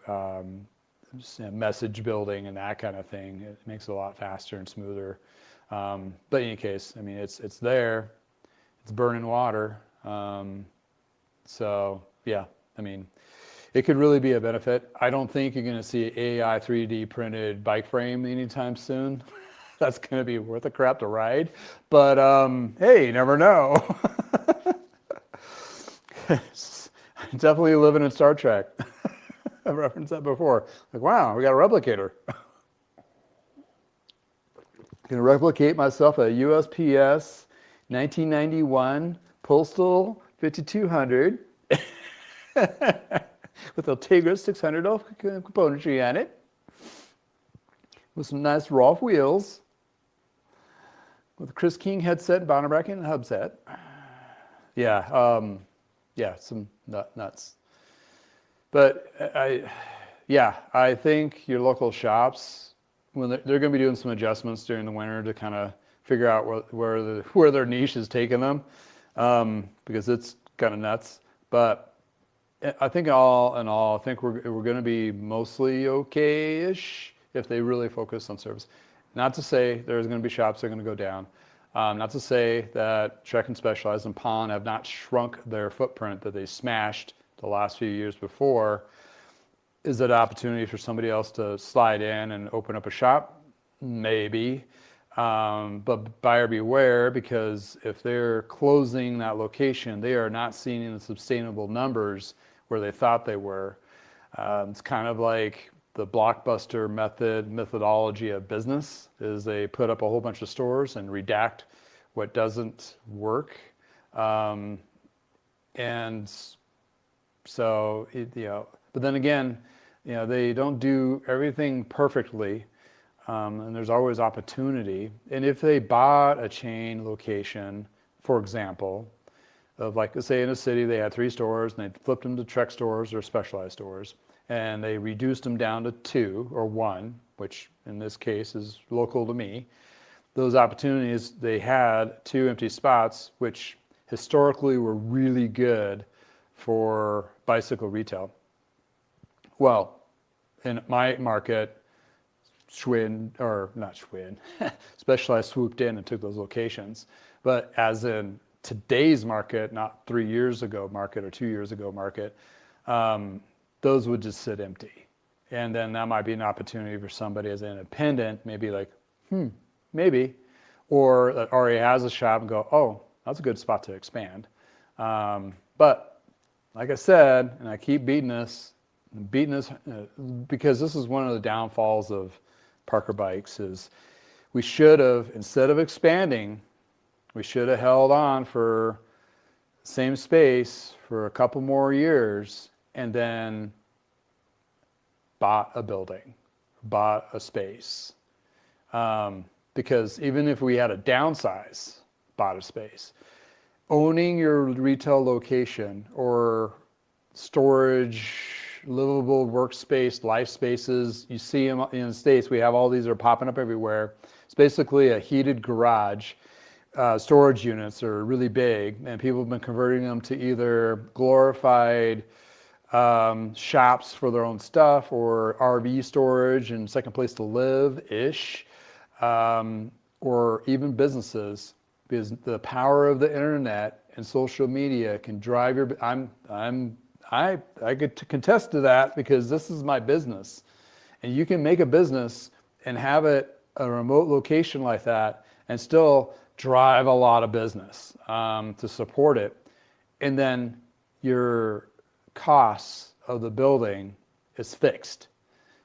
message building and that kind of thing. It makes it a lot faster and smoother. But in any case, I mean, it's there. It's burning water. So yeah, I mean, it could really be a benefit. I don't think you're going to see AI 3D printed bike frame anytime soon. That's going to be worth a crap to ride. But hey, you never know. Definitely living in Star Trek. I've referenced that before. Like, wow, we got a replicator. I'm going to replicate myself a USPS 1991 Postal 5200 with Ultegra 600 componentry on it, with some nice Rolf wheels, with a Chris King headset, boundary bracket, and hub set. Yeah, some nuts. But I think your local shops, when they're going to be doing some adjustments during the winter to kind of figure out where their niche is taking them, because it's kind of nuts. But I think all in all, I think we're going to be mostly okay-ish if they really focus on service. Not to say there's going to be shops that are going to go down. Not to say that Trek and Specialized and Pond have not shrunk their footprint that they smashed the last few years before. Is it an opportunity for somebody else to slide in and open up a shop? Maybe. But buyer beware, because if they're closing that location, they are not seeing the sustainable numbers where they thought they were. It's kind of like the Blockbuster methodology of business, is they put up a whole bunch of stores and redact what doesn't work. And so, but then again, they don't do everything perfectly. And there's always opportunity. And if they bought a chain location, for example, of, like, say in a city they had 3 stores and they flipped them to Trek stores or Specialized stores, and they reduced them down to 2 or 1, which in this case is local to me. Those opportunities, they had 2 empty spots, which historically were really good for bicycle retail. Well, in my market, Specialized swooped in and took those locations. But as in today's market, not 3 years ago market or 2 years ago market, those would just sit empty. And then that might be an opportunity for somebody as an independent, maybe like, maybe, or that already has a shop and go, oh, that's a good spot to expand. But like I said, and I keep beating this because this is one of the downfalls of Parker Bikes, is we should have, instead of expanding, we should have held on for same space for a couple more years and then bought a building, bought a space. Because even if we had a downsize, bought a space, owning your retail location or storage, livable workspace, life spaces, you see them in the States, we have all these are popping up everywhere. It's basically a heated garage. Storage units are really big, and people have been converting them to either glorified shops for their own stuff or RV storage and second place to live-ish, or even businesses, because the power of the internet and social media can drive your. I get to contest to that because this is my business, and you can make a business and have it a remote location like that and still drive a lot of business to support it, and then your costs of the building is fixed.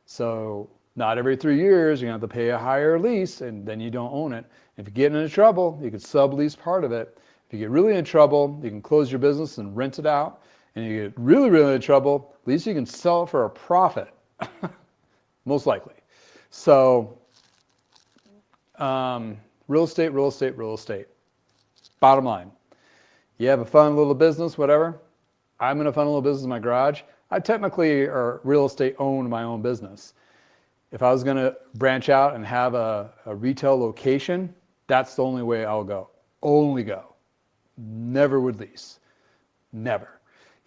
So not every 3 years you're going to have to pay a higher lease, and then you don't own it. If you get into trouble, you can sublease part of it. If you get really in trouble, you can close your business and rent it out. And you get really, really in trouble, at least you can sell it for a profit, most likely. So real estate, real estate, real estate. Bottom line, you have a fun little business, whatever. I'm in a fun little business in my garage. I technically real estate own my own business. If I was going to branch out and have a retail location, that's the only way I'll go. Only go. Never would lease. Never.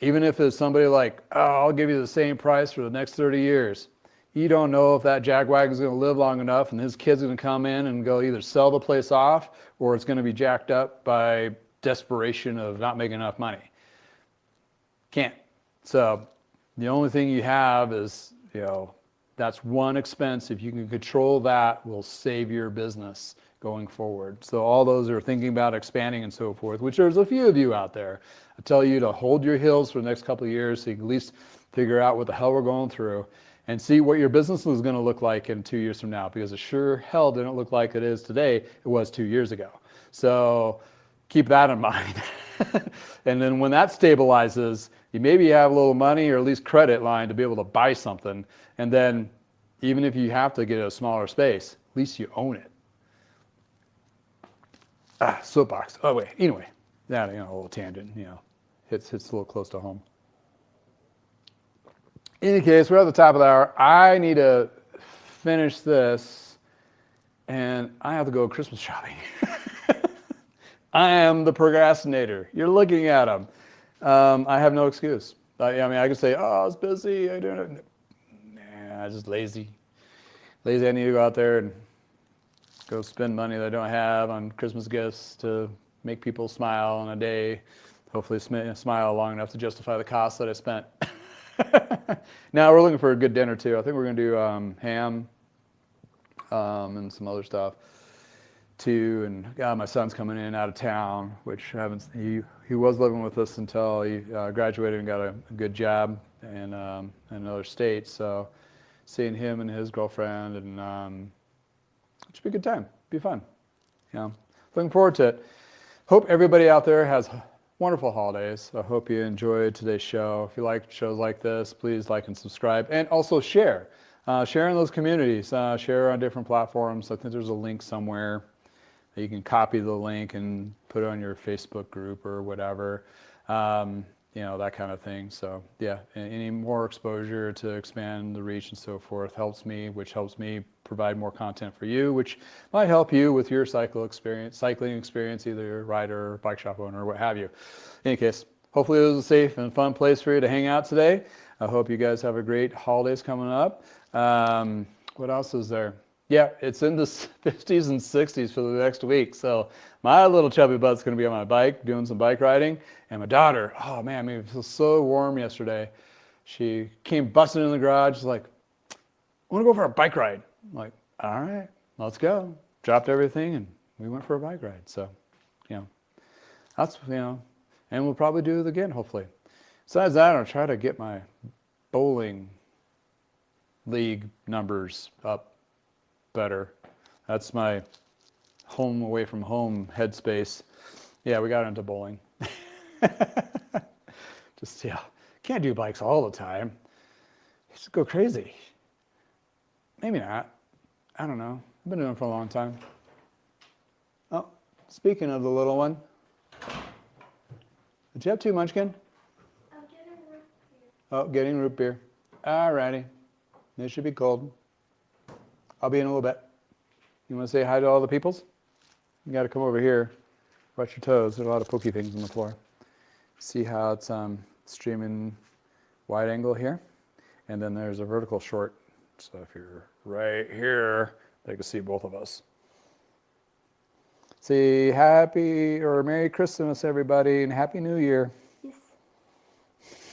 Even if it's somebody like, oh, I'll give you the same price for the next 30 years. You don't know if that jackwagon is going to live long enough and his kid's going to come in and go either sell the place off or it's going to be jacked up by desperation of not making enough money. Can't. So the only thing you have is, that's one expense. If you can control that, will save your business going forward. So all those are thinking about expanding and so forth, which there's a few of you out there. I tell you to hold your heels for the next couple of years so you can at least figure out what the hell we're going through and see what your business is going to look like in 2 years from now, because it sure hell didn't look like it is today. It was 2 years ago. So keep that in mind. And then when that stabilizes, you maybe have a little money or at least credit line to be able to buy something. And then even if you have to get a smaller space, at least you own it. Soapbox. Oh, wait. Anyway, that, a little tangent, hits a little close to home. In any case, we're at the top of the hour. I need to finish this, and I have to go Christmas shopping. I am the procrastinator. You're looking at him. I have no excuse. I can say, oh, I was busy. I didn't. Nah, I'm just lazy. Lazy, I need to go out there and go spend money that I don't have on Christmas gifts to make people smile on a day. Hopefully smile long enough to justify the cost that I spent. Now we're looking for a good dinner too. I think we're going to do ham and some other stuff too. And my son's coming in out of town, which he was living with us until he graduated and got a good job in another state. So seeing him and his girlfriend, and it should be a good time. Be fun. Looking forward to it. Hope everybody out there has wonderful holidays. I hope you enjoyed today's show. If you like shows like this, please like and subscribe, and also share. Share in those communities. Share on different platforms. I think there's a link somewhere that you can copy the link and put it on your Facebook group or whatever. That kind of thing. So yeah, any more exposure to expand the reach and so forth helps me, which helps me provide more content for you, which might help you with your cycling experience, either a rider or bike shop owner or what have you. In any case, hopefully it was a safe and fun place for you to hang out today. I hope you guys have a great holidays coming up. What else is there? Yeah, it's in the 50s and 60s for the next week. So my little chubby butt's going to be on my bike doing some bike riding. And my daughter, oh man, it was so warm yesterday. She came busting in the garage, like, I want to go for a bike ride. I'm like, all right, let's go. Dropped everything and we went for a bike ride. So, that's, and we'll probably do it again, hopefully. Besides that, I'll try to get my bowling league numbers up better. That's my home away from home headspace. Yeah, we got into bowling. Just, can't do bikes all the time. Just go crazy. Maybe not. I don't know. I've been doing it for a long time. Oh, speaking of the little one, did you have 2 munchkin? I'm getting root beer. Oh, getting root beer. All righty. It should be cold. I'll be in a little bit. You want to say hi to all the peoples? You got to come over here. Watch your toes. There's a lot of pokey things on the floor. See how it's streaming wide angle here? And then there's a vertical short. So if you're right here, they can see both of us. Say happy or Merry Christmas, everybody, and Happy New Year. Yes.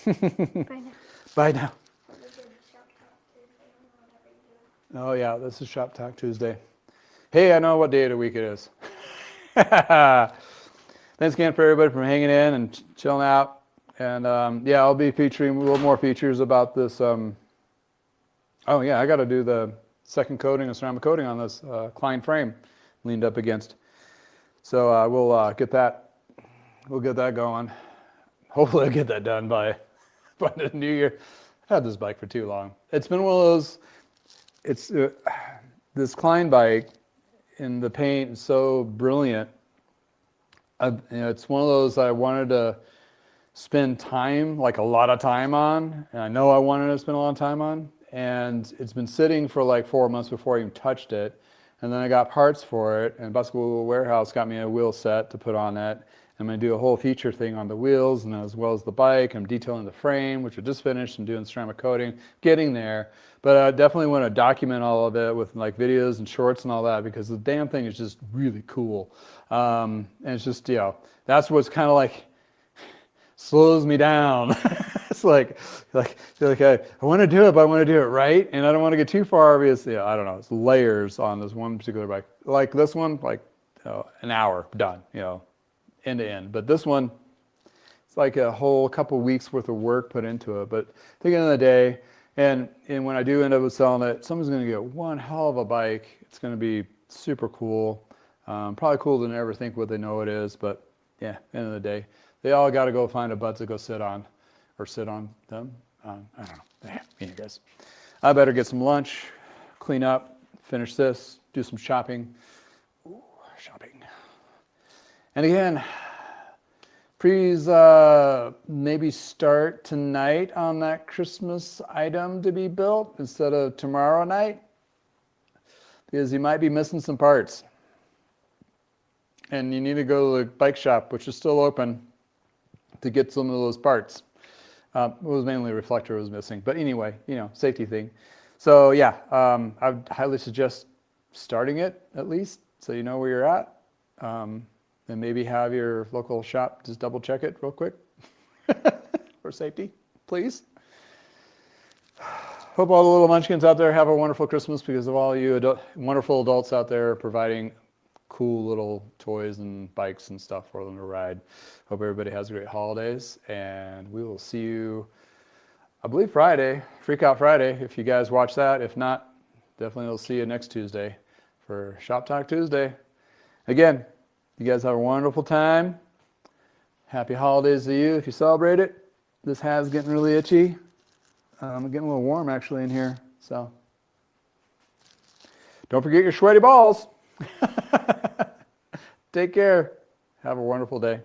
Bye now. Bye now. This is Shop Talk Tuesday, whatever you do. Oh yeah, this is Shop Talk Tuesday. Hey, I know what day of the week it is. Thanks again for everybody for hanging in and chilling out. And yeah, I'll be featuring a little more features about this. Oh yeah, I got to do the second coating and ceramic coating on this Klein frame leaned up against. So we'll get that. We'll get that going. Hopefully, I'll get that done by the new year. I've had this bike for too long. It's been one of those. It's this Klein bike, and the paint is so brilliant. It's one of those I wanted to spend time, like a lot of time on, and I know I wanted to spend a lot of time on, and it's been sitting for like 4 months before I even touched it, and then I got parts for it, and Bicycle Warehouse got me a wheel set to put on it. I'm going to do a whole feature thing on the wheels and as well as the bike. I'm detailing the frame, which I just finished, and doing ceramic coating, getting there. But I definitely want to document all of it with like videos and shorts and all that, because the damn thing is just really cool. And it's just, that's what's kind of like slows me down. It's like I want to do it, but I want to do it right, and I don't want to get too far. Obviously, I don't know. It's layers on this one particular bike. Like this one, like an hour done, end to end. But this one, it's like a whole couple weeks worth of work put into it. But at the end of the day, and when I do end up selling it, someone's going to get one hell of a bike. It's going to be super cool. Probably cooler than I ever think what they know it is. But yeah, at the end of the day, they all got to go find a butt to go sit on, or sit on them. I don't know. Yeah, guys. I better get some lunch, clean up, finish this, do some shopping. Ooh, shopping. And again, please maybe start tonight on that Christmas item to be built instead of tomorrow night, because you might be missing some parts. And you need to go to the bike shop, which is still open, to get some of those parts. It was mainly a reflector was missing. But anyway, safety thing. So yeah, I would highly suggest starting it at least, so you know where you're at. And maybe have your local shop just double check it real quick for safety, please. Hope all the little munchkins out there have a wonderful Christmas, because of all you wonderful adults out there providing cool little toys and bikes and stuff for them to ride. Hope everybody has great holidays, and we will see you, I believe, Friday, Freak Out Friday, if you guys watch that. If not, definitely we'll see you next Tuesday for Shop Talk Tuesday. Again, you guys have a wonderful time. Happy holidays to you if you celebrate it. This hat's getting really itchy. I'm getting a little warm actually in here, so don't forget your sweaty balls. Take care. Have a wonderful day.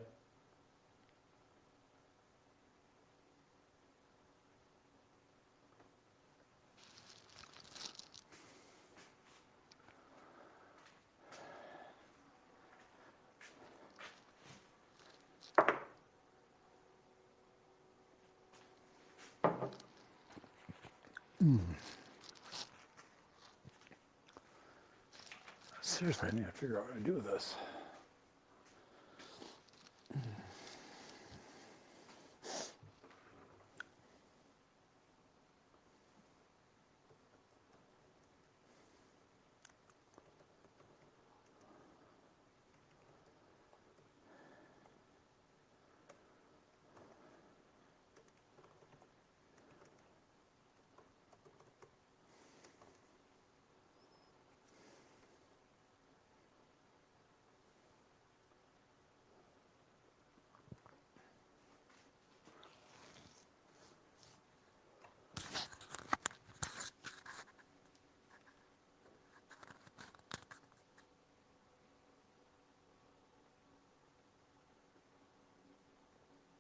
Seriously, I need to figure out what to do with this.